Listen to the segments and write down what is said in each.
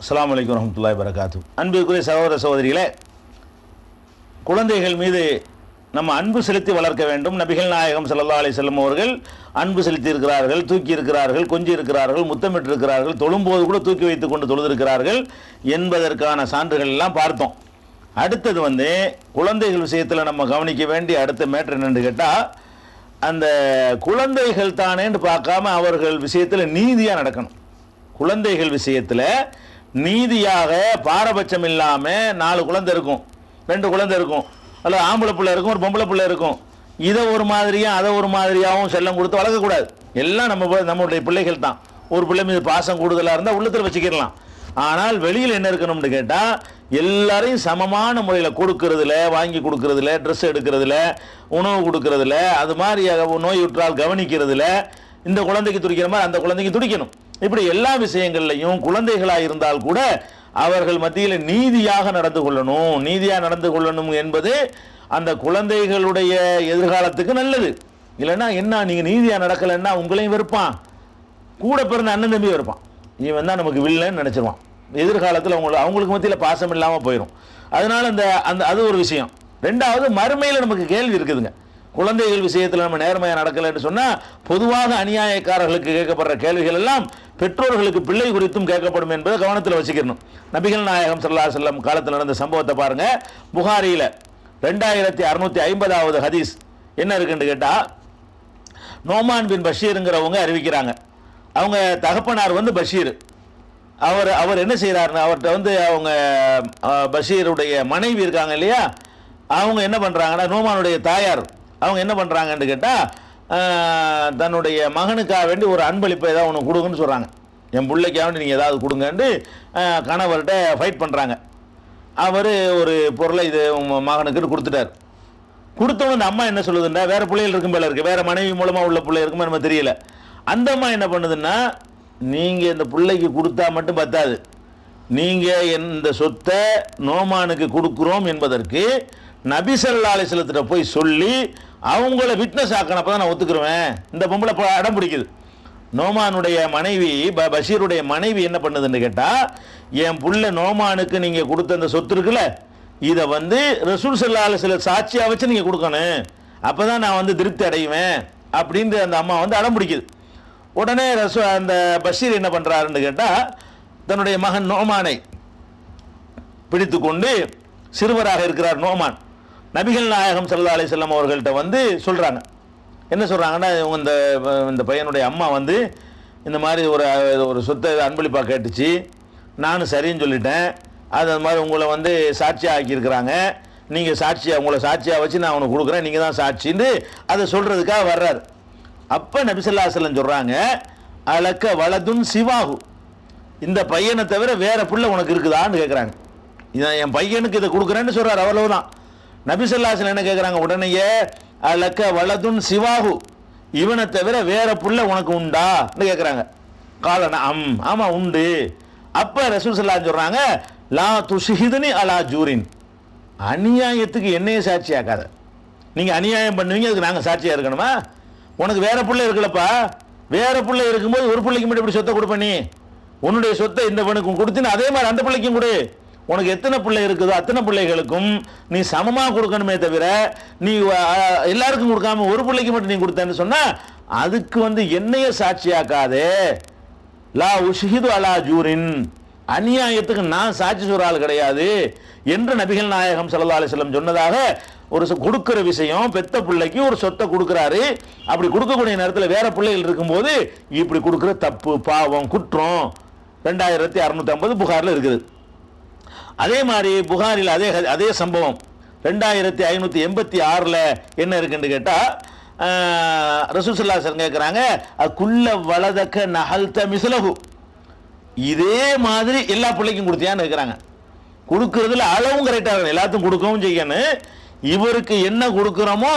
அஸ்ஸலாமு அலைக்கும் வரஹ்மத்துல்லாஹி வபரகாத்துஹு. அன்பிற்குரிய சகோதர சகோதரிகளே, குழந்தைகள் மீது நம்ம அன்பு செலுத்தி வளர்க்க வேண்டும். நபிகள் நாயகம் ஸல்லல்லாஹு அலைஹி வஸல்லம் அவர்கள் அன்பு செலுத்தி இருக்கிறார்கள், தூக்கி இருக்கிறார்கள், கொஞ்சி இருக்கிறார்கள், முத்தமிட்டு இருக்கிறார்கள், தொழும்போது கூட தூக்கி வைத்துக் கொண்டு தொழுதிருக்கிறார்கள் என்பதற்கான சான்றுகள் எல்லாம் பார்த்தோம். அடுத்தது குழந்தைகள் விஷயத்தில் நம்ம கவனிக்க வேண்டிய அடுத்த மேட்டர் என்னன்னு கேட்டால், அந்த குழந்தைகள் தானேன்னு பார்க்காம அவர்கள் விஷயத்தில் நீதியாக நடக்கணும். குழந்தைகள் விஷயத்தில் நீதியாக பாரபட்சம் இல்லாமல் 4 குழந்தை இருக்கும், 2 குழந்தை இருக்கும், அல்லது ஆம்பளை பிள்ளை இருக்கும், ஒரு பொம்பளை பிள்ளை இருக்கும். இதை ஒரு மாதிரியாக அதை ஒரு மாதிரியாகவும் செல்லம் கொடுத்து வளர்க்கக்கூடாது. எல்லாம் நம்மளுடைய பிள்ளைகள் தான். ஒரு பிள்ளை மீது பாசம் கூடுதலாக இருந்தால் உள்ளத்தில் வச்சுக்கிடலாம். ஆனால் வெளியில் என்ன இருக்கணும்னு கேட்டால், எல்லாரையும் சமமான முறையில் கொடுக்கறதுல, வாங்கி கொடுக்கறதுல, ட்ரெஸ் எடுக்கிறதுல, உணவு கொடுக்கறதுல, அது மாதிரி நோய் உற்றால் கவனிக்கிறதுல, இந்த குழந்தைக்கு துடிக்கிற மாதிரி அந்த குழந்தைக்கு துடிக்கணும். இப்படி எல்லா விஷயங்கள்லையும் குழந்தைகளாக இருந்தால் கூட அவர்கள் மத்தியில் நீதியாக நடந்து கொள்ளணும். நீதியாக நடந்து கொள்ளணும் என்பது அந்த குழந்தைகளுடைய எதிர்காலத்துக்கு நல்லது. இல்லைன்னா என்ன, நீங்கள் நீதியாக நடக்கலைன்னா உங்களையும் வெறுப்பான், கூட பிறந்த அண்ணன் தம்பி வெறுப்பான், இவன் தான் நமக்கு வில்லன்னு நினச்சிருவான். எதிர்காலத்தில் அவங்களுக்கு மத்தியில் பாசம் இல்லாமல் போயிடும். அதனால அது ஒரு விஷயம். ரெண்டாவது, மறுமையில் நமக்கு கேள்வி இருக்குதுங்க. குழந்தைகள் விஷயத்தில் நம்ம நேர்மையாக நடக்கலைன்னு சொன்னால் பொதுவாக அநியாயக்காரர்களுக்கு கேட்கப்படுற கேள்விகள் எல்லாம் பெற்றோர்களுக்கு பிள்ளை குறித்தும் கேட்கப்படும் என்பதை கவனத்தில் வச்சுக்கணும். நபிகள் நாயகம் ஸல்லல்லாஹு அலைஹி வஸல்லம் காலத்தில் நடந்த சம்பவத்தை பாருங்க. புகாரியில் 2650வது ஹதீஸ் என்ன இருக்குன்னு கேட்டால், நோமான் பின் பஷீருங்கிறவங்க அறிவிக்கிறாங்க. அவங்க தகப்பனார் பஷீர். அவர் என்ன செய்கிறாருன்னு, அவர்கிட்ட அவங்க பஷீருடைய மனைவி இருக்காங்க இல்லையா, அவங்க என்ன பண்ணுறாங்கன்னா, நோமானுடைய தாயார் அவங்க என்ன பண்ணுறாங்கன்னு கேட்டால், தன்னுடைய மகனுக்காக வேண்டி ஒரு அன்பளிப்பை ஏதாவது ஒன்று கொடுங்கன்னு சொல்கிறாங்க. என் பிள்ளைக்காக வேண்டி நீங்கள் ஏதாவது கொடுங்கன்னு கணவர்கிட்ட ஃபைட் பண்ணுறாங்க. அவர் ஒரு பொருளை இது உங்கள் மகனுக்குன்னு கொடுத்துட்டார். கொடுத்தவங்க அந்த அம்மா என்ன சொல்லுதுன்னா, வேறு பிள்ளைகள் இருக்கும் போல இருக்குது, வேறு மனைவி மூலமாக உள்ள பிள்ளை இருக்குமே நம்ம தெரியல. அந்த அம்மா என்ன பண்ணுதுன்னா, நீங்கள் இந்த பிள்ளைக்கு கொடுத்தா மட்டும் பத்தாது, நீங்கள் இந்த சொத்தை நோமானுக்கு கொடுக்குறோம் என்பதற்கு நபி ஸல்லல்லாஹு அலைஹி வஸல்லத்திட்ட போய் சொல்லி அவங்கள விட்னஸ் ஆக்கணப்போ தான் நான் ஒத்துக்குருவேன். இந்த பொம்பளை அடம் பிடிக்குது. நோமானுடைய மனைவி, பஷீருடைய மனைவி என்ன பண்ணுதுன்னு கேட்டால், என் புள்ள நோமானுக்கு நீங்கள் கொடுத்த அந்த சொத்து இருக்குல்ல, இதை ரசூல் ஸல்லல்லாஹு அலைஹி வஸல்லம் சாட்சியாக வச்சு நீங்கள் கொடுக்கணும், அப்போ தான் நான் திருப்தி அடைவேன் அப்படின்ட்டு அந்த அம்மா அடம் பிடிக்குது. உடனே அந்த பஷீர் என்ன பண்ணுறாருன்னு கேட்டால், தன்னுடைய மகன் நோமானை பிடித்து கொண்டு, சிறுவராக இருக்கிறார் நோமான், நபிகள் நாயகம் ஸல்லல்லாஹு அலைஹி வஸல்லம் அவர்கள்ட்ட சொல்கிறாங்க. என்ன சொல்கிறாங்கன்னா, இந்த பையனுடைய அம்மா இந்த மாதிரி ஒரு சொத்தை அன்பளிப்பாக கேட்டுச்சு, நானும் சரின்னு சொல்லிட்டேன், அது மாதிரி உங்களை சாட்சியாக ஆக்கியிருக்கிறாங்க, நீங்கள் உங்களை சாட்சியாக வச்சு நான் அவனுக்கு கொடுக்குறேன், நீங்கள் தான் சாட்சின்னு அதை சொல்கிறதுக்காக வர்றார். அப்போ நபி ஸல்லல்லாஹு அலைஹி வஸல்லம் சொல்கிறாங்க, அலக்க வலதுன் சிவாகு, இந்த பையனை தவிர வேறு பிள்ளை உனக்கு இருக்குதான்னு கேட்குறாங்க. இதான் என் பையனுக்கு இதை கொடுக்குறேன்னு சொல்கிறார், அவ்வளவுதான். நபி ஸல்லல்லாஹு அலைஹி வஸல்லம் என்ன கேட்குறாங்க உடனேயே, அலக்க வலதுன் சிவாகு, இவனை தவிர வேற புள்ள உனக்கு உண்டான்னு கேட்குறாங்க. காலனா ஆமாம் உண்டு. அப்போ ரசூல் ஸல்லல்லாஹு அலைஹி வஸல்லம் சொல்கிறாங்க, லா துஷ்ஹிதுனி அலா ஜூரின், அநியாயத்துக்கு என்னையே சாட்சி ஆக்காத. நீங்கள் அநியாயம் பண்ணுவீங்க, அதுக்கு நாங்கள் சாட்சியாக இருக்கணுமா? உனக்கு வேற பிள்ளை இருக்குல்லப்பா, வேற பிள்ளை இருக்கும்போது ஒரு பிள்ளைக்கு மட்டும் இப்படி சொத்தை கொடுப்ப, நீ உன்னுடைய சொத்தை இந்த பெண்ணுக்கும் கொடுத்துன்னு அதே மாதிரி அந்த பிள்ளைக்கும் கொடு. உனக்கு எத்தனை பிள்ளை இருக்குதோ அத்தனை பிள்ளைகளுக்கும் நீ சமமாக கொடுக்கணுமே தவிர, நீ எல்லாருக்கும் கொடுக்காம ஒரு பிள்ளைக்கு மட்டும் நீ கொடுத்தேன்னு சொன்னால் அதுக்கு என்னைய சாட்சியாக்காதே. லா உஷ்ஹிது அலா ஜூரின், அநியாயத்துக்கு நான் சாட்சி சொல்ற ஆள் கிடையாது என்று நபிகள் நாயகம் ஸல்லல்லாஹு அலைஹி வஸல்லம் சொன்னதாக ஒரு கொடுக்குற விஷயம். பெத்த பிள்ளைக்கு ஒரு சொத்தை கொடுக்குறாரு, அப்படி கொடுக்கக்கூடிய நேரத்தில் வேற பிள்ளைகள் இருக்கும்போது இப்படி கொடுக்குற தப்பு, பாவம், குற்றம். 2650 புகாரில் இருக்குது. அதே மாதிரி புகாரில் அதே சம்பவம் 2586 என்ன இருக்குன்னு கேட்டால், ரசூல் ஸல்லல்லாஹு அலைஹி வஸல்லம் கேட்குறாங்க, குல்ல வலதக்க நஹல்த மிஸ்லஹு, இதே மாதிரி எல்லா பிள்ளைக்கும் கொடுத்தியான்னு கேட்குறாங்க. கொடுக்கறதுல அளவும் கரெக்டாக இருக்கணும், எல்லாத்துக்கும் கொடுக்கவும் செய்யணும். இவருக்கு என்ன கொடுக்குறோமோ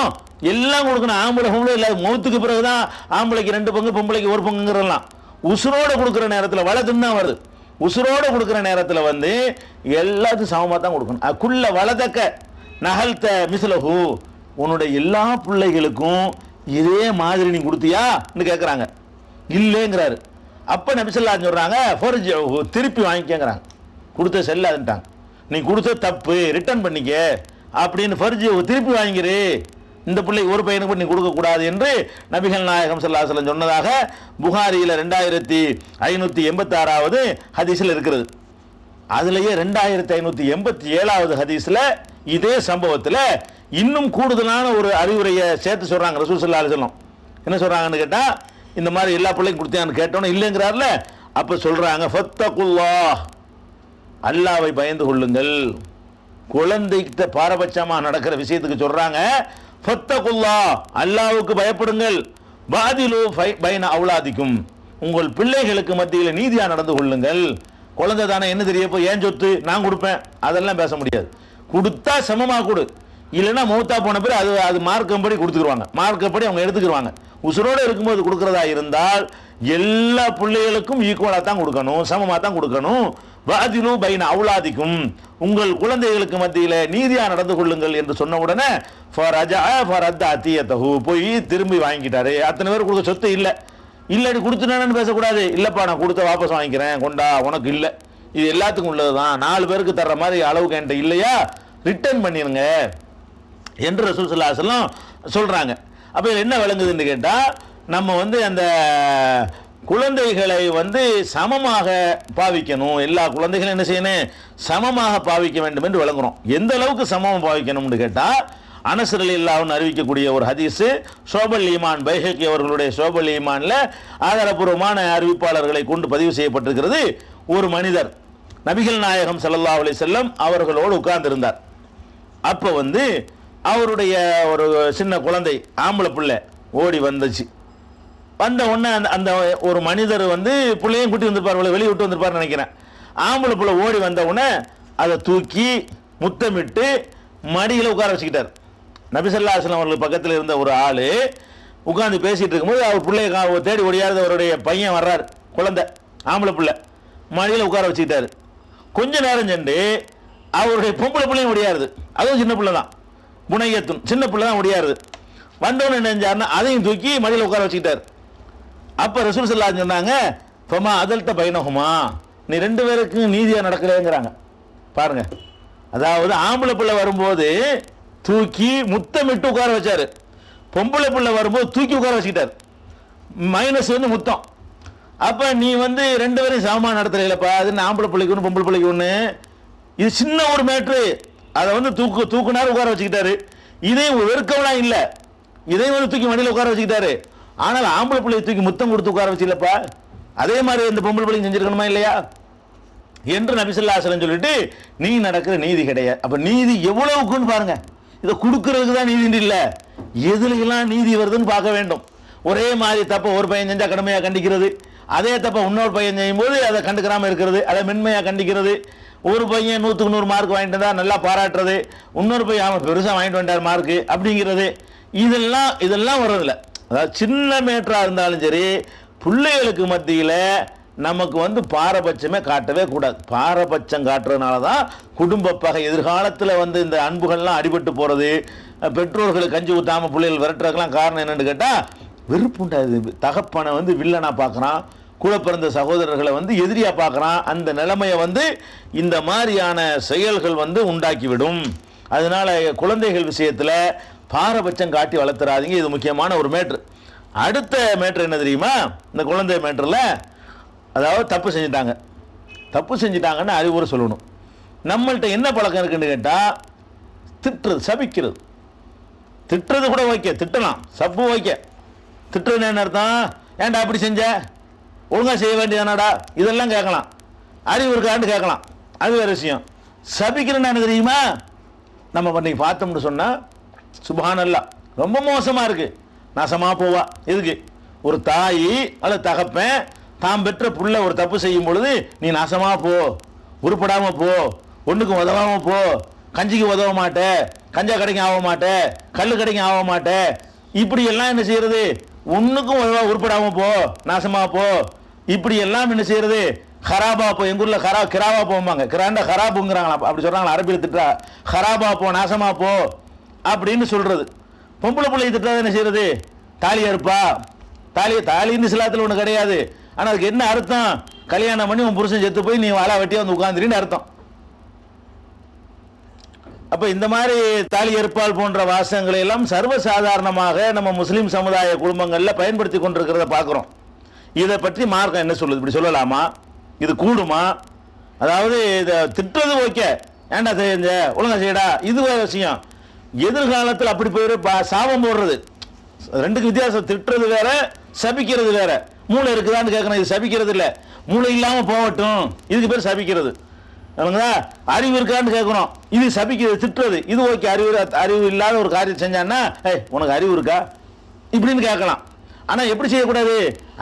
எல்லாம் கொடுக்கணும். ஆம்பளை பொம்பளை இல்லை, மௌத்துக்கு பிறகுதான் ஆம்பளைக்கு 2 பங்கு பொம்பளைக்கு 1 பங்குங்கிறலாம். உசுரோடு கொடுக்குற நேரத்தில் வலதுன்னு தான் வருது. உசுரோடு கொடுக்குற நேரத்தில் எல்லாத்துக்கும் சமமாக தான் கொடுக்கணும். குல்ல வலதக்க நஹல்த மிஸ்லஹு, உன்னுடைய எல்லா பிள்ளைகளுக்கும் இதே மாதிரி நீ கொடுத்தியான்னு கேட்குறாங்க. இல்லைங்கிறாரு. அப்போ நபி ஸல்லல்லாஹு அலைஹி வஸல்லம் சொல்கிறாங்க, திருப்பி வாங்கிக்கங்கிறாங்க. கொடுத்த செல்லாதுன்ட்டாங்க. நீ கொடுத்த தப்பு, ரிட்டர்ன் பண்ணிக்க அப்படின்னு ஃபர்ஜி திருப்பி வாங்கிரு, இந்த பிள்ளைக்கு ஒரு பையனுக்கு நீ கொடுக்கக்கூடாது என்று நபிகள் நாயகம் ஸல்லல்லாஹு அலைஹி வஸல்லம் சொன்னதாக புகாரியில் 2586வது ஹதீஸில் இருக்கிறது. அதுலேயே 2587வது ஹதீஸில் இதே சம்பவத்தில் இன்னும் கூடுதலான ஒரு அறிவுரையை சேர்த்து சொல்கிறாங்க ரசூல் ஸல்லல்லாஹு அலைஹி வஸல்லம். என்ன சொல்கிறாங்கன்னு கேட்டால், இந்த மாதிரி எல்லா பிள்ளைக்கும் கொடுத்தேன்னு கேட்டோன்னு இல்லைங்கிறார்ல, அப்போ சொல்கிறாங்க ஃபத்தகுல்லாஹ், அல்லாஹ்வை பயந்து கொள்ளுங்கள். குழந்தைகிட்ட பாரபட்சமாக நடக்கிற விஷயத்துக்கு சொல்கிறாங்க ஃபத்தகுல்லாஹ், அல்லாஹ்வுக்கு பயப்படுங்கள். பாதிலு பைன அவுலாதிக்கும், உங்கள் பிள்ளைகளுக்கு மத்தியில் நீதியாக நடந்து கொள்ளுங்கள். குழந்தை தானே, என்ன தெரியப்போ ஏன் சொத்து நான் கொடுப்பேன் அதெல்லாம் பேச முடியாது. கொடுத்தா சமமாக கொடு, இல்லைன்னா மௌத்தா போன பிறகு அது மார்க்கப்படி கொடுத்துக்குருவாங்க, மார்க்கப்படி அவங்க எடுத்துக்கிடுவாங்க. உசுரோடு இருக்கும்போது கொடுக்குறதா இருந்தால் எல்லா பிள்ளைகளுக்கும் ஈக்குவலாக தான் கொடுக்கணும், சமமாக தான் கொடுக்கணும். வாதிலு பைன அவுலாதிக்கும், உங்கள் குழந்தைகளுக்கு மத்தியில் நீதியாக நடந்து கொள்ளுங்கள் என்று சொன்ன உடனே போய் திரும்பி வாங்கிட்டாரு. அத்தனை பேர் கொடுக்க சொத்து இல்லை, இல்லாட்டி கொடுத்துனானு பேசக்கூடாது. இல்லைப்பா நான் கொடுத்த வாபஸ் வாங்கிக்கிறேன், கொண்டா உனக்கு இல்லை, இது எல்லாத்துக்கும் உள்ளது தான், 4 பேருக்கு தர்ற மாதிரி அளவுக்கு என்கிட்ட இல்லையா, ரிட்டர்ன் பண்ணிடுங்க என்று ரசூல் ஸல்லல்லாஹு அலைஹி வஸல்லம் சொல்கிறாங்க. அப்போ என்ன விளங்குதுன்னு கேட்டால், நம்ம அந்த குழந்தைகளை சமமாக பாவிக்கணும். எல்லா குழந்தைகளும் என்ன செய்யணும், சமமாக பாவிக்க வேண்டும் என்று விளங்குறோம். எந்த அளவுக்கு சமமாக பாவிக்கணும்னு கேட்டால், அனஸ் ரலியல்லாஹு அன்ஹு அறிவிக்கக்கூடிய ஒரு ஹதீஸ், ஷோபல் ஈமான் பைஹகி அவர்களுடைய ஷோபல் ஈமானில் ஆதாரபூர்வமான அறிவிப்பாளர்களை கொண்டு பதிவு செய்யப்பட்டிருக்கிறது. ஒரு மனிதர் நபிகள் நாயகம் ஸல்லல்லாஹு அலைஹி வஸல்லம் அவர்களோடு உட்கார்ந்திருந்தார். அப்போ அவருடைய ஒரு சின்ன குழந்தை ஆம்பளை பிள்ளை ஓடி வந்துச்சு. வந்த உடனே அந்த ஒரு மனிதர் பிள்ளையும் கூட்டி வந்திருப்பார், வெளியே விட்டு வந்திருப்பார்னு நினைக்கிறேன். ஆம்பளை பிள்ளை ஓடி வந்த உடனே அதை தூக்கி முத்தமிட்டு மடியில் உட்கார வச்சுக்கிட்டார். நபி ஸல்லல்லாஹு அலைஹி வஸல்லம் அவர்கள் பக்கத்தில் இருந்த ஒரு ஆள் உட்காந்து பேசிகிட்டு இருக்கும்போது அவர் பிள்ளைய தேடி ஓடியாவது அவருடைய பையன் வர்றார், குழந்தை ஆம்பளை பிள்ளை, மடியில் உட்கார வச்சுக்கிட்டாரு. கொஞ்ச நேரம் சென்று அவருடைய பொம்பளை பிள்ளையும் ஒடியாருது, அதுவும் சின்ன பிள்ளை தான், புனையத்தும் சின்ன பிள்ளை தான் ஒடியாருது. வந்தவொன்னு என்ன செஞ்சாருன்னா அதையும் தூக்கி மடியில் உட்கார வச்சுக்கிட்டார். அப்போ ரசூல் ஸல்லல்லாஹு அலைஹி வஸல்லம் சொன்னாங்க, ஃபமா அதல்த பைனஹுமா, நீ 2 பேருக்கும் நீதியாக நடக்கலைங்கிறாங்க. பாருங்க, அதாவது ஆம்பளை பிள்ளை வரும்போது தூக்கி முத்தமிட்டு உட்கார வச்சாரு, பொம்பளை பிள்ளை வரும்போது தூக்கி உட்கார வச்சுக்கிட்டார். மைனஸ் முத்தம். அப்போ நீ 2 பேரையும் சமமாக நடத்துறீங்களப்பா, அது ஆம்பளை பிள்ளைக்கு ஒன்று பொம்பளை பிள்ளைக்கு ஒன்று, இது சின்ன ஒரு மேட்ரு, அதை தூக்குனாரு உட்கார வச்சுக்கிட்டாரு. இதையும் வெறுக்கலாம் இல்லை, இதையும் தூக்கி மடியில் உட்கார வச்சுக்கிட்டாரு. ஆனால் ஆம்பளை பிள்ளையை தூக்கி முத்தம் கொடுத்து உட்கார வச்சுலப்பா, அதே மாதிரி இந்த பொம்பளை பிள்ளைங்க செஞ்சிருக்கணுமா இல்லையா என்று நபி ஸல்லல்லாஹு அலைஹி வஸல்லம் சொல்லிட்டு நீ நடக்கிற நீதி கிடையாது. அப்போ நீதி எவ்வளவுக்குன்னு பாருங்க, இதை கொடுக்கறதுக்கு தான் நீதி இல்லை, எதுலாம் நீதி வருதுன்னு பார்க்க வேண்டும். ஒரே மாதிரி தப்ப ஒரு பையன் செஞ்சால் கடுமையாக கண்டிக்கிறது, அதே தப்ப இன்னொரு பையன் செய்யும் போது அதை கண்டுக்கிறாமல் இருக்கிறது, அதை மென்மையாக கண்டிக்கிறது. ஒரு பையன் 100க்கு 100 மார்க் வாங்கிட்டு வந்தால் நல்லா பாராட்டுறது, இன்னொரு பையன் அவன் பெருசாக வாங்கிட்டு வந்தார் மார்க்கு அப்படிங்கிறது, இதெல்லாம் வர்றதில்ல. அதாவது சின்ன மேட்டராக இருந்தாலும் சரி, பிள்ளைகளுக்கு மத்தியில் நமக்கு பாரபட்சமே காட்டவே கூடாது. பாரபட்சம் காட்டுறதுனால தான் குடும்ப பகை எதிர்காலத்தில் இந்த அன்புகள்லாம் அடிபட்டு போகிறது. பெற்றோர்களுக்கு கஞ்சி ஊற்றாமல் பிள்ளைகள் விரட்டுறதுக்கெல்லாம் காரணம் என்னென்னு கேட்டால் வெறுப்பு உண்டாது. தகப்பனை வில்லனாக பார்க்குறான், கூட பிறந்த சகோதரர்களை எதிரியாக பார்க்குறான். அந்த நிலைமையை இந்த மாதிரியான செயல்கள் உண்டாக்கிவிடும். அதனால் குழந்தைகள் விஷயத்தில் பாரபட்சம் காட்டி வளர்த்துறாதீங்க. இது முக்கியமான ஒரு மேட்ரு. அடுத்த மேட்ரு என்ன தெரியுமா, இந்த குழந்தை மேட்டரில் அதாவது தப்பு செஞ்சிட்டாங்கன்னு அறிவுரை சொல்லணும். நம்மள்கிட்ட என்ன பழக்கம் இருக்குன்னு கேட்டால் திட்டுறது, சபிக்கிறது. திட்டுறது கூட ஓகே, திட்டலாம், சப்பு ஓகே. திட்டுறது என்ன அர்த்தம், ஏன்டா அப்படி செஞ்ச, ஒழுங்காக செய்ய வேண்டியதானாடா, இதெல்லாம் கேட்கலாம். அறிவு இருக்கான்னு கேட்கலாம், அது வேறு விஷயம். சபிக்கிறேன்னு என்ன தெரியுமா, நம்ம இன்னைக்கு பார்த்தோம்னு சொன்னால் சுப்ஹானல்லாஹ் ரொம்ப மோசமாக இருக்குது, நாசமாக போவா. எதுக்கு, ஒரு தாய் அல்ல தகப்பன் தாம் பெற்ற புள்ள ஒரு தப்பு செய்யும் பொழுது நீ நாசமாக போ, உருப்படாமல் போ, ஒன்றுக்கும் உதவாமல் போ, கஞ்சிக்கு உதவ மாட்டே, கஞ்சா கடைக்கும் ஆக மாட்டே, கல் கடைக்கும் ஆக மாட்டே, இப்படி எல்லாம் என்ன செய்யறது, ஒன்றுக்கும் உருப்படாமல் போ, நாசமாக போ, இப்படி எல்லாம் என்ன செய்யறது, ஹராபா போ. எங்கள் ஊரில் கிராவா போவாங்க, கிராண்டா ஹராபுங்கிறாங்களா, அப்படி சொல்கிறாங்களா அரபியில் திட்டா, ஹராபா போ, நாசமாக போ அப்படின்னு சொல்கிறது. பொம்பளை பிள்ளையை திட்டாத என்ன செய்யறது, தாலியா இருப்பா, தாலின்னு சிலாத்தில் ஒன்று கிடையாது. ஆனால் அதுக்கு என்ன அர்த்தம், கல்யாணம் பண்ணி உன் புருஷன் செத்து போய் நீ வாழா வெட்டியா வந்து உட்காந்துருன்னு அர்த்தம். அப்ப இந்த மாதிரி தாலி ஏற்பால் போன்ற வாசகங்களை எல்லாம் சர்வசாதாரணமாக நம்ம முஸ்லீம் சமுதாய குடும்பங்கள்ல பயன்படுத்தி கொண்டிருக்கிறத பார்க்கிறோம். இதை பற்றி மார்க்கம் என்ன சொல்லுது? இப்படி சொல்லலாமா? இது கூடுமா? அதாவது இதை திட்டுறது ஓகே, ஏன்டா செஞ்ச ஒழுங்கா செய்யடா, இது வேற விஷயம். எதிர்காலத்தில் அப்படி போயிரு சாபம் போடுறது ரெண்டுக்கு வித்தியாசம். திட்டுறது வேற, சபிக்கிறது வேற. மூளை இருக்குதான்னு கேட்கணும். இது சபிக்கிறது இல்லை, மூளை இல்லாம போகட்டும், இதுக்கு பேர் சபிக்கிறது. அறிவு இருக்கான்னு கேட்கணும், இது சபிக்கிறது, திட்டுறது. இது ஓகே, அறிவு இல்லாத ஒரு காரியம் செஞ்சான்னா உனக்கு அறிவு இருக்கா இப்படின்னு கேட்கலாம். ஆனா எப்படி செய்யக்கூடாது?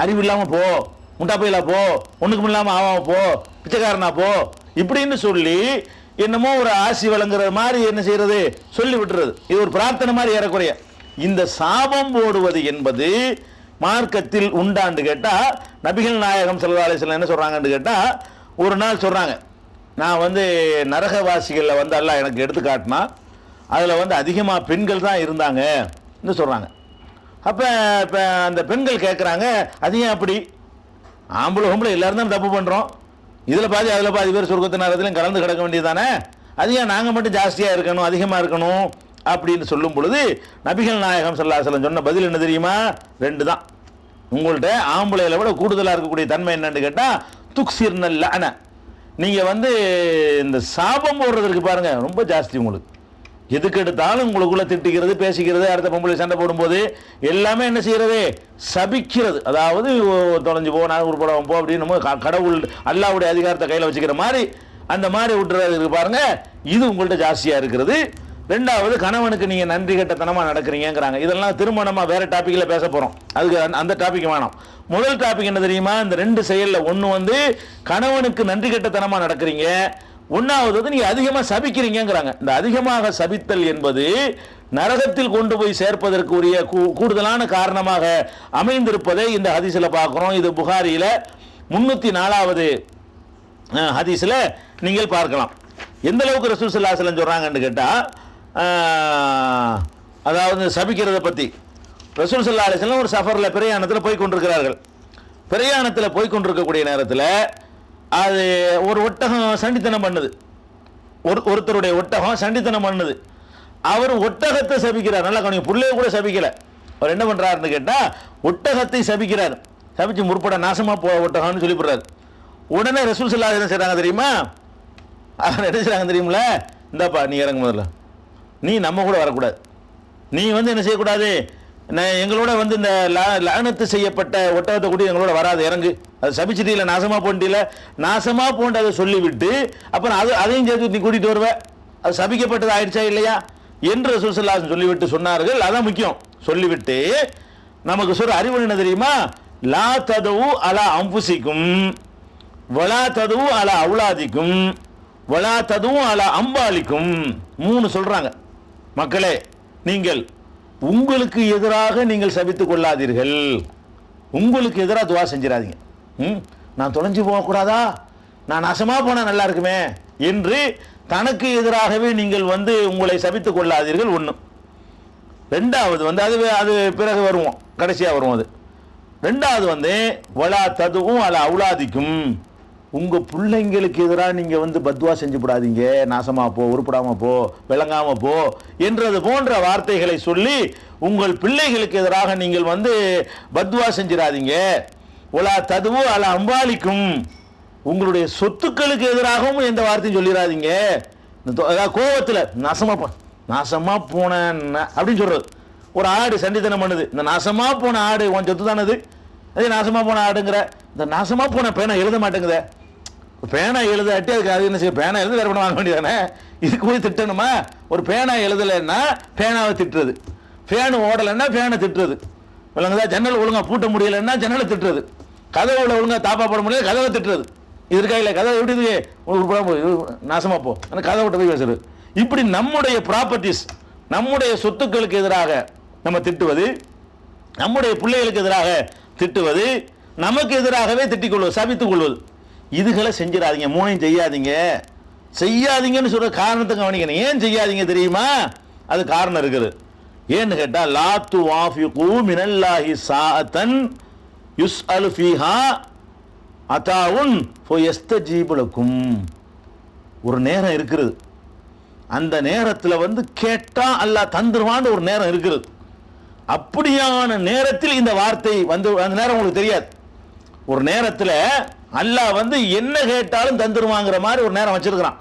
அறிவு இல்லாம போ, முட்டா போயிலா போ, ஒண்ணுக்கும் இல்லாம ஆவாம போ, பிச்சைக்காரனா போ இப்படின்னு சொல்லி என்னமோ ஒரு ஆசி வழங்குற மாதிரி என்ன செய்யறது, சொல்லி விட்டுறது. இது ஒரு பிரார்த்தனை மாதிரி ஏறக்குறைய. இந்த சாபம் போடுவது என்பது மார்க்கத்தில் உண்டாண்டு கேட்டா, நபிகள் நாயகம் ஸல்லல்லாஹு அலைஹி வஸல்லம் என்ன சொல்றாங்கன்னு கேட்டா, ஒரு நாள் சொல்றாங்க, நான் நரகவாசிகளில் அல்லாஹ் எனக்கு எடுத்து காட்டினா அதில் அதிகமாக பெண்கள் தான் இருந்தாங்கன்னு சொல்கிறாங்க. அப்போ இப்போ அந்த பெண்கள் கேட்குறாங்க, அது ஏன் அப்படி? ஆம்பளை எல்லாரும் தான் தப்பு பண்ணுறோம், இதில் பாதி அதில் பாதி பேர் சொர்க்கத்து நரகத்திலையும் கலந்து கிடக்க வேண்டியது தானே, அது ஏன் நாங்கள் மட்டும் ஜாஸ்தியாக இருக்கணும், அதிகமாக இருக்கணும் அப்படின்னு சொல்லும் பொழுது நபிகள் நாயகம் ஸல்லல்லாஹு அலைஹி வஸல்லம் சொன்ன பதில் என்ன தெரியுமா? 2 தான். உங்கள்கிட்ட ஆம்பளையில விட கூடுதலாக இருக்கக்கூடிய தன்மை என்னன்னு கேட்டால், துக்சிர்னல் லஅன, நீங்க இந்த சாபம் போடுறதுக்கு பாருங்க ரொம்ப ஜாஸ்தி. உங்களுக்கு எதுக்கு எடுத்தாலும் உங்களுக்குள்ள திட்டிக்கிறது, பேசிக்கிறது, அடுத்த பொம்பளை சண்டை போடும்போது எல்லாமே என்ன செய்யறது, சபிக்கிறது. அதாவது தொலைஞ்சு போ, நான் உருப்படம் போ அப்படின்னு கடவுள் அல்லாஹ்வுடைய அதிகாரத்தை கையில வச்சுக்கிற மாதிரி அந்த மாதிரி விட்டுறதுக்கு பாருங்க, இது உங்கள்ட்ட ஜாஸ்தியா இருக்கிறது. 2வது, கணவனுக்கு நீங்க நன்றி கட்டத்தனமா நடக்கிறீங்கிறாங்க. இதெல்லாம் திருமணமா வேற டாபிக்ல பேச போறோம், அதுக்கு அந்த டாபிக் வேணாம். முதல் டாபிக் என்ன தெரியுமா? இந்த 2 செயல்ல ஒண்ணு கணவனுக்கு நன்றி கட்டத்தனமா நடக்கிறீங்க, 1வது நீங்க அதிகமா சபிக்கிறீங்கிறாங்க. இந்த அதிகமாக சபித்தல் என்பது நரகத்தில் கொண்டு போய் சேர்ப்பதற்குரிய கூடுதலான காரணமாக அமைந்திருப்பதை இந்த ஹதீஸ்ல பார்க்கிறோம். இது புகாரியில 304வது ஹதீஸ்ல நீங்கள் பார்க்கலாம். எந்த அளவுக்கு ரசூல் ஸல்லல்லாஹு அலைஹி வஸல்லம் சொல்றாங்கன்னு கேட்டா, அதாவது சபிக்கிறத பத்தி ரசூல் ஸல்லல்லாஹு அலைஹி வஸல்லம் ஒரு சஃபர்ல பிரயாணத்தில் போய் கொண்டிருக்கிறார்கள். பிரயாணத்தில் போய் கொண்டிருக்கக்கூடிய நேரத்தில் அது ஒரு ஒட்டகம் சண்டித்தனம் பண்ணுது, ஒருத்தருடைய ஒட்டகம் சண்டித்தனம் பண்ணுது. அவர் ஒட்டகத்தை சபிக்கிறார். நல்லா கவனிங்க, புள்ளைய கூட சபிக்கல. அவர் என்ன பண்றாருன்னு கேட்டா, ஒட்டகத்தை சபிக்கிறார். சபிச்சு முற்பட நாசமா போ ஒட்டகம்னு சொல்லிவிடுறாரு. உடனே ரசூல் ஸல்லல்லாஹு அலைஹி வஸல்லம் என்ன செய்றாங்க தெரியுமா? அவர் என்ன செய்றாங்க தெரியுமில, இந்தாப்பா நீ இறங்கு, முதல்ல நீ நம்ம கூட வரக்கூடாது, நீ என்ன செய்யக்கூடாது, எங்களோட இந்த லஅனத்து செய்யப்பட்ட ஒட்டகத்தை கூட்டி எங்களோட வராது, இறங்கு, அது சபிச்சிட்டீல, நாசமா போண்டில, நாசமா போன்றதை சொல்லிவிட்டு அப்புறம் அதையும் சேர்த்து நீ கூட்டிட்டு வருவ, அது சபிக்கப்பட்டது ஆயிடுச்சா இல்லையா என்று ரசூல் ஸல்லல்லாஹு அலைஹி வஸல்லம் சொல்லிவிட்டு சொன்னார்கள். அதான் முக்கியம். சொல்லிவிட்டு நமக்கு சொல்ற அறிவு என்ன தெரியுமா? லா ததவு அலா அம்புசிக்கும் வலா ததவு அலா அவுலாதிக்கும் வலா ததவு அலா அம்பாலிக்கும். 3 சொல்றாங்க. மக்களே, நீங்கள் உங்களுக்கு எதிராக நீங்கள் சபித்துக் கொள்ளாதீர்கள், உங்களுக்கு எதிராக துவா செஞ்சிடாதீங்க. நான் தொலைஞ்சு போகக்கூடாதா, நான் நாசமா போனா நல்லா இருக்குமே என்று தனக்கு எதிராகவே நீங்கள் உங்களை சபித்துக் கொள்ளாதீர்கள். 1. 2வது அது பிறகு வருவோம், கடைசியா வருவோம். அது 2வது வலா ததுவும் அல அவுலாதிக்கும், உங்க பிள்ளைங்களுக்கு எதிராக நீங்க பத்வா செஞ்சு விடாதீங்க, நாசமா போ, உருப்படாம போ, விளங்காம போ என்றது போன்ற வார்த்தைகளை சொல்லி உங்கள் பிள்ளைகளுக்கு எதிராக நீங்கள் பத்வா செஞ்சிடாதீங்க. ஒலா ததுவு அல அம்பாலிக்கும், உங்களுடைய சொத்துக்களுக்கு எதிராகவும் எந்த வார்த்தையும் சொல்லிடாதீங்க. கோபத்தில் நாசமா போன அப்படின்னு சொல்றது. ஒரு ஆடு சண்டித்தனம் பண்ணுது, இந்த நாசமா போன ஆடு உன் சொத்து தானது, அதே நாசமா போன ஆடுங்கிற, இந்த நாசமா போன பேனா எழுத மாட்டேங்குத, பேனா எழுதாட்டி அதுக்கு அது என்ன செய்ய, பேனா எழுத வேற பண்ண வாங்க வேண்டியதானே, இதுக்கு போய் திட்டணுமா? ஒரு பேனா எழுதலைன்னா பேனாவை திட்டுறது, ஃபேனு ஓடலைன்னா ஃபேனை திட்டுறது, விளங்குதா? ஜன்னல் ஒழுங்கா பூட்ட முடியலைன்னா ஜன்னலை திட்டுறது, கதவுல ஒழுங்கா தாப்பா போட முடியல கதவை திட்டுறது. இது இருக்கா இல்லை, கதவை எப்படி நாசமா போ, கதவை விட்டு போய் பேசுறது. இப்படி நம்முடைய ப்ராப்பர்ட்டிஸ், நம்முடைய சொத்துக்களுக்கு எதிராக நம்ம திட்டுவது, நம்முடைய பிள்ளைகளுக்கு எதிராக திட்டுவது, நமக்கு எதிராகவே திட்டிக் கொள்வது, சபித்துக் கொள்வது, இதுகளை செஞ்சிடாதீங்க. 3 செய்யாதீங்க. செய்யாதீங்கன்னு சொல்ற காரணத்தை கவனிக்கணும். ஏன் செய்யாதீங்க தெரியுமா? அது காரணம் இருக்குது. ஏன்னு கேட்டா, லா துவாஃபிகு மினல்லாஹி சாஅத்தன் யுஸ்அலு ஃபீஹா அதாவுன் ஃபயஸ்தஜீபுலக்கும், ஒரு நேரம் இருக்கிறது, அந்த நேரத்தில் வந்து கேட்டா அல்லாஹ் தந்துருவான்னு ஒரு நேரம் இருக்கிறது. அப்படியான நேரத்தில் இந்த வார்த்தை வந்து, அந்த நேரம் உங்களுக்கு தெரியாது. ஒரு நேரத்தில் அல்லாஹ் வந்து என்ன கேட்டாலும் தந்துருவாங்கிற மாதிரி ஒரு நேரம் வச்சிருக்கிறான்.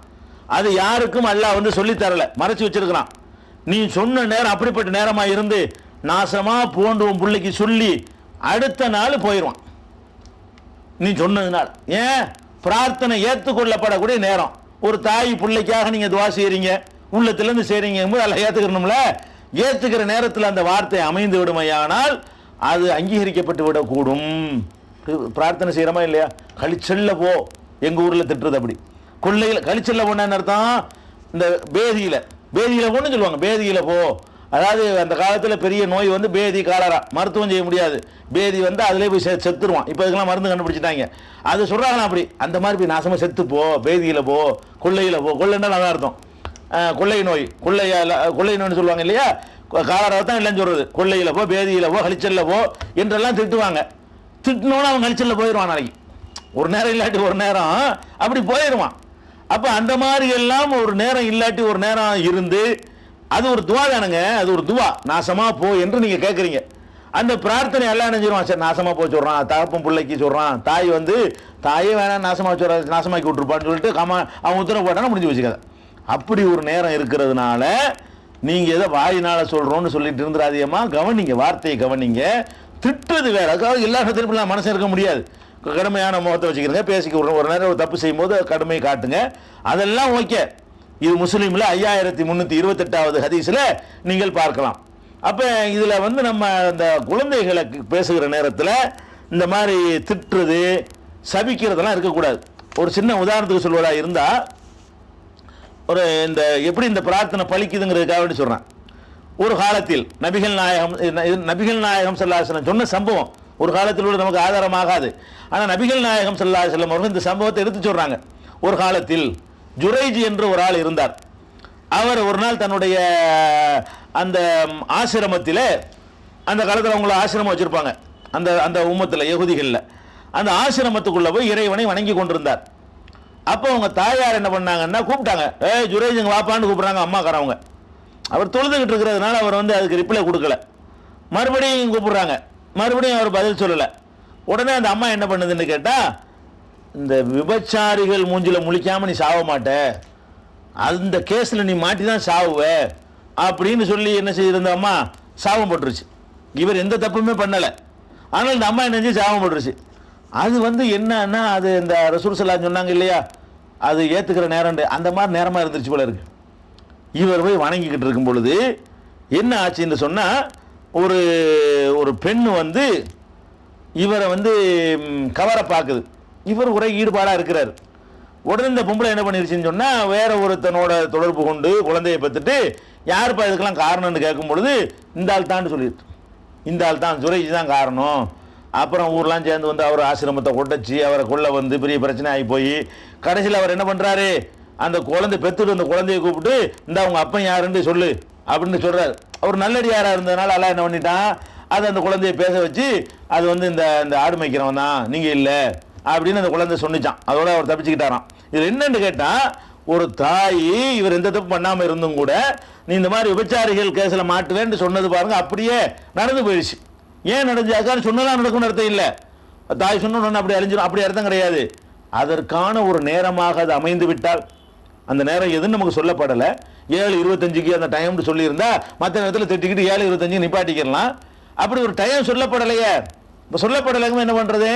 அது யாருக்கும் அல்லாஹ் வந்து சொல்லி தரல, மறைச்சு வச்சிருக்கிறான். நீ சொன்ன நேரம் அப்படிப்பட்ட நேரமா இருந்து நாசமா போன்று உன் பிள்ளைக்கு சொல்லி அடுத்த நாள் போயிடுவான் நீ சொன்னதுனால. ஏன்? பிரார்த்தனை ஏற்றுக்கொள்ளப்படக்கூடிய நேரம். ஒரு தாய் பிள்ளைக்காக நீங்க துவா செய்றீங்க, உள்ளத்திலிருந்து செய்றீங்க போது அல்ல ஏத்துக்கணும்ல. ஏத்துக்கிற நேரத்தில் அந்த வார்த்தை அமைந்து விடுமையானால் அது அங்கீகரிக்கப்பட்டு விடக்கூடும். பிரார்த்தனை செய்யறமா இல்லையா? கழிச்சல்ல போ, எங்க ஊர்ல திட்டுறது அப்படி. கொள்ளையில் கழிச்சல்ல போன்னு அர்த்தம், இந்த பேதியில போன்னு சொல்லுவாங்க. பேதியில போ, அதாவது அந்த காலத்தில் பெரிய நோய் வந்து பேதி, காலரா, மருத்துவம் செய்ய முடியாது. பேதி வந்து அதிலே போய் செத்துருவான். இப்போ இதுக்கெல்லாம் மருந்து கண்டுபிடிச்சிட்டாங்க. அது சொல்றாங்களா அப்படி, அந்த மாதிரி போய் நாசமா செத்து போ, பேதியில போ, கொள்ளையில போ. கொள்ளைன்னா நல்லா அர்த்தம், கொள்ளை நோய், கொள்ளை நோய்னு சொல்லுவாங்க இல்லையா? காலராவை தான் இல்லைன்னு சொல்றது. கொள்ளையில போ, பேதியில போ, கழிச்சல்ல போ என்றெல்லாம் திட்டுவாங்க. திட்டினோன்னு அவன் கழிச்சல்ல போயிடுவான். நாளைக்கு ஒரு நேரம் இல்லாட்டி ஒரு நேரம் அப்படி போயிடுவான். அப்ப அந்த மாதிரி எல்லாம் ஒரு நேரம் இல்லாட்டி ஒரு நேரம் இருந்து, அது ஒரு துவா தானுங்க. அது ஒரு துவா, நாசமா போ என்று நீங்க கேட்குறீங்க. அந்த பிரார்த்தனை எல்லாம் நினைச்சிருவான். சரி நாசமா போய் சொல்றான், தகப்பன் பிள்ளைக்கு சொல்றான். தாய் வந்து தாயே வேணாம் நாசமா சொல்ற, நாசமாக்கி விட்டுருப்பான்னு சொல்லிட்டு அவன் உத்தரவு போட்டானா முடிஞ்சு வச்சுக்காத. அப்படி ஒரு நேரம் இருக்கிறதுனால நீங்க எதை வாயினால சொல்றோம்னு சொல்லிட்டு இருந்துடாதீங்கம்மா. கவனிங்க, வார்த்தையை கவனிங்க. திட்டுறது வேற, அதுக்காக எல்லா இடத்துலையும் மனசு இருக்க முடியாது. கடுமையான முகத்தை வச்சுக்கிறங்க, பேசிக்க ஒரு நேரம் ஒரு தப்பு செய்யும் போது கடுமையை காட்டுங்க, அதெல்லாம் ஓகே. இது முஸ்லீம்ல 5328வது ஹதீஸ்ல நீங்கள் பார்க்கலாம். அப்ப இதுல வந்து நம்ம இந்த குழந்தைகளை பேசுகிற நேரத்தில் இந்த மாதிரி திட்டுறது, சபிக்கிறதெல்லாம் இருக்கக்கூடாது. ஒரு சின்ன உதாரணத்துக்கு சொல்வதா இருந்தா, ஒரு இந்த எப்படி இந்த பிரார்த்தனை பலிக்குதுங்கிறதுக்காக சொல்றேன். ஒரு காலத்தில் நபிகள் நாயகம் ஸல்லல்லாஹு அலைஹி வஸல்லம் சொன்ன சம்பவம் ஒரு காலத்தில் உள்ள நமக்கு ஆதாரமாகாது. ஆனால் நபிகள் நாயகம் ஸல்லல்லாஹு அலைஹி வஸல்லம் அவர்கள் இந்த சம்பவத்தை எடுத்து சொல்றாங்க. ஒரு காலத்தில் ஜுரைஜ் என்று ஒரு ஆள் இருந்தார். அவர் ஒரு நாள் தன்னுடைய அந்த ஆசிரமத்தில், அந்த காலத்தில் அவங்கள ஆசிரமம் வச்சிருப்பாங்க அந்த அந்த உம்மத்தில், யகுதிகளில், அந்த ஆசிரமத்துக்குள்ள போய் இறைவனை வணங்கி கொண்டிருந்தார். அப்போ அவங்க தாயார் என்ன பண்ணாங்கன்னா கூப்பிட்டாங்க. ஜுரைஜ் இங்க வாப்பான்னு கூப்பிடுறாங்க அம்மாக்காரவங்க. அவர் தொழுதுகிட்டு இருக்கிறதுனால அவர் வந்து அதுக்கு ரிப்ளை கொடுக்கல. மறுபடியும் கூப்பிடுறாங்க, மறுபடியும் அவர் பதில் சொல்லலை. உடனே அந்த அம்மா என்ன பண்ணுதுன்னு கேட்டா, இந்த விபச்சாரிகள் மூஞ்சில முழிக்காம நீ சாவ மாட்ட, அந்த கேஸ்ல நீ மாட்டி தான் சாவுவ அப்படின்னு சொல்லி என்ன செய்திருந்த அம்மா சாபம் போட்டுருச்சு. இவர் எந்த தப்புமே பண்ணல, ஆனால் இந்த அம்மா என்ன செஞ்சு சாபம் போட்டுருச்சு. அது வந்து என்னன்னா, அது இந்த ரசூல் ஸல்லல்லாஹு சொன்னாங்க இல்லையா, அது ஏத்துக்கிற நேரம், அந்த மாதிரி நேரமா இருந்துச்சு போல இருக்கு. இவர் போய் வணங்கிக்கிட்டு இருக்கும் பொழுது என்ன ஆச்சுன்னு சொன்னா, ஒரு ஒரு பெண் வந்து இவரை வந்து கவர பார்க்குது. இவர் ஒரே ஈடுபாடாக இருக்கிறார். உடனே இந்த பொம்பளை என்ன பண்ணிருச்சுன்னு சொன்னா, வேற ஒருத்தனோட தொடர்பு கொண்டு குழந்தையை பெற்றுட்டு, யாருப்பா இதுக்கெல்லாம் காரணம்னு கேட்கும் பொழுது இந்த ஆள் தான் சொல்லிட்டு, இந்த ஆள் தான், ஜுரைஜ் தான் காரணம். அப்புறம் ஊர்லாம் சேர்ந்து வந்து அவர் ஆசிரமத்தை கொட்டச்சு அவரை கொள்ள வந்து பெரிய பிரச்சனை ஆகி போய் கடைசியில் அவர் என்ன பண்றாரு, அந்த குழந்தை பெற்றுட்டு அந்த குழந்தையை கூப்பிட்டு, இந்த அவங்க அப்பன் யாருன்னு சொல்லு அப்படின்னு சொல்றாரு. அவர் நல்லடியாராக இருந்ததுனால எல்லாம் என்ன பண்ணிட்டான், அது அந்த குழந்தையை பேச வச்சு, அது வந்து இந்த இந்த ஆடு மேய்க்கிறவன் தான், நீங்க இல்லை அப்படின்னு அந்த குழந்தை சொன்னிச்சான். அதோட அவர் தப்பிச்சுக்கிட்டாராம். இது என்னன்னு கேட்டா, ஒரு தாய் இவர் எந்த தப்பு பண்ணாம இருந்தும் கூட நீ இந்த மாதிரி விபச்சாரிகள் கேஸ்ல மாட்டுவேன்னு சொன்னது பாருங்க, அப்படியே நடந்து போயிடுச்சு. ஏன் நடந்துச்சாக்கான்னு சொன்னதான் நடக்கும்னு அர்த்தம் இல்லை. தாய் சொன்ன அப்படி அழிஞ்சிடும், அப்படி அர்த்தம் கிடையாது. அதற்கான ஒரு நேரமாக அது அமைந்து விட்டால், அந்த நேரம் எதுன்னு நமக்கு சொல்லப்படலை. 7:25 அந்த டைம்னு சொல்லியிருந்தா மற்ற நேரத்தில் திட்டிக்கிட்டு 7:25 நிப்பாட்டிக்கலாம். அப்படி ஒரு டைம் சொல்லப்படலையே. இப்போ சொல்லப்படலைங்க என்ன பண்றது,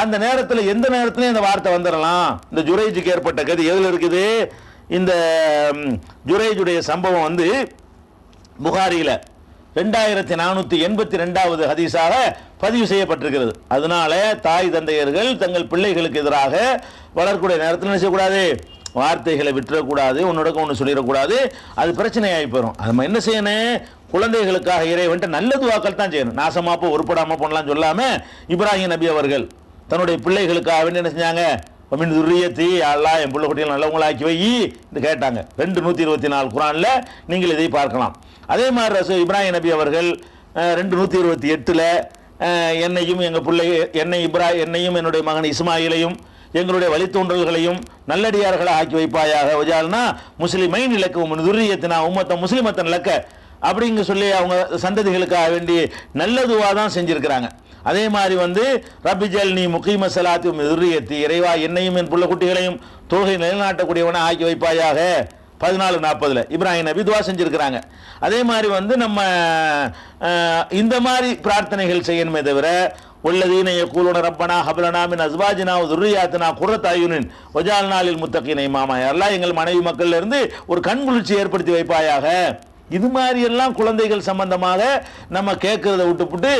அந்த நேரத்தில் எந்த நேரத்திலையும் இந்த வார்த்தை வந்துடலாம். இந்த ஜுரைஜுக்கு ஏற்பட்ட கதி எதில் இருக்குது, இந்த ஜுரைஜுடைய சம்பவம் வந்து புகாரியில் 2482வது ஹதீஸாக பதிவு செய்யப்பட்டிருக்கிறது. அதனால தாய் தந்தையர்கள் தங்கள் பிள்ளைகளுக்கு எதிராக வளரக்கூடிய நேரத்தில் என்ன செய்யக்கூடாது, வார்த்தைகளை விட்டுறக்கூடாது, ஒன்னோட ஒன்று சொல்லிடக்கூடாது. அது பிரச்சனையாகி போயிடும். நம்ம என்ன செய்யணும், குழந்தைகளுக்காக இறைவன்ட்ட நல்ல துவாக்கள் தான் செய்யணும். நாசமா போ, உருப்படாம போனலாம் சொல்லாம இப்ராஹிம் நபி அவர்கள் தன்னுடைய பிள்ளைகளுக்காக என்ன செஞ்சாங்க, துர்ரியத்தி அல்லாஹ் என் பிள்ளை குட்டிகள் நல்லவங்களாக்கி வை என்று கேட்டாங்க. 224 குரான்ல நீங்கள் இதை பார்க்கலாம். அதே மாதிரி இப்ராஹிம் நபி அவர்கள் 228 என்னையும் எங்கள் பிள்ளை என்னையும் என்னுடைய மகன் இஸ்மாயிலையும் எங்களுடைய வழித்தோன்றல்களையும் நல்லடியார்களை ஆக்கி வைப்பாயாக வஜால்னா முஸ்லிமைன் இலக்கு துர்ரியத்தினா உம்மத்த முஸ்லிமத்தன் இலக்க அப்படிங்க சொல்லி அவங்க சந்ததிகளுக்காக வேண்டி நல்லதுவா தான் செஞ்சிருக்கிறாங்க. அதே மாதிரி ரப்பிஜல் நீ முகீம சலாத்தி துர்ரியத்தி இறைவா என்னையும் என் புள்ள குட்டிகளையும் தொழுகை நிலைநாட்டக்கூடியவனை ஆக்கி வைப்பாயாக 14:40 இப்ராஹிம் நபி துவா செஞ்சிருக்கிறாங்க. அதே மாதிரி நம்ம இந்த மாதிரி பிரார்த்தனைகள் செய்யணுமே தவிர உள்ளதீன யகூலுன ரப்பனா ஹப்லனா மின் அஸ்வாஜினா வ ذُرِّيَّاتِنَا குர்ரத அயுனின் வஜால்னா லில் முத்தகீன இமாமா, அல்லாஹ் எங்கள் மனைவி மக்கள்ல இருந்து ஒரு கண்குளிர்ச்சி ஏற்படுத்தி வைப்பாயாக. இது மாதிரி எல்லாம் குழந்தைகள் சம்பந்தமாக நம்ம கேட்கறத விட்டுப்புட்டு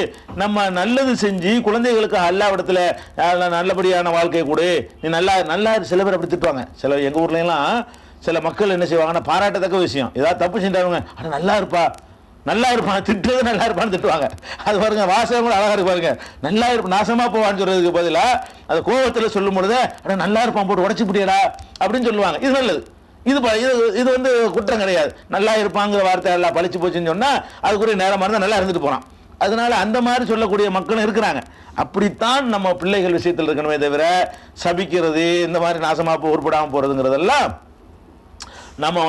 நம்ம நல்லது செஞ்சு குழந்தைகளுக்கு அல்லாஹ்விடத்துல நல்லபடியான வாழ்க்கை கொடு, நீ நல்லா சில பேர் அப்படி திட்டுவாங்க. சில எங்க ஊர்ல எல்லாம் சில மக்கள் என்ன செய்வாங்கன்னா, பாராட்டத்தக்க விஷயம் ஏதாவது தப்பு செஞ்சாருங்க, ஆனால் நல்லா இருப்பான் திட்டுறது நல்லா இருப்பான்னு திட்டுவாங்க. அது பாருங்க வாசகம் கூட அழகா இருப்பாருங்க, நல்லா இருப்பான் நாசமா போவான்னு சொல்றதுக்கு பதிலாக அது கோபத்தில் சொல்லும் பொழுது ஆனால் நல்லா இருப்பான் போட்டு உடச்சி பிடியடா அப்படின்னு சொல்லுவாங்க. இது நல்லது. இது குற்றம் கிடையாது. நல்லா இருப்பாங்கிற வார்த்தை எல்லாம் பழிச்சு போச்சுன்னு சொன்னா அதுக்குரிய நேரமாக இருந்தால் நல்லா இருந்துட்டு போறான். அதனால அந்த மாதிரி சொல்லக்கூடிய மக்களும் இருக்கிறாங்க. அப்படித்தான் நம்ம பிள்ளைகள் விஷயத்தில் இருக்கணுமே தவிர சபிக்கிறது இந்த மாதிரி நாசமா உருப்படாமல் போறதுங்கிறதெல்லாம் நம்ம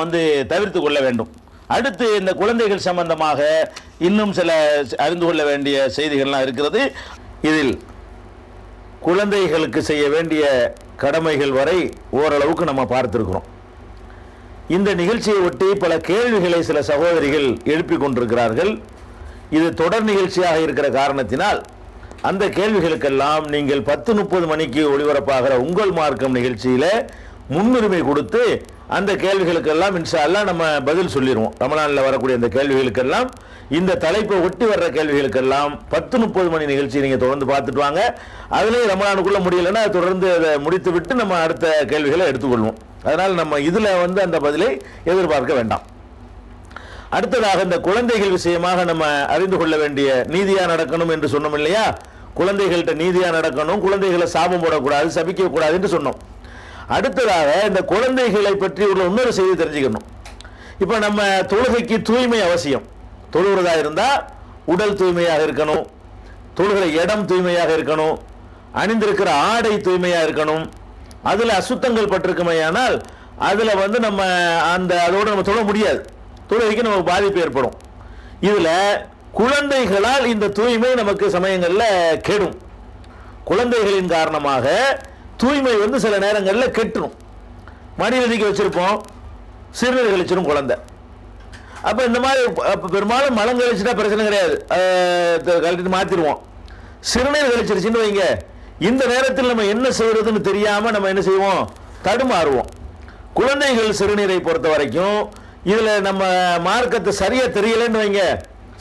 தவிர்த்து கொள்ள வேண்டும். அடுத்து இந்த குழந்தைகள் சம்பந்தமாக இன்னும் சில அறிந்து கொள்ள வேண்டிய செய்திகள்லாம் இருக்கிறது. இதில் குழந்தைகளுக்கு செய்ய வேண்டிய கடமைகள் வரை ஓரளவுக்கு நம்ம பார்த்திருக்கிறோம். இந்த நிகழ்ச்சியை ஒட்டி பல கேள்விகளை சில சகோதரிகள் எழுப்பிக் கொண்டிருக்கிறார்கள். இது தொடர் நிகழ்ச்சியாக இருக்கிற காரணத்தினால் அந்த கேள்விகளுக்கெல்லாம் நீங்கள் 10:30 மணிக்கு ஒளிபரப்பாகிற உங்கள் மார்க்கம் நிகழ்ச்சியில முன்னுரிமை கொடுத்து அந்த கேள்விகளுக்கெல்லாம் இன்ஷா அல்லாஹ் நம்ம பதில் சொல்லிடுவோம். ரமலானில் வரக்கூடிய அந்த கேள்விகளுக்கெல்லாம், இந்த தலைப்பை ஒட்டி வர்ற கேள்விகளுக்கெல்லாம் 10:30 மணி நிகழ்ச்சி நீங்கள் தொடர்ந்து பார்த்துட்டு வாங்க. அதுலேயும் ரமலானுக்குள்ள முடியலைன்னா தொடர்ந்து அதை முடித்து விட்டு நம்ம அடுத்த கேள்விகளை எடுத்துக்கொள்வோம். அதனால் நம்ம இதில் அந்த பதிலை எதிர்பார்க்க வேண்டாம். அடுத்ததாக இந்த குழந்தைகள் விஷயமாக நம்ம அறிந்து கொள்ள வேண்டிய நீதியாக நடக்கணும் என்று சொன்னோம் இல்லையா? குழந்தைகள்கிட்ட நீதியாக நடக்கணும், குழந்தைகளை சாபம் போடக்கூடாது, சபிக்க கூடாது என்று சொன்னோம். அடுத்ததாக இந்த குழந்தைகளை பற்றி உள்ள இன்னொரு செய்தி தெரிஞ்சுக்கணும். இப்போ நம்ம தொழுகைக்கு தூய்மை அவசியம். தொழுகிறதா இருந்தால் உடல் தூய்மையாக இருக்கணும், தொழுகிற இடம் தூய்மையாக இருக்கணும், அணிந்திருக்கிற ஆடை தூய்மையாக இருக்கணும். அதில் அசுத்தங்கள் பட்டிருக்குமையானால் அதில் நம்ம அதோடு நம்ம தொழ முடியாது, தொழுகைக்கு நமக்கு பாதிப்பு ஏற்படும். இதில் குழந்தைகளால் இந்த தூய்மை நமக்கு சமயங்களில் கெடும். குழந்தைகளின் காரணமாக தூய்மை சில நேரங்களில் கெட்டுரும். மடிவதிக்கு வச்சிருப்போம், சிறுநீர் கழிச்சிடும் குழந்தை. அப்போ இந்த மாதிரி பெரும்பாலும் மலம் கழிச்சுட்டா பிரச்சனை கிடையாது, கழிட்டு மாற்றிடுவோம். சிறுநீர் கழிச்சிருச்சுன்னு வைங்க, இந்த நேரத்தில் நம்ம என்ன செய்யறதுன்னு தெரியாமல் நம்ம என்ன செய்வோம், தடுமாறுவோம். குழந்தைகள் சிறுநீரை பொறுத்த வரைக்கும் இதில் நம்ம மார்க்கத்தை சரியாக தெரியலைன்னு வைங்க,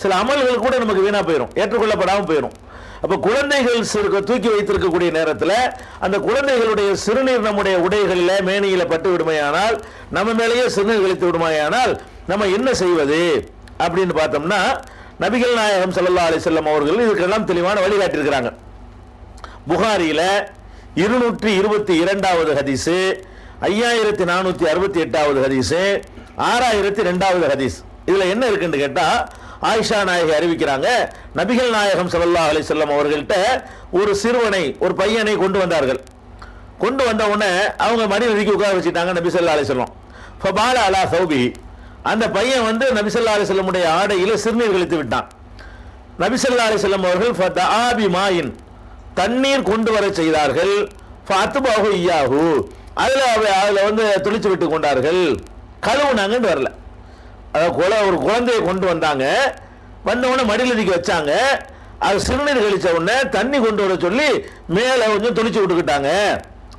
சில அமல்கள் கூட நமக்கு வீணாக போயிடும், ஏற்றுக்கொள்ளப்படாமல் போயிடும். அப்போ குழந்தைகள் தூக்கி வைத்திருக்கக்கூடிய நேரத்தில் அந்த குழந்தைகளுடைய சிறுநீர் நம்முடைய உடைகளில் மேனியில் பட்டு விடுமையானால், நம்ம மேலேயே சிறுநீர் கழித்து விடுமையானால் நம்ம என்ன செய்வது அப்படின்னு பார்த்தோம்னா, நபிகள் நாயகம் ஸல்லல்லாஹு அலைஹி வஸல்லம் அவர்கள் இதுக்கெல்லாம் தெளிவான வழிகாட்டியிருக்கிறாங்க. புகாரியில் 222வது ஹதீஸு, 5468வது ஹதீஸு, 6002வது ஹதீஸ். இதில் என்ன இருக்குன்னு கேட்டால், ஆயிஷா நாயகி அறிவிக்கிறாங்க, நபிகள் நாயகம் ஸல்லல்லாஹு அலைஹி வஸல்லம் அவர்கள்ட்ட ஒரு சிறுவனை, ஒரு பையனை கொண்டு வந்தார்கள். கொண்டு வந்த உடனே அவங்க மடிநதிக்கு உட்கார வச்சுட்டாங்க நபி ஸல்லல்லாஹு அலைஹி வஸல்லம். ஃபபால அலா சௌபி, அந்த பையன் நபி ஸல்லல்லாஹு அலைஹி வஸல்லமுடைய ஆடையில் சிறுநீர் கழித்து விட்டான். நபி ஸல்லல்லாஹு அலைஹி வஸல்லம் அவர்கள் ஃபதஆ பிமாயின், தண்ணீர் கொண்டு வர செய்தார்கள். ஃபஅத்பஹு இய்யாஹு, அதில் துளிச்சு விட்டு கொண்டார்கள். கழுவுனாங்கன்னு வரல. ஒரு குழந்தையை கொண்டு வந்தாங்க, வந்தவுடனே மடிலதிக்கு வச்சாங்க. அது சிறுநீர் கழிச்ச உடனே தண்ணி கொண்டு வர சொல்லி மேலே கொஞ்சம் துளிச்சு விட்டுக்கிட்டாங்க.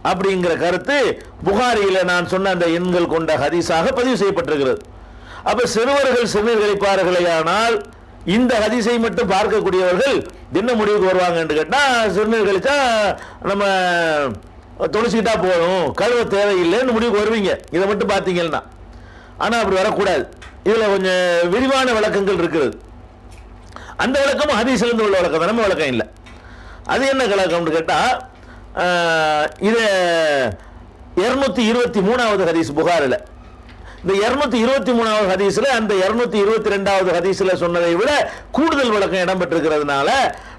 அப்படிங்கிற கருத்து புகாரியில் நான் சொன்ன அந்த எண்கள் கொண்ட ஹதீஸாக பதிவு செய்யப்பட்டிருக்கிறது. அப்ப சிறுவர்கள் சிறுநீர் கழிப்பார்களேயானால் இந்த ஹதீஸை மட்டும் பார்க்கக்கூடியவர்கள் என்ன முடிவுக்கு வருவாங்க என்று கேட்டால், சிறுநீர் கழிச்சா நம்ம தொலைச்சிக்கிட்டா போதும், கழுவ தேவையில்லைன்னு முடிவுக்கு வருவீங்க இதை மட்டும் பார்த்தீங்கன்னா. ஆனால் அப்படி வரக்கூடாது. இதில் கொஞ்சம் விரிவான விளக்கங்கள் இருக்கிறது. அந்த விளக்கமும் ஹதீஸிலிருந்து உள்ள விளக்கம் தான், நம்ம விளக்கம் இல்லை. அது என்ன விளக்கம்னு கேட்டால், இது 223வது ஹதீஸ் புகாரில். இந்த 223வது ஹதீஸ்ல அந்த 222வது ஹதீஸ்ல சொன்னதை விட கூடுதல் விளக்கம் இடம்பெற்றிருக்கிறதுனால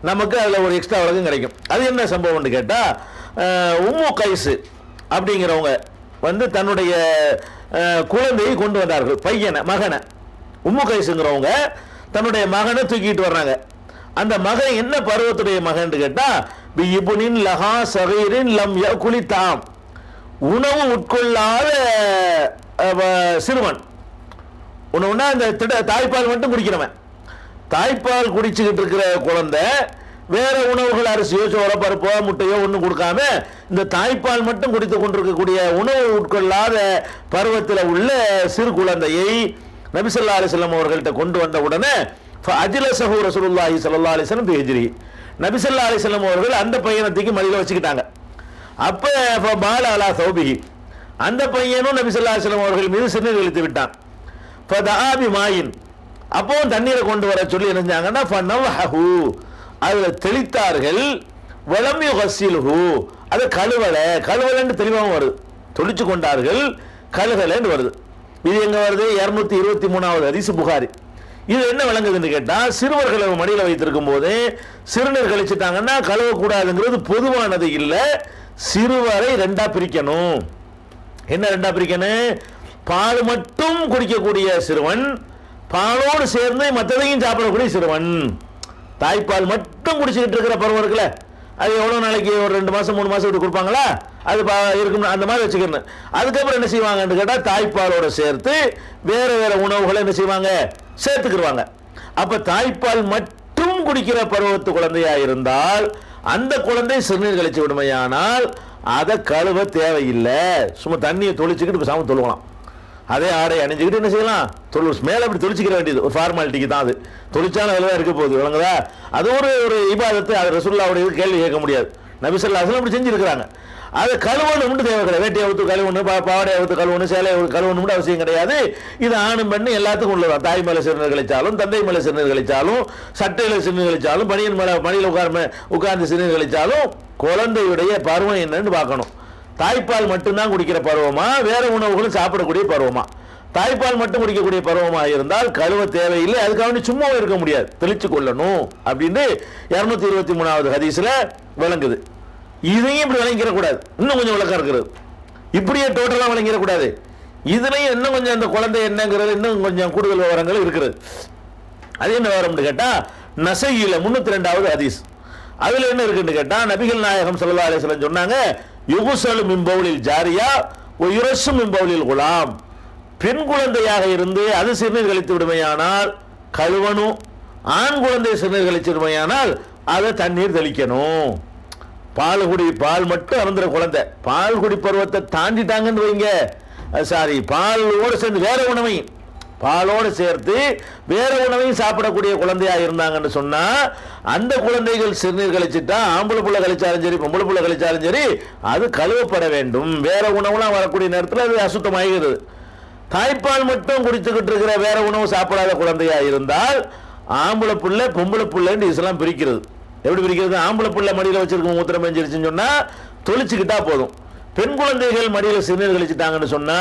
நமக்கு அதுல ஒரு எக்ஸ்ட்ரா விளக்கம் கிடைக்கும். அது என்ன சம்பவம்னு கேட்டா, உம்மு கைஸ் அப்படிங்கிறவங்க வந்து தன்னுடைய குழந்தையை கொண்டு வந்தார்கள், பையனை, மகனை. உம்மு கைஸுங்கிறவங்க தன்னுடைய மகனை தூக்கிட்டு வர்றாங்க. அந்த மகன் என்ன பருவத்துடைய மகன் கேட்டா, பிஇப்னின் லஹா ஸகீரின் லம் யகுலி தாம், உணவு உட்கொள்ளாத சிறுவன். உணவுனா அந்த தாய்ப்பால் மட்டும் குடிக்கிறவன். தாய்ப்பால் குடிச்சுக்கிட்டு இருக்கிற குழந்தை வேற உணவுகள், அரிசியோ சோள பருப்போ முட்டையோ ஒன்றும் கொடுக்காம இந்த தாய்ப்பால் மட்டும் குடித்து கொண்டிருக்கக்கூடிய உணவு உட்கொள்ளாத பருவத்தில் உள்ள சிறு குழந்தையை நபி ஸல்லல்லாஹு அலைஹி வஸல்லம் அவர்கள்ட்ட கொண்டு வந்த உடனே அஜ்லஸஹு ரசூலுல்லாஹி ஸல்லல்லாஹு அலைஹி வஸல்லம் பிஹிஜ்ரி, நபி ஸல்லல்லாஹு அலைஹி வஸல்லம் அவர்கள் அந்த பையனை தூக்கி மடியில வச்சுக்கிட்டாங்க. அப்ப பால அலா சௌபிஹி, அந்த பையனும் நபி ஸல்லல்லாஹு அலைஹி வஸல்லம் அவர்கள் மீது சிறுநீர் கழித்து விட்டான். ஃபதஆபி மாயின், அப்போ தண்ணீரை கொண்டு வர சொல்லி நினைஞ்சாங்கன்னா ஃபனவஹு, அதுல தெளித்தார்கள். வலம் யுகஸ்ஸில்ஹு, அது கழுவலன்னு தெளிவாக வருது. தொளிச்சு கொண்டார்கள், கழுகலன்னு வருது. இது எங்க வருது? 223வது ஹதீஸ் புகாரி. இது என்ன விளங்குதுன்னு கேட்டா, சிறுவர்களை மடியில வைத்திருக்கும் போது சிறுநீர் கழிச்சுட்டாங்கன்னா கழுவக்கூடாதுங்கிறது பொதுவானது இல்லை. சிறுவரை ரெண்டா பிரிக்கணும். என்ன ரெண்டா பிரிக்கணும்? பால் மட்டும் குடிக்கக்கூடிய சிறுவன், பாலோடு சேர்ந்து மற்றதையும் சாப்பிடக்கூடிய சிறுவன். தாய்ப்பால் மட்டும் குடிச்சுக்கிட்டு இருக்கிற பருவம் இருக்குல்ல, அது எவ்வளவு நாளைக்கு, ஒரு 2 மாசம் 3 மாசம் விட்டு கொடுப்பாங்களா, அது இருக்கும், அந்த மாதிரி வச்சுக்கணும். அதுக்கப்புறம் என்ன செய்வாங்கன்னு கேட்டா, தாய்ப்பாலோட சேர்த்து வேற வேற உணவுகளை என்ன செய்வாங்க, சேர்த்துக்கிடுவாங்க. அப்ப தாய்ப்பால் மட்டும் குடிக்கிற பருவத்து குழந்தையா இருந்தால் அந்த குழந்தை சிறுநீர் கழிச்சு விடுமையானால் அதை கழுவ தேவையில்லை. சும்மா தண்ணியை தொளிச்சுக்கிட்டு சாமி தொழுவலாம். அதே ஆடை அணிஞ்சுக்கிட்டு என்ன செய்யலாம், மேல அப்படி தொளிச்சுக்கிற வேண்டியது ஒரு ஃபார்மாலிட்டிக்கு தான். அது தொளிச்சாலும் அதில் தான் இருக்க போகுது, விளங்குதா? அது ஒரு இபாதத்தை. அது ரசூலுல்லாஹ்வுடைய கேள்வி கேட்க முடியாது. நபி ஸல்லல்லாஹு அலைஹி வஸல்லம் அப்படி செஞ்சிருக்கிறாங்க. அதை கழுவணும் தேவை கிடையாது. வேட்டியை அவுத்து கழுவணும், பாவாடை அவுத்து கழுவணும், சேலை கழுவணும் அவசியம் கிடையாது. இது ஆணும் பெண்ணு எல்லாத்துக்கும் உள்ளதான். தாய் மேல சிறுநீர் கழிச்சாலும், தந்தை மேல சிறுநீர் கழிச்சாலும், சட்டையில சிறுநீர் கழிச்சாலும், பனியன் மேல மணியில் உட்கார்ந்து சிறுநீர் கழிச்சாலும் குழந்தையுடைய பருவம் என்னன்னு பார்க்கணும். தாய்ப்பால் மட்டும்தான் குடிக்கிற பருவமா, வேற உணவுகளும் சாப்பிடக்கூடிய பருவமா? தாய்ப்பால் மட்டும் குடிக்கக்கூடிய பருவமா இருந்தால் கழுவ தேவையில்லை. அதுக்காக சும்மா இருக்க முடியாது, தெளிச்சு கொள்ளணும் அப்படின்னு 223வது ஹதீஸ்ல விளங்குது. இதையும் இப்படி விளங்கிடக்கூடாது, இன்னும் கொஞ்சம் விளக்கம் இருக்கிறது. இப்படியே டோட்டலா விளங்கிடக்கூடாது. இதுலையும் இன்னும் கொஞ்சம் அந்த குழந்தை என்னங்கிறது இன்னும் கொஞ்சம் கூடுதல் விவரங்கள் இருக்கிறது. அது என்ன விவரம் கேட்டா, நசையில 302வது ஹதீஸ். அதுல என்ன இருக்குன்னு கேட்டா, நபிகள் நாயகம் ஸல்லல்லாஹு அலைஹி வஸல்லம் சொன்னாங்க, யுகுஸலு மின் பௌலில் ஜாரியா வ யுரஸ்ஸு மின் பௌலில் குலாம். பெண் குழந்தையாக இருந்து அது சிறுநீர் கழித்து விடுமையானால் கழுவணும், ஆண் குழந்தை சிறுநீர் கழித்து விடுமையானால் அதை தண்ணீர் தெளிக்கணும். பால் மட்டும் அருந்துற குழந்தை பால் குடி பருவத்தை தாண்டிட்டாங்கன்னு வைங்க, சாரி, பாலோடு சேர்ந்து வேற உணவையும் பாலோடு சேர்த்து வேற உணவையும் சாப்பிடக்கூடிய குழந்தையா இருந்தாங்கன்னு சொன்னா அந்த குழந்தைகள் சிறுநீர் கழிச்சுட்டா, ஆம்பளை புள்ள கழிச்சாலும் சரி பொம்பளை புள்ள கழிச்சாலும் சரி, அது கழுவப்பட வேண்டும். வேற உணவுலாம் வரக்கூடிய நேரத்தில் அது அசுத்தமாகிறது. தாய்ப்பால் மட்டும் குடித்துக்கிட்டு இருக்கிற வேற உணவு சாப்பிடாத குழந்தையா இருந்தால் ஆம்பளை புள்ள பொம்பளை புள்ளன்னு இஸ்லாம் பிரிக்கிறது. எப்படி பிரிக்கிறது? ஆம்பளை புள்ள மடியில் வச்சிருக்க மூத்திரம் பெஞ்சிருச்சுன்னு சொன்னா தொளிச்சுக்கிட்டா போதும். பெண் குழந்தைகள் மடியில் சிறுநீர் கழிச்சுட்டாங்கன்னு சொன்னா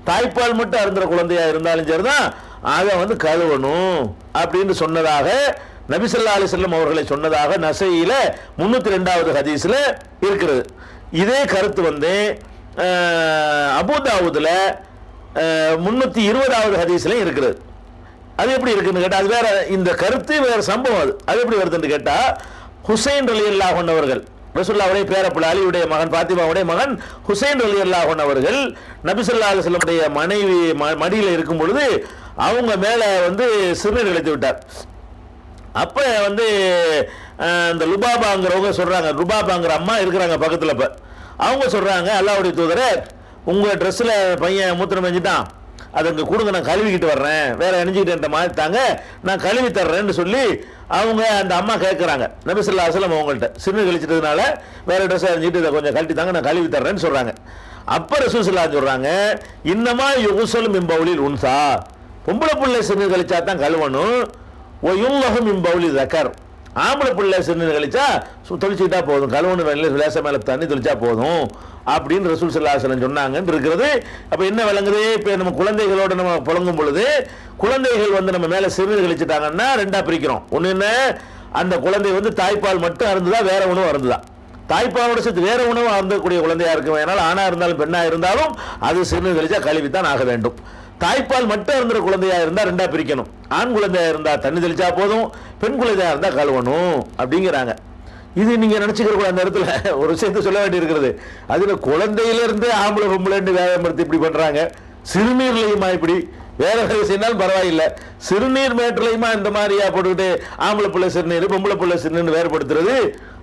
தாய்ப்பால் மட்டும் அருந்துற குழந்தையா இருந்தாலும் சரிதான், அதை கழுவணும் அப்படின்னு சொன்னதாக நபி ஸல்லல்லாஹு அலைஹி வஸல்லம் அவர்களை சொன்னதாக நசையில 302வது ஹதீஸ்ல இருக்கிறது. இதே கருத்து அபூ தாவூதுல 320வது ஹதீஸ்ல இருக்கிறது. அது எப்படி இருக்குன்னு கேட்டா, அது வேற, இந்த கருத்து வேற சம்பவம். அது எப்படி வருதுன்னு கேட்டா, ஹுசைன் ரலியல்லாஹு அன்ஹு அவர்கள், ரசூலுல்லாஹ்வுடைய பேரப்புள்ள அலியுடைய மகன் பாத்திமாவுடைய மகன் ஹுசைன் ரலியல்லாஹு அன்ஹு அவர்கள் நபி ஸல்லல்லாஹு அலைஹி வஸல்லம் உடைய மனைவி மடியில இருக்கும் பொழுது அவங்க மேல சிறுநீர் கழித்து விட்டார். அப்ப இந்த லுபாபாங்கிறவங்க சொல்றாங்க, லுபாபாங்கிற அம்மா இருக்கிறாங்க பக்கத்துல. இப்ப அவங்க சொல்றாங்க, அல்லாஹ்வுடைய தூதரே, உங்க ட்ரெஸ்ல பையன் மூத்திரம் பெஞ்சிட்டான், அதை இங்கே கொடுங்க, நான் கழுவிக்கிட்டு வர்றேன், வேற அணிஞ்சிக்கிட்டு மாதிரி தாங்க, நான் கழுவி தர்றேன்னு சொல்லி அவங்க அந்த அம்மா கேட்குறாங்க. நபி ஸல்லல்லாஹு அலைஹி வஸல்லம் அவங்கள்ட்ட சிறுநீர் கழிச்சிட்டதுனால வேற ட்ரெஸ் அணிஞ்சிட்டு இதை கொஞ்சம் கழட்டி தாங்க, நான் கழுவி தர்றேன்னு சொல்றாங்க. அப்ப ரசூல் ஸல்லல்லாஹு சொல்றாங்க, இன்னமா யுகுஸலு மின் பௌலில் உன்சா, பொம்பளை புள்ளை சிறுநீர் கழிச்சா தான் கழுவணும், ஒ யுல்லஹு மின் பௌலி ஸக்கர், ஆம்பளை பிள்ளை சிறுநீர் கழிச்சா தொளிச்சுக்கிட்டா போதும், கழுவுன வேலையில் லேச மேலே தண்ணி தொளிச்சா போதும் அப்படின்னு ரசூல் ஸல்லல்லாஹு அலைஹி வஸல்லம் சொன்னாங்கன்னு இருக்கிறது. அப்போ என்ன விளங்குது? இப்போ நம்ம குழந்தைகளோட நம்ம புழங்கும் பொழுது குழந்தைகள் வந்து நம்ம மேலே சிறுநீர் கழிச்சிட்டாங்கன்னா ரெண்டா பிரிக்கிறோம். ஒன்று என்ன, அந்த குழந்தை வந்து தாய்ப்பால் மட்டும் அருந்துதா வேற உணவு அருந்துதா? தாய்ப்பாலோட சேர்த்து வேற உணவு அருந்தக்கூடிய குழந்தையா இருக்கும். ஏனால் ஆணா இருந்தாலும் பெண்ணா இருந்தாலும் அது சிறுநீர் கழிச்சா கழுவித்தான் ஆக வேண்டும். தாய்ப்பால் மட்டும் இருந்த குழந்தையா இருந்தா ரெண்டா பிரிக்கணும். ஆண் குழந்தையா இருந்தா தண்ணி தெளிச்சா போதும், பெண் குழந்தையா இருந்தா கழுவணும் அப்படிங்கிறாங்க. இது நீங்க நினைச்சுக்கிற கூட அந்த இடத்துல ஒரு விஷயத்தை சொல்ல வேண்டி இருக்கிறது. அதுல குழந்தையிலிருந்து ஆம்பளை பொம்பளைன்னு வேகப்படுத்தி இப்படி பண்றாங்க. சிறுநீர்லையுமா இப்படி வேற வேலை செய்யனாலும் பரவாயில்லை, சிறுநீர் மேட்டலையுமா இந்த மாதிரியா போட்டுக்கிட்டு ஆம்பளை பிள்ளை சிறுநீர் பொம்பளை பிள்ளை சிறுநீர் வேறுபடுத்துறது,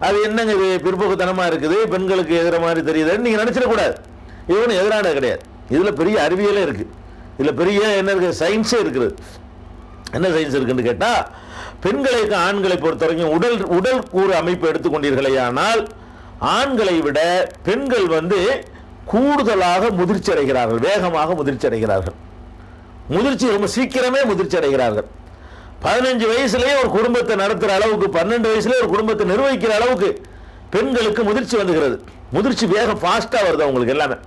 அது என்னங்க இது பிற்போக்குத்தனமா இருக்குது, பெண்களுக்கு எதிர மாதிரி தெரியுதுன்னு நீங்க நினைச்சிடக்கூடாது. இவனு எதிரானது கிடையாது. இதுல பெரிய அறிவியலே இருக்கு, இதுல பெரிய என்ன இருக்கு, சயின்ஸே இருக்குது. என்ன சயின்ஸ் இருக்குன்னு கேட்டா, பெண்களுக்கு ஆண்களை பொறுத்த வரைக்கும் உடல் கூறு அமைப்பு எடுத்துக்கொண்டீர்களே ஆனால் ஆண்களை விட பெண்கள் வந்து கூடுதலாக முதிர்ச்சி அடைகிறார்கள், வேகமாக முதிர்ச்சி அடைகிறார்கள். முதிர்ச்சி ரொம்ப சீக்கிரமே முதிர்ச்சி அடைகிறார்கள். 15 வயசுலேயே ஒரு குடும்பத்தை நடத்துகிற அளவுக்கு, 12 வயசுலேயே ஒரு குடும்பத்தை நிர்வகிக்கிற அளவுக்கு பெண்களுக்கு முதிர்ச்சி வந்துகிறது. முதிர்ச்சி வேகம் ஃபாஸ்ட்டாக வருது, அவங்களுக்கு எல்லாமே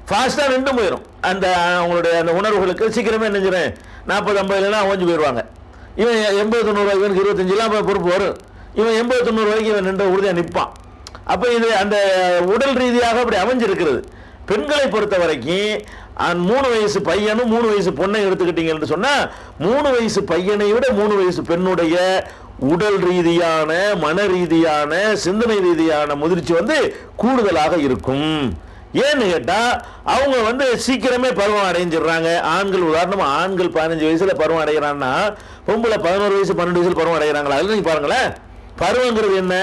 ஃபாஸ்ட்டாக நின்று போயிடும். அந்த அவங்களுடைய அந்த உணர்வுகளுக்கு சீக்கிரமே நினைஞ்சிடும். 40-50 ஓஞ்சி போயிடுவாங்க. இவன் 80-90 இவனுக்கு 25 பொறுப்பு வரும். இவன் 80-90 வரைக்கும் இவன் நின்று உறுதியாக நிற்பான். அப்போ இது அந்த உடல் ரீதியாக அப்படி அமைஞ்சிருக்கிறது. பெண்களை பொறுத்த வரைக்கும் 3 வயசு பையனும் 3 வயசு பொண்ணை எடுத்துக்கிட்டீங்கன்னு சொன்னா 3 வயசு பையனை விட 3 வயசு பெண்ணுடைய உடல் ரீதியான, மன ரீதியான, சிந்தனை ரீதியான முதிர்ச்சி வந்து கூடுதலாக இருக்கும். ஏன்னு கேட்டா அவங்க வந்து சீக்கிரமே பருவம் அடைஞ்சிடுறாங்க. ஆண்கள் உதாரணமா ஆண்கள் 15 வயசுல பருவம் அடைகிறான்னா பொம்பளை 11 வயசு 12 வயசுல பருவம் அடைகிறாங்களா? அதுல நீங்க பாருங்களேன், பருவங்கிறது என்ன,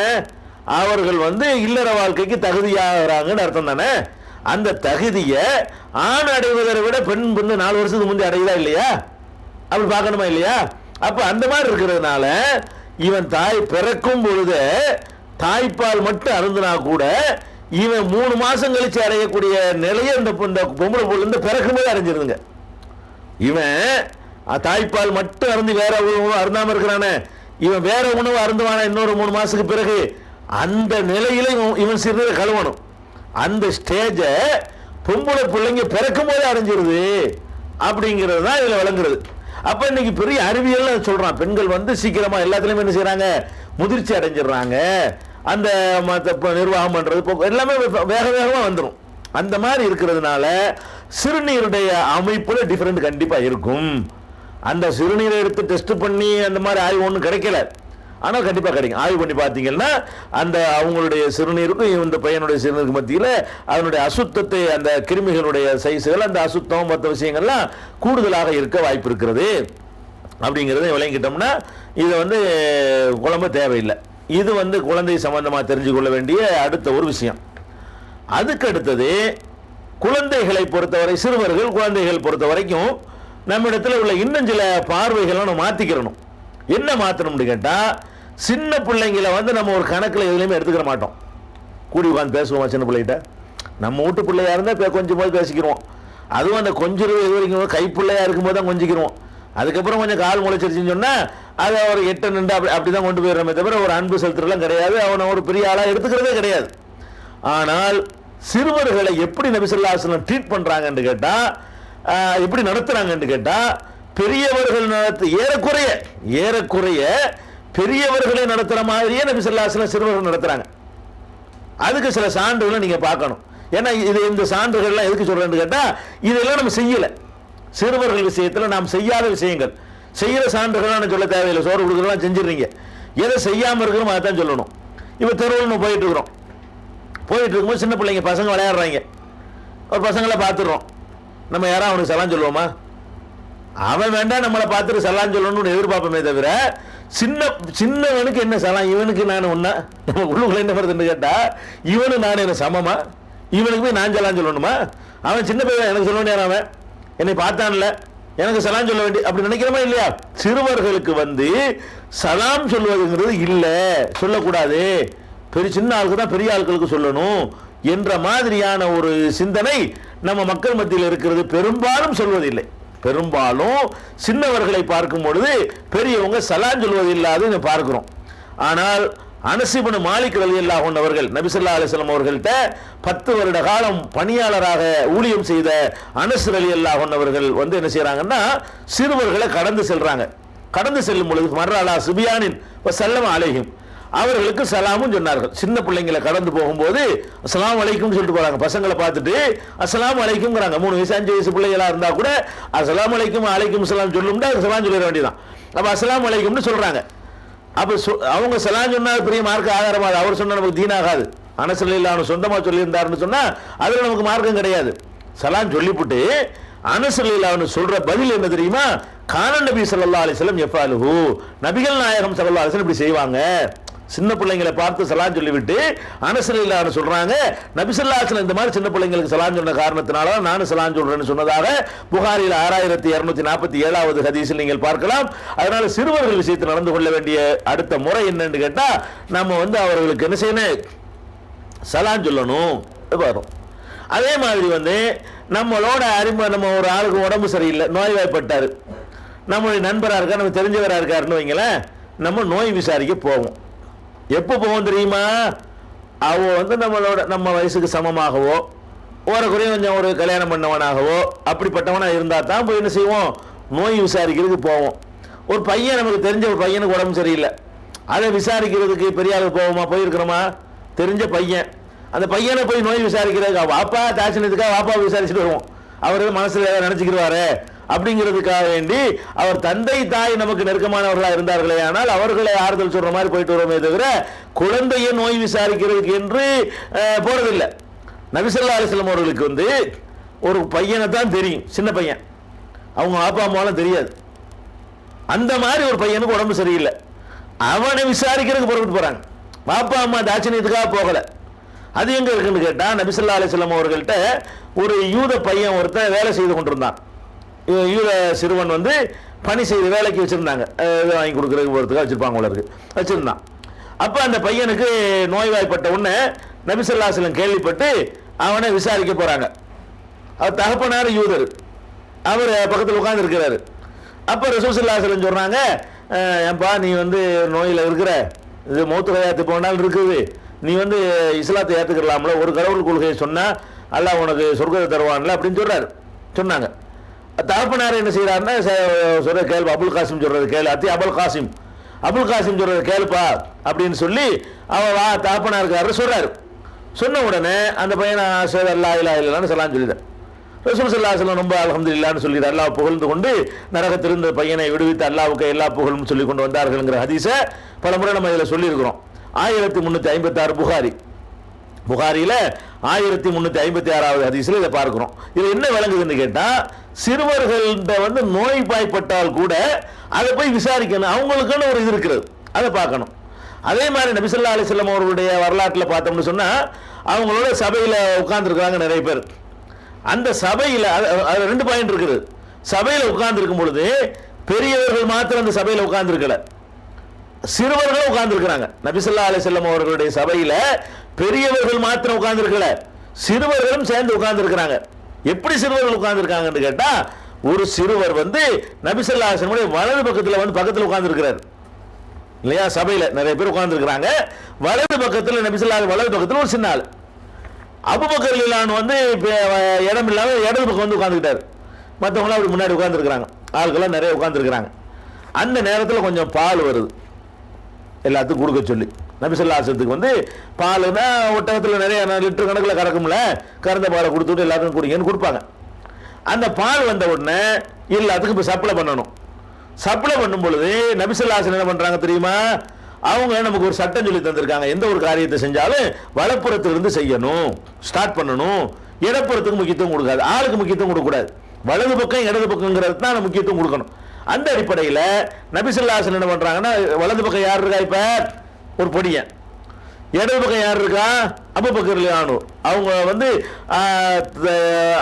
அவர்கள் வந்து இல்லற வாழ்க்கைக்கு தகுதியாகிறாங்கன்னு அர்த்தம் தானே. அந்த தகுதியை ஆண் அடைவதை விட பெண் வந்து 4 வருஷத்துக்கு முந்தைய அடையுதா இல்லையா? அப்படி பார்க்கணுமா இல்லையா? அப்ப அந்த மாதிரி இருக்கிறதுனால இவன் தாய் பிறக்கும் பொழுது தாய்ப்பால் மட்டும் அருந்தினா கூட இவன் 3 மாசம் கழிச்சு அடையக்கூடிய நிலையை இந்த பொம்பளை பொருள் பிறக்கும் போது அடைஞ்சிருந்துங்க. இவன் தாய்ப்பால் மட்டும் அருந்தி வேற உணவு அருந்தாம இருக்கிறானே, இவன் வேற உணவு அருந்துவான இன்னொரு 3 மாசத்துக்கு பிறகு அந்த நிலையில இவன் சிறுநீரை கழுவணும். அந்த ஸ்டேஜ பொம்பளை பிள்ளைங்க பிறக்கும் போதே அடைஞ்சிருது அப்படிங்கிறது தான் இதுல விளங்குறது. அப்ப இன்னைக்கு பெரிய அறிவியல் சொல்றான், பெண்கள் வந்து சீக்கிரமா எல்லாத்துலயுமே என்ன செய்யறாங்க, முதிர்ச்சி அடைஞ்சிடறாங்க. அந்த நிர்வாகம் பண்றது எல்லாமே வேக வேகமா வந்துடும். அந்த மாதிரி இருக்கிறதுனால சிறுநீருடைய அமைப்புல டிஃபரெண்ட் கண்டிப்பா இருக்கும். அந்த சிறுநீரை எடுத்து டெஸ்ட் பண்ணி அந்த மாதிரி ஆய்வு ஒன்றும் கிடைக்கல, ஆனால் கண்டிப்பாக கிடைக்கும். ஆய்வு பண்ணி பார்த்தீங்கன்னா அந்த அவங்களுடைய சிறுநீருக்கும் இந்த பையனுடைய சிறுநீருக்கு மத்தியில் அதனுடைய அசுத்தத்தை, அந்த கிருமிகளுடைய சைஸுகள், அந்த அசுத்தம் மற்ற விஷயங்கள்லாம் கூடுதலாக இருக்க வாய்ப்பு இருக்கிறது. அப்படிங்கிறத விளங்கிட்டோம்னா இதை வந்து குழம்பு தேவையில்லை. இது வந்து குழந்தை சம்பந்தமாக தெரிஞ்சு கொள்ள வேண்டிய அடுத்த ஒரு விஷயம். அதுக்கு அடுத்தது குழந்தைகளை பொறுத்தவரை, சிறுவர்கள் குழந்தைகள் பொறுத்த வரைக்கும் நம்மிடத்தில் உள்ள இன்னும் சில பார்வைகளை நம்ம மாற்றிக்கிறணும். என்ன மாற்றணும்னு கேட்டால், சின்ன பிள்ளைங்களை வந்து நம்ம ஒரு கணக்கில் எதுலையுமே எடுத்துக்கிற மாட்டோம். கூடி உட்காந்து பேசுவோம் சின்ன பிள்ளைகிட்ட. நம்ம வீட்டு பிள்ளையா இருந்தால் கொஞ்சம் போது பேசிக்கிறோம். அதுவும் அந்த கொஞ்சம் இது வரைக்கும் கைப்பிள்ளையா இருக்கும்போது தான் கொஞ்சிக்கிறோம். அதுக்கப்புறம் கொஞ்சம் கால் முளைச்சிருச்சுன்னு சொன்னால் அதை ஒரு 8 நின்று அப்படி தான் கொண்டு போயிடுறோமே தவிர ஒரு அன்பு செலுத்துறதுலாம் கிடையாது. அவனை ஒரு பெரிய ஆளாக எடுத்துக்கிறதே கிடையாது. ஆனால் சிறுவர்களை எப்படி நபி ஸல்லல்லாஹு அலைஹி வஸல்லம் ட்ரீட் பண்ணுறாங்கன்னு கேட்டால், எப்படி நடத்துகிறாங்கன்னு கேட்டால், பெரியவர்கள் ஏறக்குறைய பெரியவர்களை நடத்துகிற மாதிரியே நபி ஸல்லல்லாஹு அலைஹி வஸல்லம் சிறுவர்கள் நடத்துகிறாங்க. அதுக்கு சில சான்றுகளை நீங்கள் பார்க்கணும். ஏன்னா இந்த சான்றுகள்லாம் எதுக்கு சொல்கிறேன்னு கேட்டால், இதெல்லாம் நம்ம செய்யலை. சிறுவர்கள் விஷயத்தில் நாம் செய்யாத விஷயங்கள், செய்கிற சான்றுகள்லாம் நான் சொல்ல தேவையில்லை. சோறு கொடுக்குறலாம் செஞ்சிடறீங்க. எதை செய்யாமல் இருக்கிறோம் அதை தான் சொல்லணும். இப்போ தெருவில் நம்ம போயிட்டு இருக்கும்போது சின்ன பிள்ளைங்க பசங்க விளையாடுறாங்க. ஒரு பசங்களை பார்த்துடுறோம். நம்ம யாரும் அவனுக்கு சலான் சொல்லுவோமா? அவன் வேண்டாம் நம்மளை பார்த்துட்டு சலான் சொல்லணும்னு எதிர்பார்ப்போமே தவிர, சின்னவனுக்கு என்ன சலான், இவனுக்கு நான் ஒன்னா, நம்ம உள்ளுக்குள்ள என்ன வருதுன்னு கேட்டா, இவனு நான் என்ன சமமா? இவனுக்கு போய் நான் சலான் சொல்லணுமா? அவன் சின்ன பையன், எனக்கு சொல்ல வேண்டிய அவன் என்னை பார்த்தான்ல, எனக்கு சலாம் சொல்ல வேண்டிய அப்படி நினைக்கிறோமா இல்லையா? சிறுவர்களுக்கு வந்து சலாம் சொல்வதுங்கிறது இல்லை, சொல்லக்கூடாது. சின்ன ஆளுக்கு தான் பெரிய ஆட்களுக்கு சொல்லணும் என்ற மாதிரியான ஒரு சிந்தனை நம்ம மக்கள் மத்தியில் இருக்கிறது. பெரும்பாலும் சொல்வதில்லை. பெரும்பாலும் சின்னவர்களை பார்க்கும் பொழுது பெரியவங்க சலான் சொல்வது இல்லாத பார்க்கிறோம். ஆனால் அனஸ் இப்னு மாலிக் ரலியல்லாஹு அன்ஹு அவர்கள் நபி ஸல்லல்லாஹு அலைஹி வஸல்லம் அவர்கள்ட்ட 10 வருட காலம் பணியாளராக ஊழியம் செய்த அனஸ் ரலியல்லாஹு அன்ஹு அவர்கள் வந்து என்ன செய்றாங்கன்னா சிறுவர்களை கடந்து செல்றாங்க. கடந்து செல்லும் பொழுது மர்ரலா சுபியானின் வஸல்லம அலைஹிம், அவர்களுக்கு சலாமும் சொன்னார்கள். சின்ன பிள்ளைங்களை கடந்து போகும்போது அஸ்ஸலாமு அலைக்கும் சொல்லிட்டு போறாங்க. பசங்களை பார்த்துட்டு அஸ்ஸலாமு அலைக்கும்ங்கறாங்க. 3 வயசு 5 வயசு பிள்ளைகளா இருந்தா கூட அஸ்ஸலாமு அலைக்கும் அலைக்கும் சலாம் சொல்லும்டா சலாம் சொல்லிட வேண்டியதான். அப்ப அஸ்ஸலாமு அலைக்கும்னு சொல்றாங்க. அப்ப அவங்க சலாம் சொன்னா பெரிய மார்க்க ஆதாரமா, அவர் சொன்னா நமக்கு தீனாகாது. அனஸ் ரலியல்லாஹு அன்ஹு சொந்தமா சொல்லியிருந்தாருன்னு சொன்னா அதுல நமக்கு மார்க்கம் கிடையாது. சலாம் சொல்லிவிட்டு அனஸ் ரலியல்லாஹு அன்ஹு சொல்ற பதில் என்ன தெரியுமா? கான நபி ஸல்லல்லாஹு அலைஹி வஸல்லம் யஃபாலுஹு, நபிகள் நாயகம் ஸல்லல்லாஹு அலைஹி வஸல்லம் இப்படி செய்வாங்க. சின்ன பிள்ளைங்களை பார்த்து சலாம் சொல்லிவிட்டு அனஸ் ரலியல்லாஹு அன்ஹு சொல்றாங்க, நபி ஸல்லல்லாஹு அலைஹி வஸல்லம் இந்த மாதிரி சின்ன பிள்ளைங்களுக்கு சலாம் சொன்ன காரணத்தினால நானும் சலாம் சொல்றேன்னு சொன்னதாக புகாரில் 6247வது ஹதீஸில் நீங்கள் பார்க்கலாம். அதனால சிறுவர்கள் விஷயத்தில் நடந்து கொள்ள வேண்டிய அடுத்த முறை என்னன்னு கேட்டா, நம்ம வந்து அவர்களுக்கு என்ன செய்யணும்? சலாம் சொல்லணும் வரும். அதே மாதிரி வந்து நம்மளோட நம்ம ஒரு ஆளுக்கு உடம்பு சரியில்லை, நோய்வாய்ப்பட்டாரு, நம்மளுடைய நண்பராக இருக்கார், நம்ம தெரிஞ்சவராக இருக்காருன்னு வைங்களேன், நம்ம நோய் விசாரிக்க போவோம். எப்போ போவோம் தெரியுமா? அவ வந்து நம்ம வயசுக்கு சமமாகவோ ஓரக்குறையும் கொஞ்சம் ஒரு கல்யாணம் பண்ணவனாகவோ அப்படிப்பட்டவனா இருந்தா தான் போய் என்ன செய்வோம்? நோய் விசாரிக்கிறதுக்கு போவோம். ஒரு பையன், நமக்கு தெரிஞ்ச ஒரு பையனுக்கு உடம்பு சரியில்லை, அதை விசாரிக்கிறதுக்கு பெரிய ஆளுக்கு போவோமா? போயிருக்கிறோமா? தெரிஞ்ச பையன், அந்த பையனை போய் நோய் விசாரிக்கிறதுக்கு வாப்பா தாட்சணியத்துக்காக வாப்பா விசாரிச்சுட்டு வருவோம். அவர் மனசுல நினைச்சுக்கிடுவாரு அப்படிங்கிறதுக்காக வேண்டி அவர் தந்தை தாய் நமக்கு நெருக்கமானவர்களா இருந்தார்களே ஆனால் அவர்களை ஆறுதல் சொல்ற மாதிரி போயிட்டு வருவோமே தவிர குழந்தையை நோய் விசாரிக்கிறதுக்கு என்று போறதில்லை. நபி ஸல்லல்லாஹு அலைஹி வஸல்லம் அவர்களுக்கு வந்து ஒரு பையனை தான் தெரியும், சின்ன பையன், அவங்க அப்பா அம்மாலாம் தெரியாது. அந்த மாதிரி ஒரு பையனுக்கு உடம்பு சரியில்லை, அவனை விசாரிக்கிறதுக்கு புறப்பட்டு போறாங்க. பாப்பா அம்மா தாட்சணியத்துக்காக போகல. அது எங்க இருக்குன்னு கேட்டா, நபி ஸல்லல்லாஹு அலைஹி வஸல்லம் அவர்கள்ட்ட ஒரு யூத பையன் ஒருத்தன் வேலை செய்து கொண்டிருந்தான். யூத சிறுவன் வந்து பணி செய்து வேலைக்கு வச்சிருந்தாங்க, வாங்கி கொடுக்கறதுக்கு போறதுக்காக வச்சிருப்பாங்க உலருக்கு வச்சிருந்தான். அப்ப அந்த பையனுக்கு நோய்வாய்ப்பட்ட உடனே நபி ஸல்லல்லாஹு அலைஹி வஸல்லம் கேள்விப்பட்டு அவனை விசாரிக்க போறாங்க. அவர் தகப்பனார் யூதர், அவர் பக்கத்தில் உட்கார்ந்து இருக்கிறாரு. அப்ப ரசூல் ஸல்லல்லாஹு அலைஹி வஸல்லம் சொல்றாங்க, ஏன்பா நீ வந்து நோயில இருக்கிற, இது மௌத்து ஹயாத்து போனாலும் இருக்குது, நீ வந்து இஸ்லாத்தை ஏற்றுக்கலாம்ல, ஒரு கடவுள் கொள்கையை சொன்னா அல்லாஹ் உனக்கு சொர்க்கத்தை தருவான்ல அப்படின்னு சொன்னாங்க. தகப்பனார் என்ன செய்யறாருன்னா சொல்ற கேள்வி, அபுல் காசிம் சொல்றது கேளு, அபுல் காசிம் சொல்றது கேளுப்பா அப்படின்னு சொல்லி அவன் தகப்பனாருக்காரர் சொல்றாரு. சொன்ன உடனே அந்த பையன் அல்லா இல்லா இல்லைன்னு சலாம் சொல்லிட்டார். ரசூல் ஸல்லல்லாஹு அலைஹி வஸல்லம் ரொம்ப அல்ஹம்துலில்லாஹ்னு சொல்லி அல்லாஹ் புகழ்ந்து கொண்டு நரகத்திலிருந்து பையனை விடுவித்து அல்லாஹ்வுக்கு எல்லா புகழும் சொல்லி கொண்டு வந்தார்கள்ங்கிற ஹதீஸை பலமுறை நம்ம இதில் சொல்லியிருக்கிறோம். 1356 புகாரியில 1356வது ஹதீஸ்ல இதை பார்க்கிறோம். இது என்ன விளங்குதுன்னு கேட்டா, சிறுவர்கள்ட்ட வந்து நோய்வாய்ப்பட்டால் கூட அதை போய் விசாரிக்கணும், அவங்களுக்குன்னு ஒரு இது இருக்கிறது, அதை பார்க்கணும். அதே மாதிரி நபி ஸல்லல்லாஹு அலைஹி வஸல்லம் அவர்களுடைய வரலாற்றில் பார்த்தோம்னு சொன்னா, அவங்களோட சபையில் உட்கார்ந்துருக்காங்க நிறைய பேர். அந்த சபையில் அது 2 பாயிண்ட் இருக்குது. சபையில் உட்கார்ந்து இருக்கும் பொழுது பெரியவர்கள் மாத்திரம் அந்த சபையில் உட்கார்ந்துருக்கல, சிறுவர்களும் உட்கார்ந்துருக்கிறாங்க. நபி ஸல்லல்லாஹு அலைஹி வஸல்லம் அவர்களுடைய சபையில பெரியவர்கள் மாத்திரம் உட்கார்ந்துருக்கல, சிறுவர்களும் சேர்ந்து உட்கார்ந்துருக்கிறாங்க. எப்படி சிறுவர்கள் உட்கார்ந்துருக்காங்கன்னு கேட்டா, ஒரு சிறுவர் வந்து நபி ஸல்லல்லாஹு அலைஹி வஸல்லம் வலது பக்கத்தில் வந்து பக்கத்தில் உட்கார்ந்துருக்கிறார் இல்லையா? சபையில நிறைய பேர் உட்கார்ந்துருக்கிறாங்க. வலது பக்கத்தில் நபி ஸல்லல்லாஹு வலது பக்கத்தில் ஒரு சின்ன ஆள் அபூபக்கர் ரலியல்லாஹு அன்ஹு வந்து இடம் இல்லாம இடது பக்கம் வந்து உட்கார்ந்துக்கிட்டாரு. மற்றவங்களாம் அப்படி முன்னாடி உட்கார்ந்துருக்கிறாங்க, ஆள்கள்லாம் நிறைய உட்கார்ந்துருக்கிறாங்க. அந்த நேரத்தில் கொஞ்சம் பால் வருது, எல்லாத்துக்கும் கொடுக்க சொல்லி. நபி ஸல்லல்லாஹு அலைஹி வஸல்லம் வந்து பால்னா ஒட்டகத்தில் நிறைய லிட்டர் கணக்கில் கறக்கும்ல, கறந்த பாலை கொடுத்துட்டு எல்லாத்துக்கும் குடிங்கன்னு கொடுப்பாங்க. அந்த பால் வந்த உடனே எல்லாத்துக்கும் இப்போ சப்ளை பண்ணணும். சப்ளை பண்ணும் பொழுது நபி ஸல்லல்லாஹு அலைஹி வஸல்லம் என்ன பண்றாங்க தெரியுமா? அவங்க நமக்கு ஒரு சட்டம் சொல்லி தந்திருக்காங்க, எந்த ஒரு காரியத்தை செஞ்சாலும் வலப்புறத்திலிருந்து செய்யணும், ஸ்டார்ட் பண்ணணும். இடப்புறத்துக்கு முக்கியத்துவம் கொடுக்காது, ஆளுக்கு முக்கியத்துவம் கொடுக்கக்கூடாது. வலது பக்கம் இடது பக்கங்கிறது தான் முக்கியத்துவம் கொடுக்கணும். அந்த அடிப்படையில் நபி ஸல்லல்லாஹு அலைஹி வஸல்லம் என்ன பண்றாங்கன்னா, வலது பக்கம் யார் இருக்கா? இப்ப ஒரு பொடியன். இடது பக்கம் யார் இருக்கா? அபூபக்கர் ரலியல்லாஹு அன்ஹு. அவங்க வந்து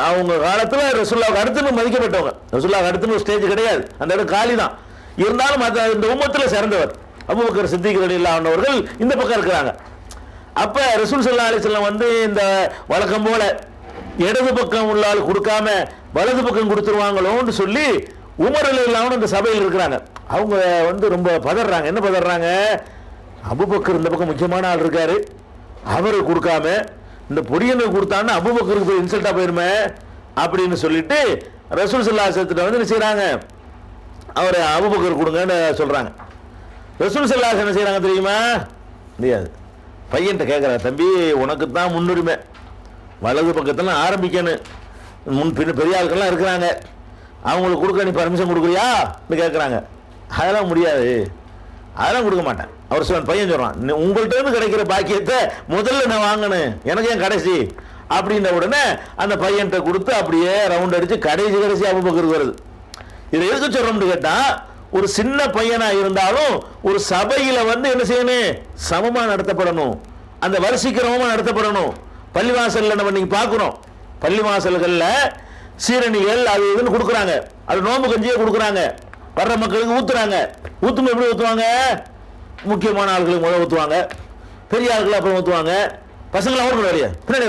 அவங்க காலத்தில் ரசூலுல்லாஹ்வுக்கு அடுத்து மதிக்கப்பட்டவங்க. ரசூலுல்லாஹ்வுக்கு அடுத்து ஒரு ஸ்டேஜ் கிடையாது, அந்த இடம் காலி தான். இருந்தாலும் இந்த உம்மத்தில் சிறந்தவர் அபூபக்கர் சித்திக் ரலியல்லாஹு அன்ஹு அவர்கள் இந்த பக்கம் இருக்கிறாங்க. அப்ப ரசூல் ஸல்லல்லாஹு அலைஹி வஸல்லம் வந்து இந்த வழக்கம் போல இடது பக்கம் உள்ள ஆள் கொடுக்காம வலது பக்கம் கொடுத்துருவாங்களோன்னு சொல்லி உமர் ரலியல்லாஹு அன்ஹு இந்த சபையில் இருக்கிறாங்க. அவங்க வந்து ரொம்ப பதறாங்க. என்ன பதறாங்க? அபூபக்கர் இந்த பக்கம் முக்கியமான ஆள் இருக்காரு, அவருக்கு கொடுக்காம இந்த பொடியனுக்கு கொடுத்தான்னு அபூபக்கருக்கு போய் இன்சல்ட்டா போயிருமே அப்படின்னு சொல்லிட்டு ரசூல் ஸல்லல்லாஹு அலைஹி வஸல்லம் வந்து என்ன செய்யறாங்க, அவர் அபூபக்கர் கொடுங்கன்னு சொல்றாங்க. ரசூல் ஸல்லல்லாஹு அலைஹி வஸல்லம் என்ன செய்யறாங்க தெரியுமா? முடியாது. பையன்கிட்ட கேட்குறாரு, தம்பி உனக்கு தான் முன்னுரிமை, வலது பக்கத்தில் ஆரம்பிக்கணும், முன் பின்ன பெரிய ஆட்கள்லாம் இருக்கிறாங்க, அவங்களுக்கு கொடுக்க நீ பர்மிஷன் கொடுக்குறியான்னு கேட்குறாங்க. அதெல்லாம் முடியாது, அதெல்லாம் கொடுக்க மாட்டேன். அவர் சொல்ல பையன் சொல்கிறான், உங்கள்கிட்ட இருந்து கிடைக்கிற பாக்கியத்தை முதல்ல நான் வாங்கணும், எனக்கு ஏன் கடைசி அப்படின்ற உடனே அந்த பையன்கிட்ட கொடுத்து அப்படியே ரவுண்ட் அடித்து கடைசி அபூபக்கருக்கு வருது. இதை எதுக்கு சொல்கிறோம்னு கேட்டால், ஒரு சின்ன பையனா இருந்தாலும் ஒரு சபையில வந்து என்ன செய்யணும், சமமா நடத்தப்படணும், அந்த வரிசைக்கிரமமா நடத்தப்படணும். பள்ளிவாசல்ல நம்ம இன்னைக்கு பார்க்கிறோம், பள்ளிவாசல்கள்ல சீரணிகள் அது இதுன்னு கொடுக்குறாங்க, அது நோம்பு கஞ்சியே கொடுக்குறாங்க, வர்ற மக்களுக்கு ஊத்துறாங்க. ஊத்தும் எப்படி ஊத்துவாங்க? முக்கியமான ஆட்களுக்கு முதல் ஊத்துவாங்க, பெரிய ஆட்கள் அப்புறம் ஊத்துவாங்க, பசங்களை அவங்களுக்கு வரையா பின்னாடி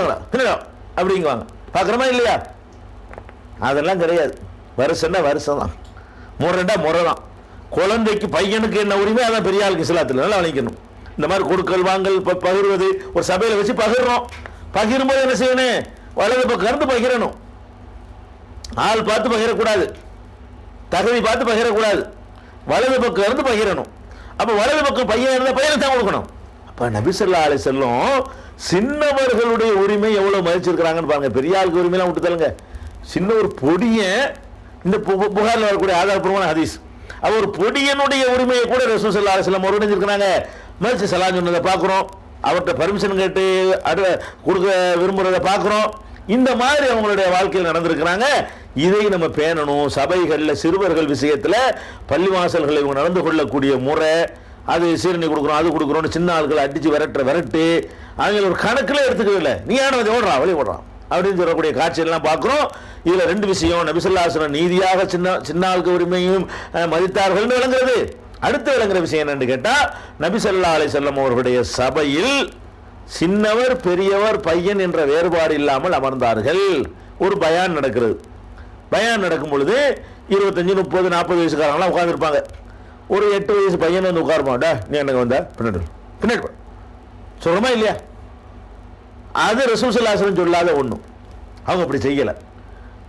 அப்படிங்குவாங்க. பார்க்குறோமா இல்லையா? அதெல்லாம் கிடையாது. வருஷம்னா வருஷம் தான், முறைண்டா முறை தான். குழந்தைக்கு பையனுக்கு என்ன உரிமை அதான் பெரிய ஆளுக்கு இஸ்லாத்தில் நல்லா வளைக்கணும். இந்த மாதிரி கொடுக்கல் வாங்கல் பகிர்வது, ஒரு சபையில் வச்சு பகிர்றோம், பகிரும்போது என்ன செய்யணும், வலது பக்கம் இருந்து பகிரணும், ஆள் பார்த்து பகிரக்கூடாது, தகுதி பார்த்து பகிரக்கூடாது, வலது பக்கம் இருந்து பகிரணும். அப்போ வலது பக்கம் பையன் இருந்தால் பையனை தான் கொடுக்கணும். அப்போ நபி ஸல்லல்லாஹு அலைஹி வஸல்லம் சின்னவர்களுடைய உரிமை எவ்வளவு மதிச்சிருக்கிறாங்கன்னு பாருங்க. பெரிய ஆளுக்கு உரிமையெல்லாம் விட்டு தள்ளுங்க, சின்ன ஒரு பொடியன், இந்த புகாரில் வரக்கூடிய ஆதாரப்பூர்வமான ஹதீஸ், அவர் ஒரு பொடியனுடைய உரிமையை கூட ரசூல் ஸல்லல்லாஹு அலைஹி வஸல்லம் உறுதிஞ்சிருக்கிறாங்க. மதிச்சு சலாம் சொன்னதை பார்க்குறோம், அவர்கிட்ட பர்மிஷன் கேட்டு கொடுக்க விரும்புகிறத பார்க்குறோம். இந்த மாதிரி அவங்களுடைய வாழ்க்கையில் நடந்திருக்கிறாங்க. இதை நம்ம பேணணும். சபைகளில் சிறுவர்கள் விஷயத்தில் பள்ளிவாசல்களை இவங்க நடந்து கொள்ளக்கூடிய முறை, அது சீரணி கொடுக்குறோம் அது கொடுக்குறோன்னு சின்ன ஆட்களை அடித்து விரட்டு அவங்க ஒரு கணக்கில் எடுத்துக்கவில்லை. நீ யானை ஓடுறான் வழி ஓடுறான் அப்படின்னு சொல்லக்கூடிய காட்சியெல்லாம் பார்க்குறோம். இதில் ரெண்டு விஷயம், நபி ஸல்லல்லாஹு அலைஹி வஸல்லம் நீதியாக சின்ன ஆளுக்கு உரிமையும் மதித்தார்கள்னு விளங்குறது. அடுத்து விளங்குற விஷயம் என்னன்னு கேட்டால், நபி ஸல்லல்லாஹு அலைஹி வஸல்லம் அவர்களுடைய சபையில் சின்னவர் பெரியவர் பையன் என்ற வேறுபாடு இல்லாமல் அமர்ந்தார்கள். ஒரு பயான் நடக்கிறது, பயான் நடக்கும் பொழுது 25, 30, 40 வயசுக்காரங்களாம் உட்காந்துருப்பாங்க. ஒரு 8 வயசு பையன் வந்து உட்காருப்பான்டா, நீ எனக்கு வந்த பின்னாடி சொல்றோமா இல்லையா? அது ரசூல் ஸல்லல்லாஹு அலைஹி வஸல்லம் சொல்லாத ஒன்று, அவங்க அப்படி செய்யலை.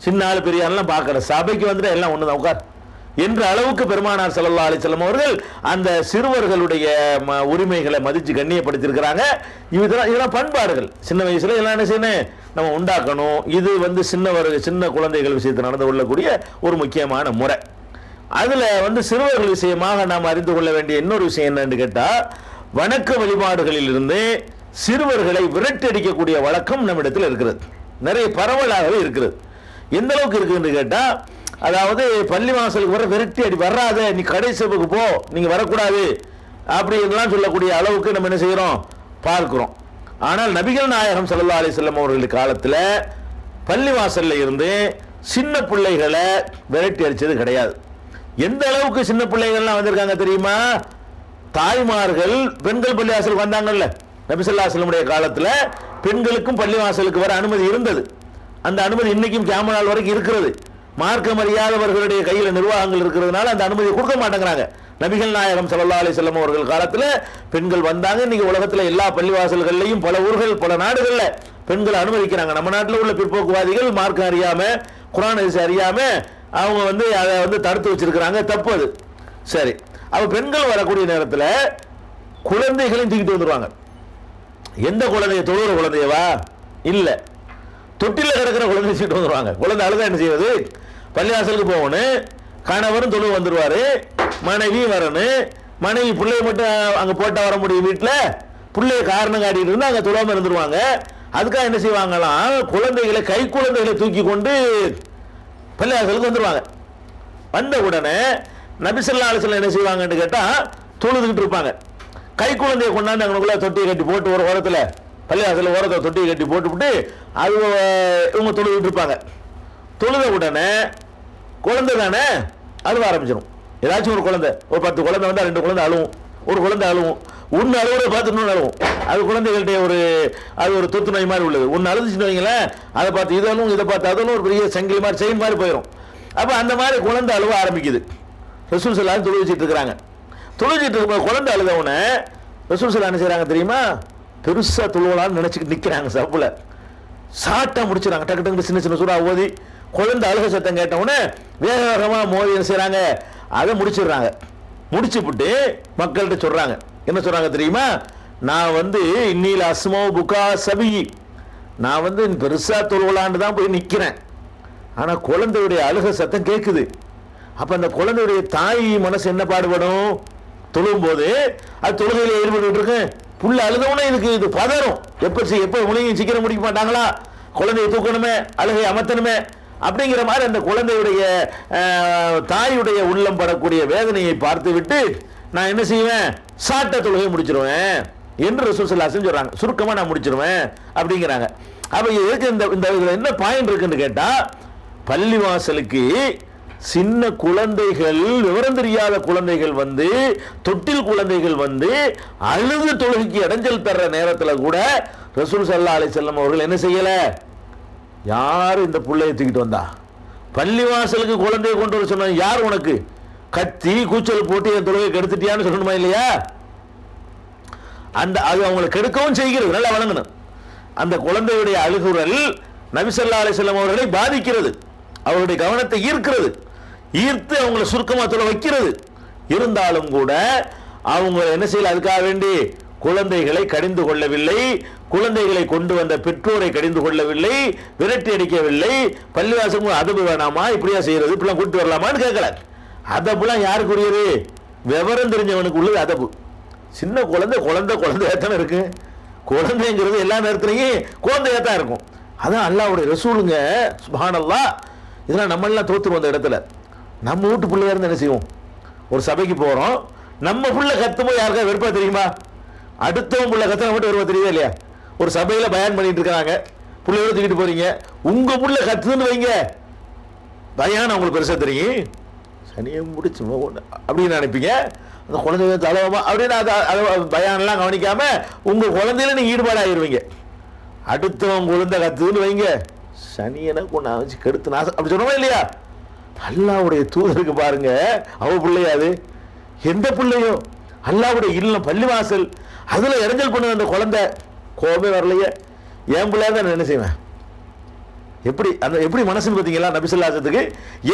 சின்ன ஆள் பெரிய ஆள்லாம் பார்க்கல, சபைக்கு வந்துட்டு எல்லாம் ஒன்று தான் உட்கார் என்ற அளவுக்கு பெருமானார் ஸல்லல்லாஹு அலைஹி வஸல்லம் அவர்கள் அந்த சிறுவர்களுடைய உரிமைகளை மதித்து கண்ணியப்படுத்தியிருக்கிறாங்க. இதெல்லாம் பண்பாடுகள். சின்ன வயசுல எல்லாம் என்ன செய்யணும், நம்ம உண்டாக்கணும். இது வந்து சின்ன குழந்தைகள் விஷயத்தில் நடந்து கொள்ளக்கூடிய ஒரு முக்கியமான முறை. அதில் சிறுவர்கள் விஷயமாக நாம் அறிந்து கொள்ள வேண்டிய இன்னொரு விஷயம் என்னன்னு கேட்டால், வணக்க வழிபாடுகளில் இருந்து சிறுவர்களை விரட்டி அடிக்கக்கூடிய வழக்கம் நம்மிடத்தில் இருக்கிறது, நிறைய பரவலாகவே இருக்கிறது. எந்த அளவுக்கு இருக்குன்னு கேட்டால், அதாவது பள்ளி வாசலுக்கு வர விரட்டி அடி வராத, நீ கடைசபுக்கு போ, நீங்க வரக்கூடாது அப்படின்லாம் சொல்லக்கூடிய அளவுக்கு நம்ம என்ன செய்யறோம் பார்க்கிறோம். ஆனால் நபிகள் நாயகம் ஸல்லல்லாஹு அலைஹி வஸல்லம் அவர்கள் காலத்தில் பள்ளி வாசல்ல இருந்து சின்ன பிள்ளைகளை விரட்டி அடிச்சது கிடையாது. எந்த அளவுக்கு சின்ன பிள்ளைகள்லாம் வந்திருக்காங்க தெரியுமா? தாய்மார்கள் பெண்கள் பள்ளி வாசலுக்கு வந்தாங்கல்ல, நபி ஸல்லல்லாஹு அலைஹி வஸல்லம் காலத்தில் பெண்களுக்கும் பள்ளி வாசலுக்கு வர அனுமதி இருந்தது. அந்த அனுமதி இன்னைக்கும் கியாம நாள் வரைக்கும் இருக்கிறது. மார்க்கம் அறியாதவர்களுடைய கையில் நிர்வாகங்கள் இருக்கிறதுனால அந்த அனுமதியை கொடுக்க மாட்டேங்கிறாங்க. நபிகள் நாயகம் ஸல்லல்லாஹு அலைஹி வஸல்லம் அவர்கள் காலத்தில் பெண்கள் வந்தாங்க. இன்னைக்கு உலகத்தில் எல்லா பள்ளிவாசல்கள்லையும் பல ஊர்கள் பல நாடுகளில் பெண்களை அனுமதிக்கிறாங்க. நம்ம நாட்டில் உள்ள பிற்போக்குவாதிகள் மார்க்கம் அறியாம குர்ஆன் ஹதீஸ் அறியாம அவங்க அதை தடுத்து வச்சிருக்கிறாங்க. தப்பு அது. சரி, அப்ப பெண்கள் வரக்கூடிய நேரத்தில் குழந்தைகளையும் தூக்கிட்டு வந்துருவாங்க. எந்த குழந்தைய, தொழுகிற குழந்தையவா? இல்லை, தொட்டில கிடக்கிற குழந்தை தூக்கிட்டு வந்துருவாங்க. குழந்தை அழுதா என்ன செய்வது? பள்ளிவாசலுக்கு போகணும், கணவரும் தொழு வந்துருவாரு, மனைவி வரணும். மனைவி பிள்ளைய மட்டும் அங்கே போட்டால் வர முடியும், வீட்டில் பிள்ளைய காரணம் காட்டிட்டு இருந்து அங்கே தொழாமல் இருந்துருவாங்க. அதுக்காக என்ன செய்வாங்களாம், குழந்தைகளை கை குழந்தைகளை தூக்கி கொண்டு பள்ளிவாசலுக்கு வந்துருவாங்க. வந்த உடனே நபி ஸல்லல்லாஹு அலைஹி வஸல்லம் என்ன செய்வாங்கன்னு கேட்டால், தொழுதுகிட்டு இருப்பாங்க. கை குழந்தைய கொண்டாந்து அங்கனுக்குள்ள தொட்டியை கட்டி போட்டு ஒரு ஓரத்தில் பள்ளிவாசல் ஓரத்தை தொட்டியை கட்டி போட்டுவிட்டு அது இவங்க தொழுதுகிட்டு இருப்பாங்க. தொழுத உடனே குழந்தை தானே அழுவ ஆரம்பிச்சிடும். ஏதாச்சும் ஒரு குழந்தை, ஒரு 10 குழந்தை வந்தால் 2 குழந்தை அழுவும், ஒரு குழந்தை அழுவும், ஒன்று அழுவுற பார்த்து இன்னொன்று அழுவும். அது குழந்தைகள்கிட்ட அது ஒரு தொத்து நோய் மாதிரி உள்ளது. ஒன்று அழுதுச்சுன்னு வைங்களேன், அதை பார்த்து இதழும், இதை பார்த்து அதனும் ஒரு பெரிய சங்கிலி மாதிரி செயின் மாதிரி போயிடும். அப்போ அந்த மாதிரி குழந்தை அழுவ ஆரம்பிக்குது. ரசூல் ஸல்லல்லாஹு அலைஹி வஸல்லம் தொழுவிச்சிட்டு இருக்கிறாங்க. தொழுவிச்சிட்டு இருக்கும்போது குழந்தை அழுதவுடனே ரசூல் ஸல்லல்லாஹு என்ன செய்றாங்க தெரியுமா? பெருசா தொழுவலான்னு நினைச்சுட்டு நிக்கிறாங்க சப்புல. சாட்டா முடிச்சுறாங்க. டக்கு டக்கு சின்ன சின்ன சூறா ஓதி குழந்தை அழுக சத்தம் கேட்டவுடனே வேக வேகமா மோதி என்ன செய்றாங்க? அதை முடிச்சிடுறாங்க. முடிச்சுப்புட்டு மக்கள்கிட்ட சொல்றாங்க. என்ன சொல்றாங்க தெரியுமா? நான் வந்து இன்னில அஸ்மோ புகா சபி, நான் வந்து பெருசா தொழுவலான்னு தான் போய் நிக்கிறேன். ஆனா குழந்தையுடைய அழுக சத்தம் கேட்குது. அப்ப அந்த குழந்தையுடைய தாய் மனசு என்ன பாடுபடும்? தொழும் போது அது தொழுகையில ஈடுபட்டு இருக்கு. புள்ள அழுதவுடனே இது பதறும். எப்ப முழுங்கி சீக்கிரம் முடிக்க மாட்டாங்களா? குழந்தையை தூக்கணுமே, அழுகை அமர்த்தணுமே அப்படிங்கிற மாதிரி அந்த குழந்தையுடைய தாயுடைய உள்ளம் படக்கூடிய வேதனையை பார்த்து விட்டு நான் என்ன செய்வேன்? சாட்ட தொழுகை முடிச்சிருவேன் என்று ரசூல் ஸல்லல்லாஹு அலைஹி வஸல்லம் சொல்றாங்க. சுருக்கமா நான் முடிச்சிருவேன் அப்படிங்கிறாங்க. அப்ப இதுக்கு இந்த என்ன பாயிண்ட் இருக்குன்னு கேட்டா, பள்ளிவாசலுக்கு சின்ன குழந்தைகள், விவரம் தெரியாத குழந்தைகள் வந்து, தொட்டில் குழந்தைகள் வந்து அழுது தொழுகைக்கு இடைஞ்சல் தர்ற நேரத்தில் கூட ரசூல் ஸல்லல்லாஹு அலைஹி வஸல்லம் அவர்கள் என்ன செய்யல? யார் இந்த புள்ளையை தூக்கிட்டு வந்தா? பள்ளிவாசலுக்கு குழந்தையை கொண்டு வர சொன்ன யார்? உனக்கு கத்தி கூச்சல் போட்டு என் தொழுகை கெடுத்துட்டியான்னு சொல்லணுமா இல்லையா? அது அவங்களை கெடுக்கவும் செய்கிறது. நல்லா வழங்கணும். அந்த குழந்தையுடைய அழுகுரல் நபி ஸல்லல்லாஹு அலைஹி வஸல்லம் அவர்களை பாதிக்கிறது, அவருடைய கவனத்தை ஈர்க்கிறது, ஈர்த்து அவங்களை சுருக்கமாக தொலை வைக்கிறது. இருந்தாலும் கூட அவங்க என்ன செய்யல? அதுக்காக வேண்டி குழந்தைகளை கடிந்து கொள்ளவில்லை, குழந்தைகளை கொண்டு வந்த பெற்றோரை கடிந்து கொள்ளவில்லை, விரட்டி அடிக்கவில்லை. பள்ளிவாசல் அதபு வேணாமா? இப்படியா செய்யறது? இப்படிலாம் கூட்டு வரலாமான்னு கேட்கல. அதபுலாம் யாருக்குரியது? விவரம் தெரிஞ்சவனுக்கு உள்ளது அதபு. சின்ன குழந்தையாத்தான் இருக்கு. குழந்தைங்கிறது எல்லா நேரத்திலையும் குழந்தையாத்தான் இருக்கும். அதான் அல்லாஹ்வுடைய ரசூலுங்க. சுப்ஹானல்லாஹ். இதெல்லாம் நம்ம எல்லாம் தோத்து வந்த இடத்துல நம்ம வீட்டு பிள்ளையா இருந்து என்ன செய்வோம்? ஒரு சபைக்கு போறோம், நம்ம புள்ள கத்தும்போது யாருக்கா வெறுப்பா தெரியுமா? அடுத்தவன் புள்ள கத்த மட்டும் வருவா தெரியுதா இல்லையா? ஒரு சபையில பயான் பண்ணிட்டு இருக்காங்க, புள்ளையோட தூக்கிட்டு போறீங்க, உங்க புள்ள கத்துன்னு வைங்க, பயான் அவங்களுக்கு பெருசா தெரியும். சனியை முடிச்சு அப்படின்னு நினைப்பீங்க. அந்த குழந்தைய தலவமா அப்படின்னு பயானெல்லாம் கவனிக்காம உங்க குழந்தையில நீங்க ஈடுபாடாயிருவீங்க. அடுத்தவன் குழந்தை கத்துன்னு வைங்க, சனியனை கொண்டு வச்சு கெடுத்து நாசம் அப்படி சொன்னோமா இல்லையா? அல்லாஹ்வுடைய தூதருக்கு பாருங்க, அவ பிள்ளையாது எந்த பிள்ளையோ அல்லாஹ்வுடைய இல்லம் பள்ளிவாசல், அதுல இடைஞ்சல் பண்ண அந்த குழந்தை கோபமே வரலையே. என் பிள்ளையா தான் என்ன செய்வேன்? எப்படி மனசுன்னு பார்த்தீங்களா? நபி ஸல்லல்லாஹு அலைஹி வஸல்லத்துக்கு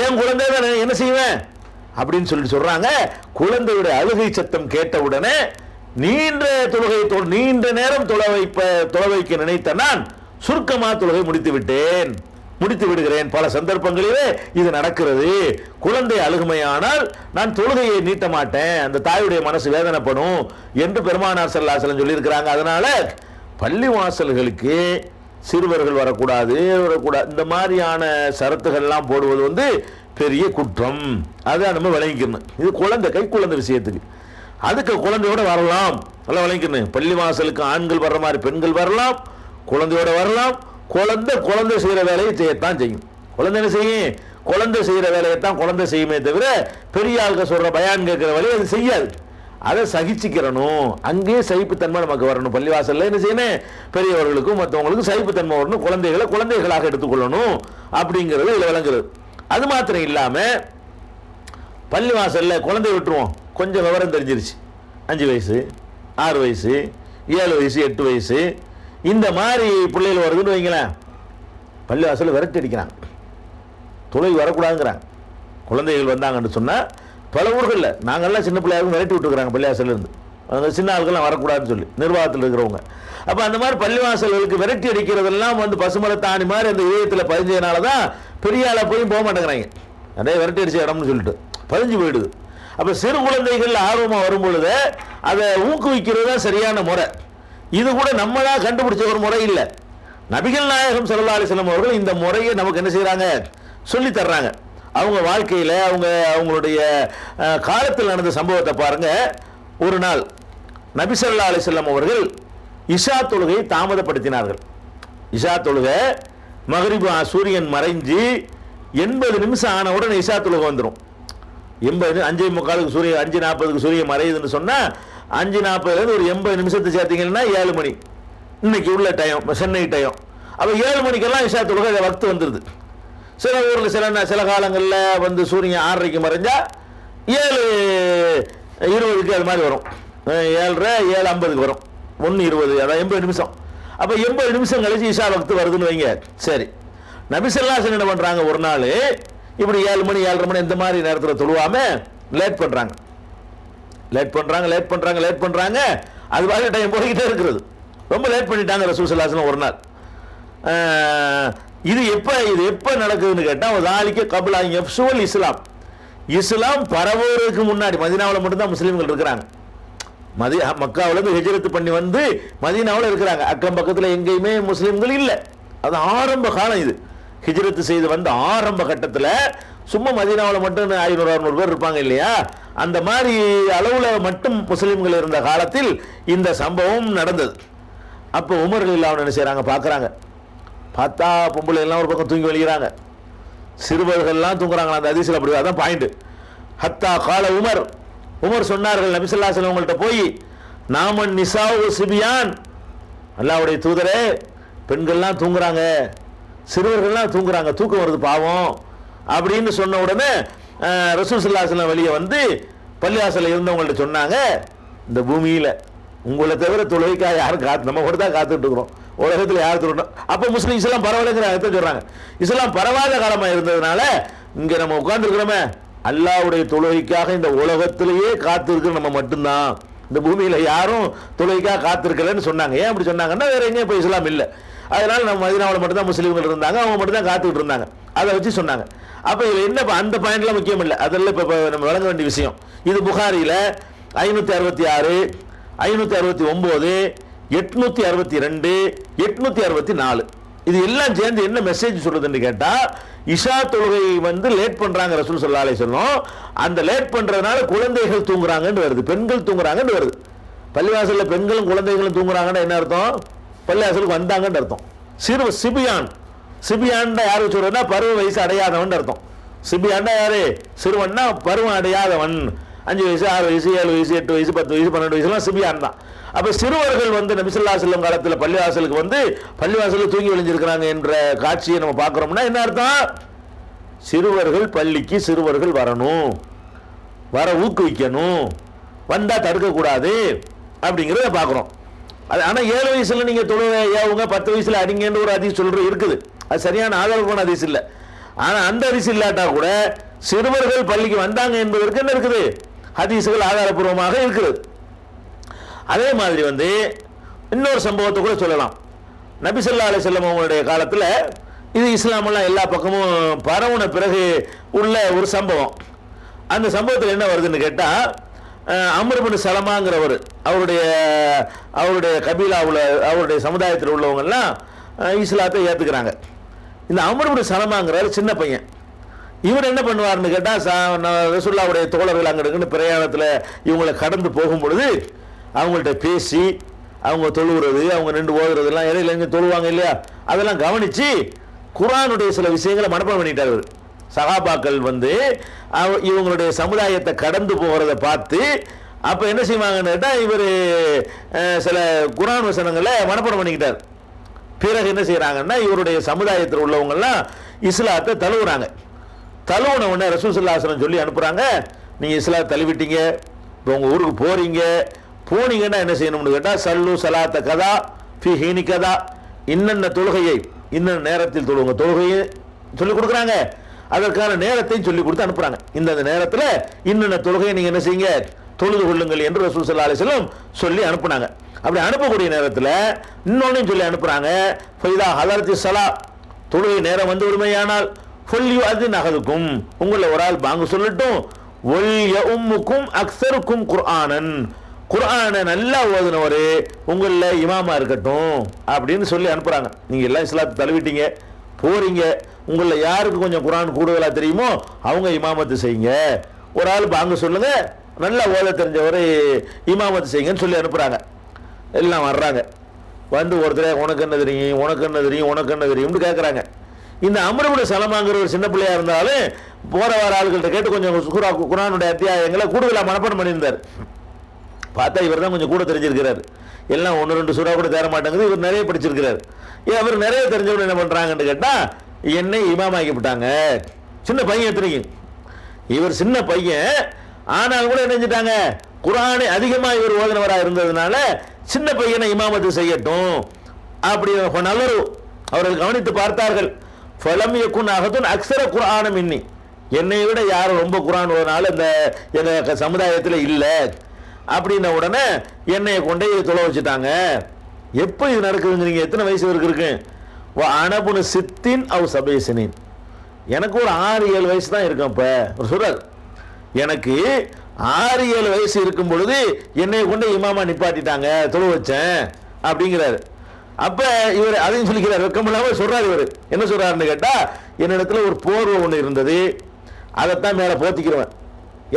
என் குழந்தை தான் என்ன செய்வேன் அப்படின்னு சொல்லிட்டு சொல்றாங்க. குழந்தையுடைய அழுகை சத்தம் கேட்ட உடனே நீண்ட நேரம் தொலை வைக்க நினைத்த நான் சுருக்கமா தொழுகை முடித்து விடுகிறேன். பல சந்தர்ப்பங்களிலே இது நடக்கிறது. குழந்தை அழுகுமையானால் நான் தொழுகையை நீட்ட மாட்டேன், அந்த தாயுடைய மனசு வேதனைப்படும் என்று பெருமானார் ஸல்லல்லாஹு அலைஹி வஸல்லம் சொல்லியிருக்கிறாங்க. அதனால பள்ளி வாசல்களுக்கு சிறுவர்கள் வரக்கூடாது. இந்த மாதிரியான சரத்துகள்லாம் போடுவது வந்து பெரிய குற்றம். அதை நம்ம விளங்கிக்கணும். இது குழந்தை விஷயத்துக்கு. அதுக்கு குழந்தையோட வரலாம், நல்லா விளங்கிக்கணும். பள்ளி வாசலுக்கு ஆண்கள் வர்ற மாதிரி பெண்கள் வரலாம், குழந்தையோட வரலாம். குழந்தை செய்யற வேலையை செய்யத்தான் செய்யும். குழந்தை என்ன செய்யும்? குழந்தை செய்யற வேலையைத்தான் குழந்தை செய்யுமே தவிர பெரிய ஆளுக்க சொல்ற பயான் கேட்கிற வேலையை அது செய்யாது. அதை சகிச்சுக்கிறணும். அங்கேயே சகிப்புத்தன்மை நமக்கு வரணும். பள்ளிவாசல்ல என்ன செய்யணும்? பெரியவர்களுக்கும் மற்றவங்களுக்கும் சகிப்புத்தன்மை வரணும். குழந்தைகளை குழந்தைகளாக எடுத்துக்கொள்ளணும் அப்படிங்கிறது இதில் விளங்குறது. அது மாத்திரம் இல்லாம பள்ளிவாசல்ல குழந்தை விட்டுருவோம், கொஞ்சம் விவரம் தெரிஞ்சிருச்சு, 5 வயசு 6 வயசு 7 வயசு 8 வயசு இந்த மாதிரி பிள்ளைகள் வருதுன்னு வைங்களேன், பள்ளிவாசல்ல விரட்டி அடிக்கிறாங்க, தொலை வரக்கூடாதுங்கிறாங்க. குழந்தைகள் வந்தாங்கன்னு சொன்னா பல ஊர்களில் நாங்கள்லாம் சின்ன பிள்ளையாருக்கும் விரட்டி விட்டுருக்குறாங்க பள்ளிவாசல்ல இருந்து. அந்த சின்ன ஆளுக்கெல்லாம் வரக்கூடாதுன்னு சொல்லி நிர்வாகத்தில் இருக்கிறவங்க. அப்போ அந்த மாதிரி பள்ளிவாசல்களுக்கு விரட்டி அடிக்கிறதெல்லாம் வந்து பசுமலை தாணி மாதிரி அந்த இதயத்தில் பதிஞ்சதுனால தான் பெரிய ஆளை போய் போக மாட்டேங்கிறாங்க. நிறைய விரட்டி அடிச்ச இடம்னு சொல்லிட்டு பதிஞ்சு போயிடுது. அப்போ சிறு குழந்தைகள் ஆர்வமாக வரும் பொழுது அதை ஊக்குவிக்கிறது தான் சரியான முறை. இது கூட நம்மளா கண்டுபிடிச்ச ஒரு முறை இல்லை. நபிகள் நாயகம் ஸல்லல்லாஹு அலைஹி வஸல்லம் அவர்கள் இந்த முறையை நமக்கு என்ன செய்கிறாங்க? சொல்லி தர்றாங்க. அவங்க வாழ்க்கையில் அவங்களுடைய காலத்தில் நடந்த சம்பவத்தை பாருங்க. ஒரு நாள் நபி ஸல்லல்லாஹு அலைஹி வஸல்லம் அவர்கள் இஷா தொழுகையை தாமதப்படுத்தினார்கள். இஷா தொழுகை மக்ரிப் சூரியன் மறைஞ்சு 80 நிமிஷம் ஆன உடனே இஷா தொழுகை வந்துடும். 5:45 சூரியன் 5:40 சூரியன் மறையுதுன்னு சொன்னால் 5:40 ஒரு 80 நிமிஷத்தை சேர்த்தீங்கன்னா 7 மணி இன்னைக்கு உள்ள டைம், சென்னை டைம். அப்போ 7 மணிக்கெல்லாம் இஷா தொழுகை வக்து வந்துடுது. சில ஊரில் சில காலங்களில் வந்து சூரியன் 6:30 மறைஞ்சா 7:20 அது மாதிரி வரும். 7:30 7:50 வரும், 1:20, அதான் 80 நிமிஷம். அப்போ 80 நிமிஷம் கழிச்சு இஷா வக்து வருதுன்னு வைங்க. சரி, நபி ஸல்லல்லாஹு அலைஹி வஸல்லம் என்ன பண்ணுறாங்க, ஒரு நாள் இப்படி 7 மணி 7:30 மணி இந்த மாதிரி நேரத்தில் தொழுவாம லேட் பண்ணுறாங்க. அது மாதிரி டைம் போய்கிட்டே இருக்கிறது. ரொம்ப லேட் பண்ணிட்டாங்க ரசூல் ஸல்லல்லாஹு அலைஹி வஸல்லம் ஒரு நாள். இது எப்போ நடக்குதுன்னு கேட்டால், தாலிக்க கபுலா யஃப்ஷுல் இஸ்லாம், இஸ்லாம் பரவுவதற்கு முன்னாடி. மதீனாவில் மட்டும்தான் முஸ்லீம்கள் இருக்கிறாங்க. மக்காவிலேருந்து ஹிஜ்ரத் பண்ணி வந்து மதீனாவில் இருக்கிறாங்க. அக்கம் பக்கத்தில் எங்கேயுமே முஸ்லீம்கள் இல்லை. அது ஆரம்ப காலம். இது ஹிஜ்ரத் செய்து வந்த ஆரம்ப கட்டத்தில் சும்மா மதீனாவில் மட்டும் 500-600 பேர் இருப்பாங்க இல்லையா, அந்த மாதிரி அளவில் மட்டும் முஸ்லீம்கள் இருந்த காலத்தில் இந்த சம்பவம் நடந்தது. அப்போ உமர் ரலியல்லாஹு என்ன செய்கிறாங்க, பார்க்குறாங்க. பார்த்தா பொம்பளை எல்லாம் ஒரு பக்கம் தூங்கி வலிக்கிறாங்க, சிறுவர்கள்லாம் தூங்குறாங்களா. அந்த ஹதீஸ்ல அப்படி, அதான் பாயிண்ட். ஹத்தா கால உமர் சொன்னார்கள் நபி ஸல்லல்லாஹு அலைஹி வஸல்லம் அவங்கள்ட்ட போய், நாமன் நிசாவு சிபியான், அல்லாஹ்வுடைய தூதரே, பெண்கள்லாம் தூங்குறாங்க, சிறுவர்கள்லாம் தூங்குறாங்க, தூக்கம் வருது பாவம் அப்படின்னு சொன்ன உடனே ரசூல் ஸல்லல்லாஹு அலைஹி வஸல்லம் வெளியே வந்து பள்ளிவாசலில் இருந்தவங்கள்ட்ட சொன்னாங்க, இந்த பூமியில் உங்களை தவிர தொழுகைக்காக யாரும் நம்ம கூட தான் காத்துட்டு இருக்கிறோம், உலகத்தில் யார் தொழணும். அப்போ முஸ்லீம் இஸ்லாம் பரவாயில்லைங்கிற அர்த்தம் சொல்றாங்க. இஸ்லாம் பரவாயில்ல காலமாக இருந்ததுனால இங்கே நம்ம உட்கார்ந்துருக்கிறோமே, அல்லாஹ்வுடைய தொழுகைக்காக இந்த உலகத்திலேயே காத்திருக்கிற நம்ம மட்டும்தான், இந்த பூமியில் யாரும் தொழுகைக்காக காத்திருக்கலன்னு சொன்னாங்க. ஏன் அப்படி சொன்னாங்கன்னா, வேற எங்கேயும் இப்போ இஸ்லாம் இல்லை, அதனால நம்ம மதீனாவில் மட்டும்தான் முஸ்லீம்கள் இருந்தாங்க, அவங்க மட்டும் தான் காத்துக்கிட்டு இருந்தாங்க, அதை வச்சு சொன்னாங்க. அப்போ இதில் என்ன, அந்த பாயிண்ட்லாம் முக்கியம் இல்லை, அதெல்லாம் இப்போ நம்ம வழங்க வேண்டிய விஷயம். இது புகாரியில் 566, 569, 862, 864 இது எல்லாம் சேர்ந்து என்ன மெசேஜ் சொல்றதுன்னு கேட்டா, இஷா தொழுகை வந்து லேட் பண்றாங்க ரசூல் ஸல்லல்லாஹு அலைஹி வஸல்லம். அந்த லேட் பண்றதுனால குழந்தைகள் தூங்குறாங்கன்னு வருது, பெண்கள் தூங்குறாங்கன்னு வருது. பள்ளிவாசல்ல பெண்களும் குழந்தைகளும் தூங்குறாங்கன்னு என்ன அர்த்தம், பள்ளிவாசலுக்கு வந்தாங்கன்னு அர்த்தம். சிபியான்டா யாரு சொல்றதுன்னா, பருவ வயசு அடையாதவன் அர்த்தம். சிபியான்டா யாரு, சிறுவன்னா பருவம் அடையாதவன், 5 வயசு 6 வயசு 7 வயசு 8 வயசு 10 வயசு 12 வயசுலாம் சிபியான் தான். அப்ப சிறுவர்கள் வந்து நபி ஸல்லல்லாஹு அலைஹி வஸல்லம் காலத்தில் பள்ளிவாசலுக்கு வந்து பள்ளிவாசலில் தூங்கி விழுந்திருக்கிறாங்க என்ற காட்சியை நம்ம பார்க்குறோம்னா என்ன அர்த்தம், சிறுவர்கள் பள்ளிக்கு சிறுவர்கள் வரணும், வர ஊக்குவிக்கணும், வந்தா தடுக்கக்கூடாது அப்படிங்கிறத பார்க்குறோம். அது ஆனால் 7 வயசுல நீங்க தொழுவங்க 10 வயசுல அடிங்கன்னு ஒரு ஹதீஸ் சொல்றது இருக்குது, அது சரியான ஆதாரமான ஹதீஸ் இல்லை. ஆனால் அந்த ஹதீஸ் இல்லாட்டா கூட சிறுவர்கள் பள்ளிக்கு வந்தாங்க என்பதற்கு என்ன இருக்குது, ஹதீஸுகள் ஆதாரபூர்வமாக இருக்குது. அதே மாதிரி வந்து இன்னொரு சம்பவத்தை கூட சொல்லலாம். நபி ஸல்லல்லாஹு அலைஹி வஸல்லம் அவங்களுடைய காலத்தில், இது இஸ்லாமெல்லாம் எல்லா பக்கமும் பரவுன பிறகு உள்ள ஒரு சம்பவம். அந்த சம்பவத்தில் என்ன வருதுன்னு கேட்டால், அம்ர் இப்னு சலமாங்கிறவர், அவருடைய கபீலாவில் அவருடைய சமுதாயத்தில் உள்ளவங்கெல்லாம் இஸ்லாத்தை ஏற்றுக்கிறாங்க. இந்த அம்ர் இப்னு சலமாங்கிறவர் சின்ன பையன். இவர் என்ன பண்ணுவார்னு கேட்டால், ரசூலுல்லாஹ்வுடைய தோழர்கள் அங்கே பிரயாணத்தில் இவங்களை கடந்து போகும் பொழுது அவங்கள்ட்ட பேசி, அவங்க தொழுகிறது, அவங்க நின்று ஓதுறதுலாம், இடையில எங்கே தொழுவாங்க இல்லையா, அதெல்லாம் கவனித்து குர்ஆனுடைய சில விஷயங்களை மனப்பாடம் பண்ணிட்டார் இவர். சஹாபாக்கள் வந்து இவங்களுடைய சமுதாயத்தை கடந்து போகிறத பார்த்து அப்போ என்ன செய்வாங்கன்னு கேட்டால், இவர் சில குர்ஆன் வசனங்களை மனப்பாடம் பண்ணிக்கிட்டார். பிறகு என்ன செய்கிறாங்கன்னா, இவருடைய சமுதாயத்தில் உள்ளவங்கெல்லாம் இஸ்லாத்தை தழுவுறாங்க. தழுவுன உடனே ரசூல் ஸல்லல்லாஹு அலைஹி வஸல்லம் சொல்லி அனுப்புகிறாங்க, நீங்கள் இஸ்லாத்தை தழுவிட்டீங்க, இப்போ உங்கள் ஊருக்கு போனீங்கன்னா என்ன செய்யணும்னு கேட்டால், சல்லு சலாத்த கதா ஃபி ஹீனி கதா, இன்னென்ன தொழுகையை இன்னென்ன நேரத்தில் தொழுவுங்க, தொழுகையை சொல்லிக் கொடுக்குறாங்க, அதற்கான நேரத்தையும் சொல்லி கொடுத்து அனுப்புகிறாங்க. இந்த நேரத்தில் இன்னென்ன தொழுகையை நீங்கள் என்ன செய்யுங்க, தொழுது கொள்ளுங்கள் என்று ரசூல் ஸல்லல்லாஹு அலைஹி வஸல்லம் சொல்லி அனுப்புனாங்க. அப்படி அனுப்பக்கூடிய நேரத்தில் இன்னொன்னையும் சொல்லி அனுப்புகிறாங்க, ஃபைதா ஹலரத்தி ஸலா, தொழுகை நேரம் வந்து விடுமையானால் ஃபல்யு அது நகதுக்கும், உங்களில் ஒரு ஆள் பாங்கு சொல்லட்டும், ஒல் யஉம்முக்கும் அக்ஸருக்கும் குர்ஆனன், குர்ஆனை நல்லா ஓதுனவர் உங்களில் இமாமா இருக்கட்டும் அப்படின்னு சொல்லி அனுப்புகிறாங்க. நீங்கள் எல்லாம் இஸ்லாத்தை தழுவிட்டீங்க, போறீங்க, உங்களில் யாருக்கு கொஞ்சம் குர்ஆன் கூடுதலாக தெரியுமோ அவங்க இமாமத்து செய்யுங்க, ஒரு ஆள் பாங்க சொல்லுங்க, நல்லா ஓத தெரிஞ்சவர் இமாமத்து செய்யுங்கன்னு சொல்லி அனுப்புகிறாங்க. எல்லாம் வர்றாங்க, வந்து ஒருத்தர் உனக்கு என்ன தெரியும், உனக்கு என்ன தெரியும், உனக்கு என்ன தெரியும்னு கேட்குறாங்க. இந்த அம்ர் இப்னு சலமாங்கிற ஒரு சின்ன பிள்ளையா இருந்தாலும் போற வர ஆளுகள்கிட்ட கேட்டு கொஞ்சம் குர்ஆனுடைய அத்தியாயங்களை கூடுதலாக மனப்பாடம் பண்ணியிருந்தார். பார்த்தா இவர் தான் கொஞ்சம் கூட தெரிஞ்சிருக்கிறார், எல்லாம் 1-2 சூறா கூட தேர மாட்டேங்குது, இவர் நிறைய படிச்சிருக்கிறார். அவர் நிறைய தெரிஞ்சவங்க என்ன பண்ணுறாங்கன்னு கேட்டால், என்னை இமாமாக்கி விட்டாங்க. சின்ன பையன் எத்தனைக்கும், இவர் சின்ன பையன், ஆனால் கூட என்ன செஞ்சிட்டாங்க, குர்ஆனை அதிகமாக இவர் ஓதினவராக இருந்ததுனால சின்ன பையனை இமாமத்து செய்யட்டும் அப்படி நல்லரு அவர்கள் கவனித்து பார்த்தார்கள். ஃபலம் யகுன் அஹதுன் அக்ஸர குர்ஆன மின்னி, என்னை விட யாரும் ரொம்ப குர்ஆன் ஓதுனால இந்த எங்க சமுதாயத்தில் இல்லை அப்படின்ன உடனே என்னைய கொண்டே தொலை வச்சுட்டாங்க. எப்போ இது நடக்குதுங்கிறீங்க? எத்தனை வயசு இருக்கு? அனபுனு சித்தின் அவ் சபேசினின், எனக்கு ஒரு 6-7 வயசு தான் இருக்கும். இப்போ சொல்றார், எனக்கு 6-7 வயசு இருக்கும் பொழுது என்னை கொண்டு இமாமா நிப்பாட்டிட்டாங்க, தொழு வச்சேன் அப்படிங்கிறாரு. அப்ப இவர் அதையும் சொல்லிக்கிறார், வெக்கமில்லாம சொல்றாரு. இவர் என்ன சொல்றாருன்னு கேட்டா, என்னிடத்துல ஒரு போர்வை ஒன்று இருந்தது, அதைத்தான் மேலே போத்திக்கிறவன்.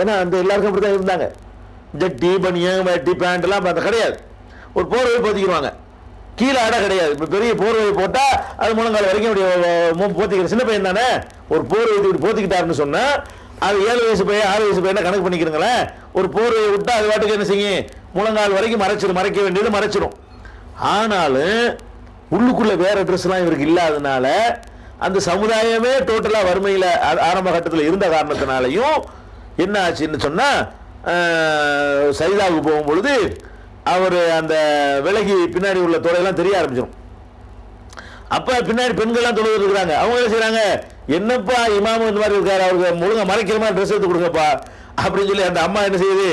ஏன்னா அந்த எல்லாருக்கும் அப்படித்தான் இருந்தாங்க. ஜட்டி பனியன் வேட்டி பேண்ட் எல்லாம் பார்த்தா கிடையாது, ஒரு போர்வை போத்திக்கிடுவாங்க, கீழே அடை கிடையாது. இப்போ பெரிய போர்வை போட்டா அது முழங்கால் வரைக்கும் அப்படி போத்திக்கிற சின்ன பையன் தானே, ஒரு போர்வை இப்படி போத்திக்கிட்டாருன்னு சொன்னா அது 7 வயசு பையன் 6 வயசு பையன் கணக்கு பண்ணிக்கிறீங்களேன். ஒரு போர்வையை விட்டா அது வாட்டுக்கு என்ன செய்யும், முழங்கால் வரைக்கும் மறைச்சிடும், மறைக்க வேண்டியது மறைச்சிடும். ஆனாலும் உள்ளுக்குள்ள வேற ட்ரெஸ் எல்லாம் இவருக்கு இல்லாதனால அந்த சமுதாயமே டோட்டலா வறுமையில ஆரம்ப கட்டத்தில் இருந்த காரணத்தினாலையும் என்ன ஆச்சுன்னு சொன்னா, சைதாவுக்கு போகும் பொழுது அவர் அந்த விலகி பின்னாடி உள்ள தொலையெல்லாம் தெரிய ஆரம்பிச்சிடும். அப்ப பின்னாடி பெண்கள்லாம் தொழுது இருக்கிறாங்க. அவங்க என்ன செய்யறாங்க, என்னப்பா இமாமு இந்த மாதிரி இருக்காரு, அவருக்கு முழுங்க மறைக்கிற மாதிரி ட்ரெஸ் எடுத்து கொடுங்கப்பா அப்படின்னு சொல்லி அந்த அம்மா என்ன செய்யுது,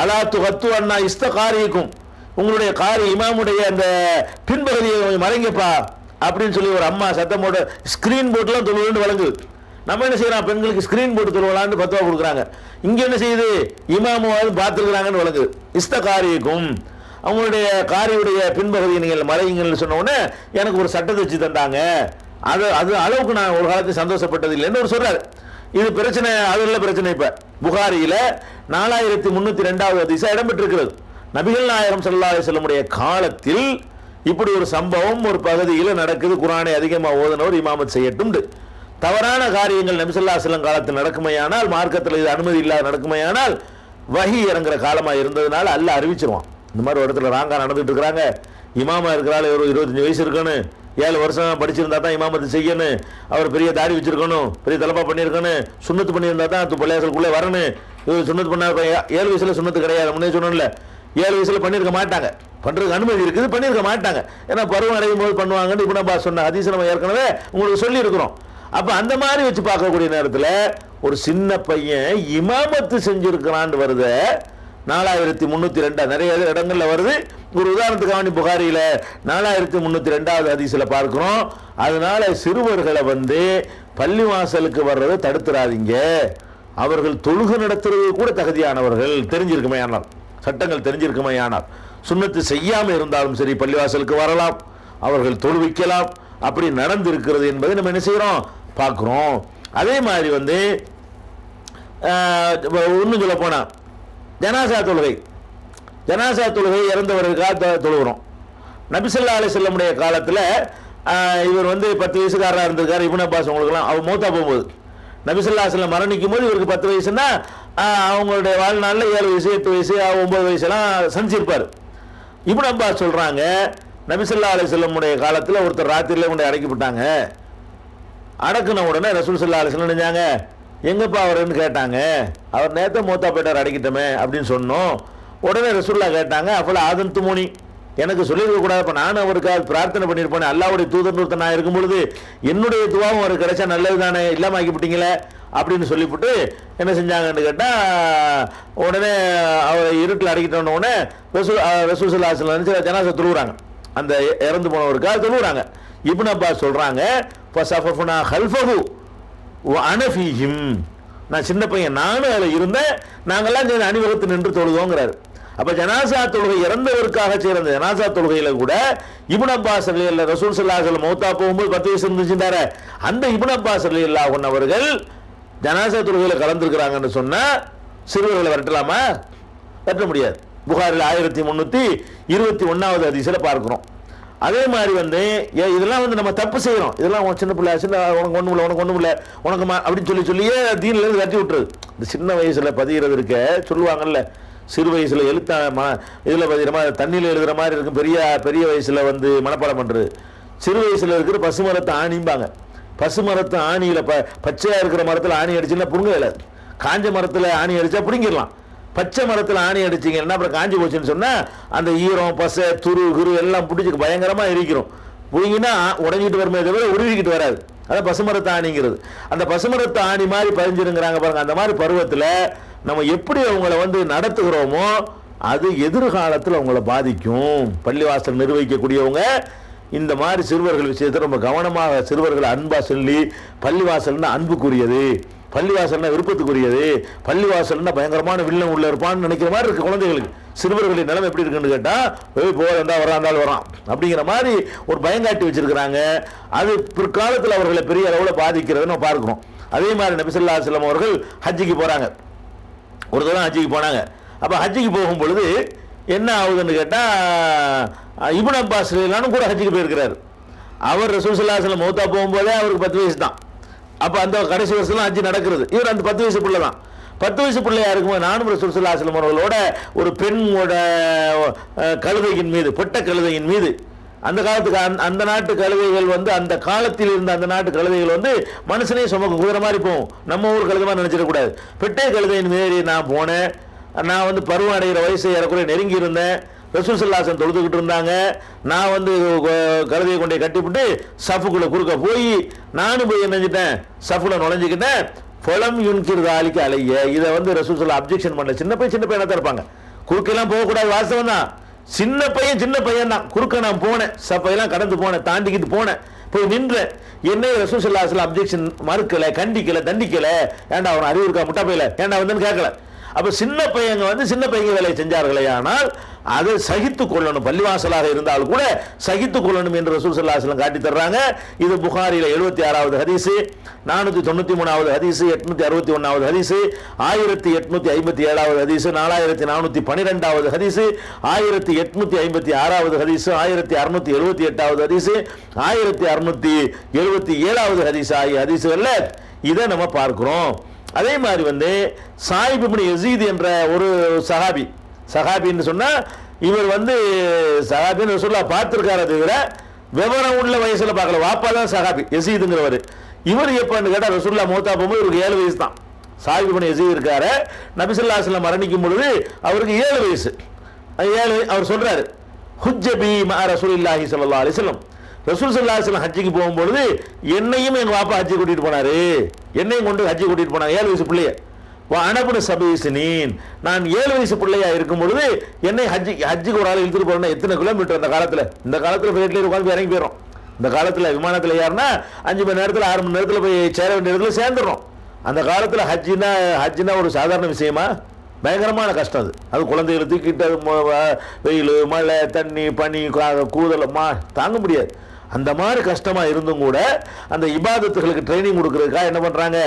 அலாத்து கத்து அண்ணா இஸ்த காரிக்கும், உங்களுடைய காரி இமாமுடைய அந்த பின்பகுதியை மறைங்கப்பா அப்படின்னு சொல்லி ஒரு அம்மா சத்தம் போட்டு ஸ்கிரீன் போட்டுலாம் தொழுவுன்னு வழங்குது. நம்ம என்ன செய்யறோம், பெண்களுக்கு ஸ்கிரீன் போட்டு தொழுவலான்னு பத்துவா கொடுக்குறாங்க. இங்க என்ன செய்யுது, இமாமுவாவது பார்த்துருக்குறாங்கன்னு வழங்குது. இஸ்த காரிக்கும், அவங்களுடைய காரியுடைய பின்பகுதியை நீங்கள் மறையுங்கன்னு சொன்ன உடனே எனக்கு ஒரு சட்டத்தை வச்சு தந்தாங்க, அது அளவுக்கு நான் ஒரு காலத்தில் சந்தோஷப்பட்டது இல்லைன்னு ஒரு சொல்றாரு. இது பிரச்சனை, அது இல்லை பிரச்சனை. இப்ப புகாரியில 4302வது ஹதீஸா இடம்பெற்றிருக்கிறது. நபிகள் நாயகம் ஸல்லல்லாஹு அலைஹி வஸல்லமுடைய காலத்தில் இப்படி ஒரு சம்பவம் ஒரு பகுதியில் நடக்குது. குர்ஆனை அதிகமாக ஓதுனவர் இமாமத் செய்யட்டும். தவறான காரியங்கள் நபி ஸல்லல்லாஹு அலைஹி வஸல்லம் காலத்தில் நடக்குமையானால், மார்க்கத்தில் இது அனுமதி இல்லாத நடக்குமையானால், வஹி இறங்குற காலமா இருந்ததுனால அல்லாஹ் அறிவிச்சிருவான், இந்த மாதிரி ஒரு இடத்துல ராங்கா நடந்துட்டு இருக்கிறாங்க, இமாமா இருக்கிறாள், ஒரு 25 வயசு இருக்கணும், 7 வருஷம் படிச்சிருந்தா தான் இமாமத்து செய்யணும், அவர் பெரிய தாடி வச்சிருக்கணும், பெரிய தலப்பா பண்ணியிருக்கணும், சுண்ணத்து பண்ணியிருந்தா தான் பள்ளியாசலுக்குள்ளே வரணும். இவர் சுண்ணத்து பண்ண 7 வயசுல சுண்ணத்து கிடையாது, முன்னே சொன்னோம்ல, 7 வயசுல பண்ணியிருக்க மாட்டாங்க, பண்றதுக்கு அனுமதி இருக்குது, பண்ணியிருக்க மாட்டாங்க. ஏன்னா பருவம் அடையும் போது பண்ணுவாங்கன்னு இப்னு அப்பாஸ் சொன்ன ஹதீஸ் நம்ம ஏற்கனவே உங்களுக்கு சொல்லி இருக்கிறோம். அப்ப அந்த மாதிரி வச்சு பார்க்கக்கூடிய நேரத்தில் ஒரு சின்ன பையன் இமாமத்து செஞ்சிருக்கிறான்னு வருது 4302 நிறைய இடங்கள்ல வருது. ஒரு உதாரணத்துக்காக புகாரியில 4302வது ஹதீஸ்ல பார்க்கிறோம். அதனால சிறுவர்களை பள்ளிவாசலுக்கு வர்றதை தடுத்துறாதீங்க, அவர்கள் தொழுகை நடத்துறது கூட தகுதியானவர்கள் தெரிஞ்சிருக்குமே ஆனால், சட்டங்கள் தெரிஞ்சிருக்குமே ஆனால், சுன்னத்து செய்யாம இருந்தாலும் சரி பள்ளிவாசலுக்கு வரலாம், அவர்கள் தொழுவிக்கலாம், அப்படி நடந்திருக்கிறது என்பதை நம்ம என்ன செய்யறோம், பார்க்கிறோம். அதே மாதிரி இன்னும் சொல்ல போனா ஜனாசா தொழுகை இறந்தவர்களுக்காக தொழுகிறோம். நபி ஸல்லல்லாஹு அலைஹி வஸல்லமுடைய காலத்தில் இவர் 10 வயசுக்காரராக இருந்திருக்காரு. இப்னு அப்பாஸ் அவங்களுக்குலாம் அவர் மௌத்தா போகும்போது நபி ஸல்லல்லாஹு அலைஹி வஸல்லம் மரணிக்கும் போது இவருக்கு 10 வயசுன்னா அவங்களுடைய வாழ்நாளில் 7 வயசு 8 வயசு 9 வயசுலாம் சந்திச்சிருப்பார். இப்னு அப்பாஸ் சொல்றாங்க, நபி ஸல்லல்லாஹு அலைஹி வஸல்லமுடைய காலத்தில் ஒருத்தர் ராத்திரியில கொண்டு அடக்கிவிட்டாங்க. அடக்குன உடனே ரசூல் ஸல்லல்லாஹு அலைஹி வஸல்லம் நினைஞ்சாங்க, எங்கப்பா அவருன்னு கேட்டாங்க. அவர் நேற்று மூத்தா போயிட்டார் அடக்கிட்டமே அப்படின்னு சொன்னோம். உடனே ரசூலுல்லாஹ் கேட்டாங்க, அப்பல ஆதன் துமோனி, எனக்கு சொல்லியிருக்க கூடாது, இப்போ நானும் அவருக்காக பிரார்த்தனை பண்ணியிருப்பேன், அல்லாஹ்வுடைய தூதர் ஒருத்தர் நான் இருக்கும் பொழுது என்னுடைய துவாவும் அவருக்கு கிடைச்சா நல்லது தானே, இல்லாமல் ஆக்கிவிட்டீங்களே அப்படின்னு சொல்லிவிட்டு என்ன செஞ்சாங்கன்னு கேட்டால், உடனே அவர் இருட்டில் அடக்கிட்டோன்னு உடனே ரசூல் ஸல்லல்லாஹு அலைஹி வஸல்லம் ஜனாஸா தொழுகிறாங்க, அந்த இறந்து போனவருக்காக தொழுகிறாங்க. இப்னு அப்பாஸ் சொல்றாங்க, ஃபஸஃபஃபுனா ஹல்ஃபஹு வ அன ஃபீஹிம், நான் சின்ன பையன் நானும் அதில் இருந்தேன், நாங்கள்லாம் அணிவகுத்து நின்று தொழுதோங்கிறாரு. அப்ப ஜனாசா தொழுகை இறந்தவருக்காக செய்யற ஜனாசா தொழுகையில கூட இப்னு அப்பாஸ் ரசூல் ஸல்லல்லாஹு அலைஹி வஸல்லம் மௌத்தா போகும்போது 10 வயசு இருந்துச்சுட்டாரு, அந்த இப்னு அப்பாஸ் ரலியல்லாஹு அன்ஹு அவர்கள் ஜனாசா தொழுகையில கலந்துருக்கிறாங்கன்னு சொன்னா சிறுவர்களை வரட்டலாமா? வரட்ட முடியாது. புகாரில் 1321வது ஹதீஸ்ல பார்க்கிறோம். அதே மாதிரி இதெல்லாம் நம்ம தப்பு செய்யறோம், இதெல்லாம் சின்ன பிள்ளை உனக்கு ஒண்ணும் இல்லை உனக்கு அப்படின்னு சொல்லியே தீன்ல இருந்து தட்டி விட்டுரு. இந்த சின்ன வயசுல பதிகிறது இருக்க சொல்லுவாங்கல்ல, சிறு வயசுல இதுல பதிகிற தண்ணியில எழுதுற மாதிரி இருக்கும், பெரிய வயசுல மனப்பாடம் பண்றது. சிறு வயசுல இருக்கிற பசுமரத்தை ஆணிம்பாங்க. பசுமரத்து ஆணியில பச்சையா இருக்கிற மரத்துல ஆணி அடிச்சுன்னா புடுங்க இயலாது, காஞ்ச மரத்துல ஆணி அடிச்சா பிடிங்கிடலாம். பச்சை மரத்தில் ஆணி அடிச்சிங்கன்னா அப்புறம் காஞ்சி போச்சுன்னு சொன்னால் அந்த ஈரம் பசை துரு குரு எல்லாம் பிடிச்சி பயங்கரமாக எரிக்கிறோம். பிடிங்கினா உடஞ்சிட்டு வருமே தவிர உருவிக்கிட்டு வராது. அதான் பசுமரத்து ஆணிங்கிறது. அந்த பசுமரத்து ஆணி மாதிரி பதிஞ்சிருங்கிறாங்க பாருங்க. அந்த மாதிரி பருவத்தில் நம்ம எப்படி அவங்கள வந்து நடத்துகிறோமோ அது எதிர்காலத்தில் அவங்கள பாதிக்கும். பள்ளிவாசல் நிர்வகிக்கக்கூடியவங்க இந்த மாதிரி சிறுவர்கள் விஷயத்தில் ரொம்ப கவனமாக சிறுவர்களை அன்பா சொல்லி, பள்ளிவாசல்னா அன்புக்குரியது, பள்ளிவாசல்னா விருப்பத்துக்குரியது, பள்ளிவாசல்னா பயங்கரமான வில்லன் உள்ள இருப்பான்னு நினைக்கிற மாதிரி இருக்கு குழந்தைகளுக்கு. சிறுவர்களின் நிலைமை எப்படி இருக்குன்னு கேட்டா, போறா வராண்டாலும் வரான் அப்படிங்கிற மாதிரி ஒரு பயங்காட்டி வச்சிருக்கிறாங்க. அது பிற்காலத்தில் அவர்களை பெரிய அளவில் பாதிக்கிறத நம்ம பார்க்கிறோம். அதே மாதிரி நபி ஸல்லல்லாஹு அலைஹி வஸல்லம் அவர்கள் ஹஜ்ஜிக்கு போறாங்க. ஒரு தடவை ஹஜ்ஜிக்கு போனாங்க. அப்ப ஹஜ்ஜிக்கு போகும் பொழுது என்ன ஆகுதுன்னு கேட்டா, இப்னு அப்பாஸ் ரலியல்லாஹு கூட ஹஜ்ஜிக்கு போயிருக்கிறார். அவர் ரசூல் ஸல்லல்லாஹு அலைஹி வஸல்லம் மௌத்தா போகும்போதே அவருக்கு 10 வயசு தான். அப்ப அந்த கடைசி வருஷம் ஹஜ்ஜி நடக்கிறது. இவர் அந்த 10 வயசு பிள்ளை தான். 10 வயசு பிள்ளையா இருக்கும்போது நானும் ரசூல் ஸல்லல்லாஹு அலைஹி வஸல்லம் அவர்களோட ஒரு பெண்ணோட கழுதையின் மீது, பொட்ட கழுதையின் மீது, அந்த காலத்துக்கு அந்த நாட்டு கழுதைகள் வந்து அந்த காலத்தில் இருந்த அந்த நாட்டு கழுதைகள் வந்து மனுஷனே சுமக்க குதிரை மாதிரி போகும். நம்ம ஊர் கழுதை மாதிரி நினைச்சிடக்கூடாது. பெட்டை கழுதையின் மீறி நான் போனேன். நான் வந்து பருவம் அடைகிற வயசை ஏறக்குறைய நெருங்கி இருந்தேன். ரசூல் ஸல்லல்லாஹு அலைஹி வஸல்லம் தொழுதுகிட்டு இருந்தாங்க. நான் வந்து கழுதையை கொண்டே கட்டிவிட்டு சஃபுக்குள்ள குறுக்க போய் நானும் போய் நினைஞ்சிட்டேன், சஃபுல நுழைஞ்சிக்கிட்டேன். பொலம் யுன்கிர்தாலிக்கு அலைய, இதை வந்து ரசூல் ஸல்லல்லாஹு அப்ஜெக்ஷன் பண்ண. சின்ன பையனா தான் இருப்பாங்க, குறுக்கெல்லாம் போகக்கூடாது, வாஸ்தவம் தான். சின்ன பையன் தான். குறுக்க நான் போனேன், சப்பையெல்லாம் கடந்து போனேன், தாண்டிக்கிட்டு போனேன், போய் நின்றேன். என்னை ரசூல் ஸல்லல்லாஹு அலைஹி வஸல்லம் அப்ஜெக்ஷன் மறுக்கல, கண்டிக்கல, தண்டிக்கல. ஏன்டா அவன் அறிவு இருக்கா முட்டா பையில, ஏன்டா வந்து கேட்கல. அப்ப சின்ன பையங்க வந்து சின்ன பையங்க வேலையை செஞ்சார்களே, ஆனால் அதை சகித்துக் கொள்ளணும். பள்ளிவாசலாக இருந்தாலும் கூட சகித்துக் கொள்ளணும் என்று ரசூல் ஸல்லல்லாஹு அலைஹி வஸல்லம் காட்டி தர்றாங்க. இது புகாரில 76வது ஹதீஸ், 493வது ஹதீஸ், 861வது ஹதீஸ், 1857வது ஹதீஸ், 4412வது ஹதீஸ், 1856வது ஹதீஸ், 1678வது ஹதீஸ், 1677வது ஹதீஸ் ஆகிய ஹதீஸ்கள்ல இதை நம்ம பார்க்கிறோம். அதே மாதிரி வந்து சாயிப் இப்னு யஸீத் என்ற ஒரு சஹாபின்னு சொன்னா, இவர் வந்து சஹாபின்னு ரசூலுல்லாஹ் பார்த்திருக்காரு, தவிர விவரம் உள்ள வயசுல பார்க்கல. வாப்பா தான் சஹாபி யஸீதுங்கிறவர். இவர் எப்பன்னு கேட்டா ரசூலுல்லாஹ் மௌத்தா போகும்போது இவருக்கு 7 வயசு தான். சாயிப் இப்னு யஸீத் இருக்காரு. நபி ஸல்லல்லாஹு அலைஹி வஸல்லம் மரணிக்கும் பொழுது அவருக்கு 7 வயசு. அவர் சொல்றாரு, ஹுஜ்ஜபி மஅ ரசூலில்லாஹி ஸல்லல்லாஹு அலைஹி வஸல்லம், ரசூல் ஸல்லல்லாஹு அலைஹி வஸல்லம் ஹஜ்ஜிக்கு போகும்பொழுது என்னையும் என் வாப்பா ஹஜ்ஜி கூட்டிட்டு போனாரு. என்னையும் கொண்டு ஹஜ்ஜி கூட்டிட்டு போனாங்க, 7 வயசு பிள்ளைய. அனபுன சபீஸ்னீன், நான் 7 வயசு பிள்ளையா இருக்கும் பொழுது என்னை ஹஜ்ஜிக்கு ஒரு ஆள் இழுத்துட்டு போறேன்னா எத்தனை கிலோமீட்டர் அந்த காலத்துல. இந்த காலத்துல ஃபிளைட்ல உட்காந்து இறங்கி போயிடும். இந்த காலத்துல விமானத்துல ஏறினா 5 மணி நேரத்துல 6 மணி நேரத்துல போய் சேர வேண்டிய இடத்துல சேர்ந்துடும். அந்த காலத்துல ஹஜ்ஜினா ஒரு சாதாரண விஷயமா? பயங்கரமான கஷ்டம் அது. அது குழந்தைகளை தூக்கிட்டு வெயில், மழை, தண்ணி, பனி, கூதல் தாங்க முடியாது. அந்த மாதிரி கஷ்டமா இருந்தும் கூட அந்த இபாதத்துகளுக்கு ட்ரைனிங் கொடுக்கறதுக்காக என்ன பண்றாங்க,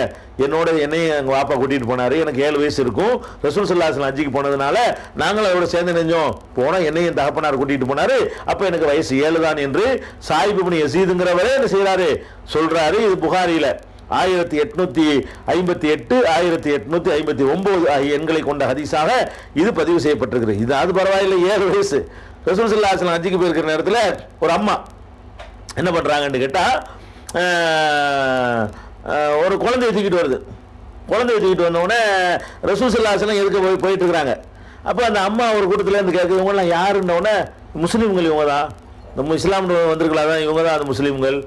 என்னையும் எங்க வாப்பா கூட்டிட்டு போனாரு. எனக்கு 7 வயசு இருக்கும். ரசூல் ஸல்லல்லாஹு அலைஹி வஸல்லம் ஹஜ்ஜிக்கு போனதுனால நாங்களும் அவரோட சேர்ந்து நெஞ்சோம் போனா என்னையும் தகப்பனார் கூட்டிட்டு போனாரு. அப்ப எனக்கு வயசு 7 தான் என்று சாயிப் இப்னு யஸீதுங்கிறவரே என்ன செய்யறாரு சொல்றாரு. இது புகாரில 1858, 1859 ஆகிய எண்களை கொண்ட ஹதீஸாக இது பதிவு செய்யப்பட்டிருக்கிறது. இது அது பரவாயில்லை, 7 வயசு. ரசூல் ஸல்லல்லாஹு அலைஹி வஸல்லம் ஹஜ்ஜிக்கு போயிருக்கிற நேரத்தில் ஒரு அம்மா என்ன பண்றாங்கன்னு கேட்டா, ஒரு குழந்தையை தூக்கிட்டு வருது. குழந்தையை தூக்கிட்டு வந்தோடனே ரசூல் ஸல்லல்லாஹு அலைஹி வஸல்லம் எதுக்கு போயிட்டு இருக்கிறாங்க. அப்போ அந்த அம்மா ஒரு கூட்டத்தில் இருந்து கேட்குது, இவங்கெல்லாம் யாருன்னொடனே முஸ்லீம்கள் இவங்க தான், நம்ம இஸ்லாம் வந்திருக்கலாம் தான், இவங்க தான் அந்த முஸ்லீம்கள்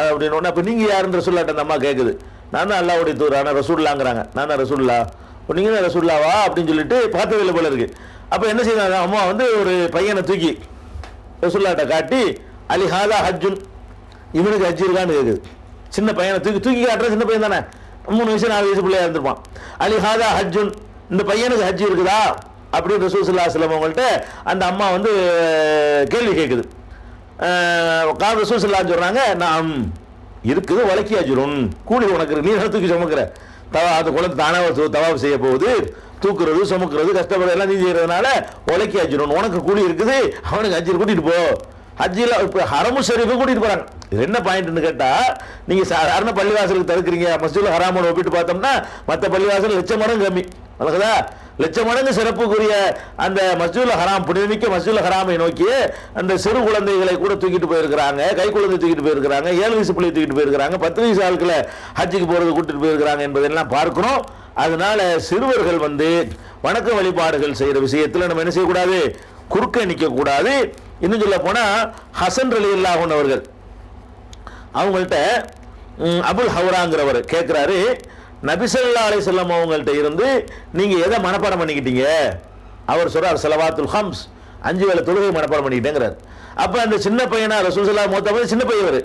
அப்படின்னு. அப்போ நீங்கள் யாருன்னு ரசூல்லாட்ட அந்த அம்மா கேட்குது. நான் தான் அல்லாஹ்வுடைய தூதர், ஆனால் ரசூல்லாங்கிறாங்க. நான் தான் ரசூல்லா. நீங்கள் தான் ரசூல்லாவா அப்படின்னு சொல்லிட்டு பார்த்ததில்லை போல இருக்கு. அப்போ என்ன செய்யறாங்க, அம்மா வந்து ஒரு பையனை தூக்கி ரசூல்லாட்ட காட்டி, அலி ஹாதா ஹஜ்ஜுன், இவனுக்கு ஹஜ்ஜி இருக்கான்னு கேட்குது. சின்ன பையனை தூக்கி காட்டுற, சின்ன பையன் தானே, 3 வயசு 4 வயசு பிள்ளையா இருந்திருப்பான். அலி ஹாதா ஹஜ்ஜுன், இந்த பையனுக்கு ஹஜ்ஜி இருக்குதா அப்படின்னு ரசூல் ஸல்லல்லாஹு அலைஹி வஸல்லம் அவங்கள்ட்ட அந்த அம்மா வந்து கேள்வி கேட்குது. ரசூல் ஸல்லல்லாஹு அலைஹி சொல்றாங்க, நாம் இருக்குது, வழக்கி அஜ்ருன், கூலி உனக்கு இருக்கு, நீ தான் தூக்கி சுமக்கிற. அந்த குழந்தை தானாக தவாப் செய்ய போகுது, தூக்குறது சுமக்கிறது கஷ்டப்படுறது எல்லாம் நீ செய்யறதுனால வழக்கி அஜ்ருன், உனக்கு கூலி இருக்குது, அவனுக்கு ஹஜ்ஜி கூட்டிட்டு போ. ஹஜ்ஜில் இப்போ ஹரமு ஷரீஃபை கூட்டிட்டு போறாங்க. இது என்ன பாயிண்ட்னு கேட்டா, நீங்க சாதாரண பள்ளிவாசலுக்கு தடுக்கிறீங்க, மஸ்ஜிதுல் ஹராமோட ஒப்பிட்டு பார்த்தோம்னா மற்ற பள்ளிவாசல் 1,00,000 மடங்கு கம்மி. அழகுதா, 1,00,000 மடங்கு சிறப்புக்குரிய அந்த மஸ்ஜிதுல் ஹராம், புனிதமிக்க மஸ்ஜிதுல் ஹராமை நோக்கி அந்த சிறு குழந்தைகளை கூட தூக்கிட்டு போயிருக்கிறாங்க, கை குழந்தை தூக்கிட்டு போயிருக்கிறாங்க, 7 வயசு பிள்ளை தூக்கிட்டு போயிருக்கிறாங்க, 10 வயசு ஆட்களை ஹஜ்ஜிக்கு போறது கூட்டிட்டு போயிருக்கிறாங்க என்பதெல்லாம் பார்க்கிறோம். அதனால சிறுவர்கள் வந்து வணக்க வழிபாடுகள் செய்யற விஷயத்துல நம்ம என்ன செய்யக்கூடாது, குறுக்க நிற்க கூடாது. இன்னும் சொல்ல போனா ஹசன் ரலியல்லாஹு அன்ஹு அவர்கள் அவங்கள்ட்ட அபுல் ஹவுராங்கிறவர் கேட்கிறாரு, நபி ஸல்லல்லாஹு அலைஹி வஸல்லம் அவங்கள்ட்ட இருந்து நீங்க எதை மனப்பாடம் பண்ணிக்கிட்டீங்க? அவர் சொல்றார் ஸலவாத்துல் ஹம்ஸ், 5 வேளை தொழுகை மனப்பாடம் பண்ணிக்கிட்டேங்கிறார். அப்ப அந்த சின்ன பையனா ரசூல் ஸல்லல்லாஹு அலைஹி வஸல்லம் சின்ன பையவர்,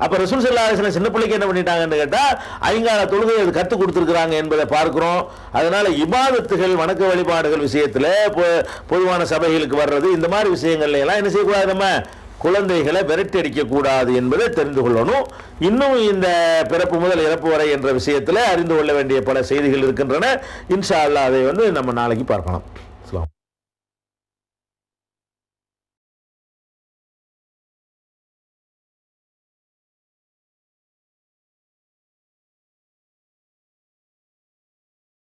அப்ப ரசூல் ஸல்லல்லாஹு அலைஹி வஸல்லம் சின்ன பிள்ளைக்கு என்ன பண்ணிட்டாங்கன்னு கேட்டா 5 கால தொழுகை அது கற்றுக் கொடுத்துருக்காங்க என்பதை பார்க்கிறோம். அதனால இபாதத்துகள் வணக்க வழிபாடுகள் விஷயத்துல பொதுவான சபைகளுக்கு வர்றது இந்த மாதிரி விஷயங்கள்ல எல்லாம் என்ன செய்யக்கூடாது, நம்ம குழந்தைகளை விரட்டி அடிக்க கூடாது என்பதை தெரிந்து கொள்ளணும். இன்னும் இந்த பிறப்பு முதல் இறப்பு வரை என்ற விஷயத்தில் அறிந்து கொள்ள வேண்டிய பல செய்திகள் இருக்கின்றன. இன்ஷா அல்லாஹ் அதை நம்ம நாளைக்கு பார்க்கலாம்.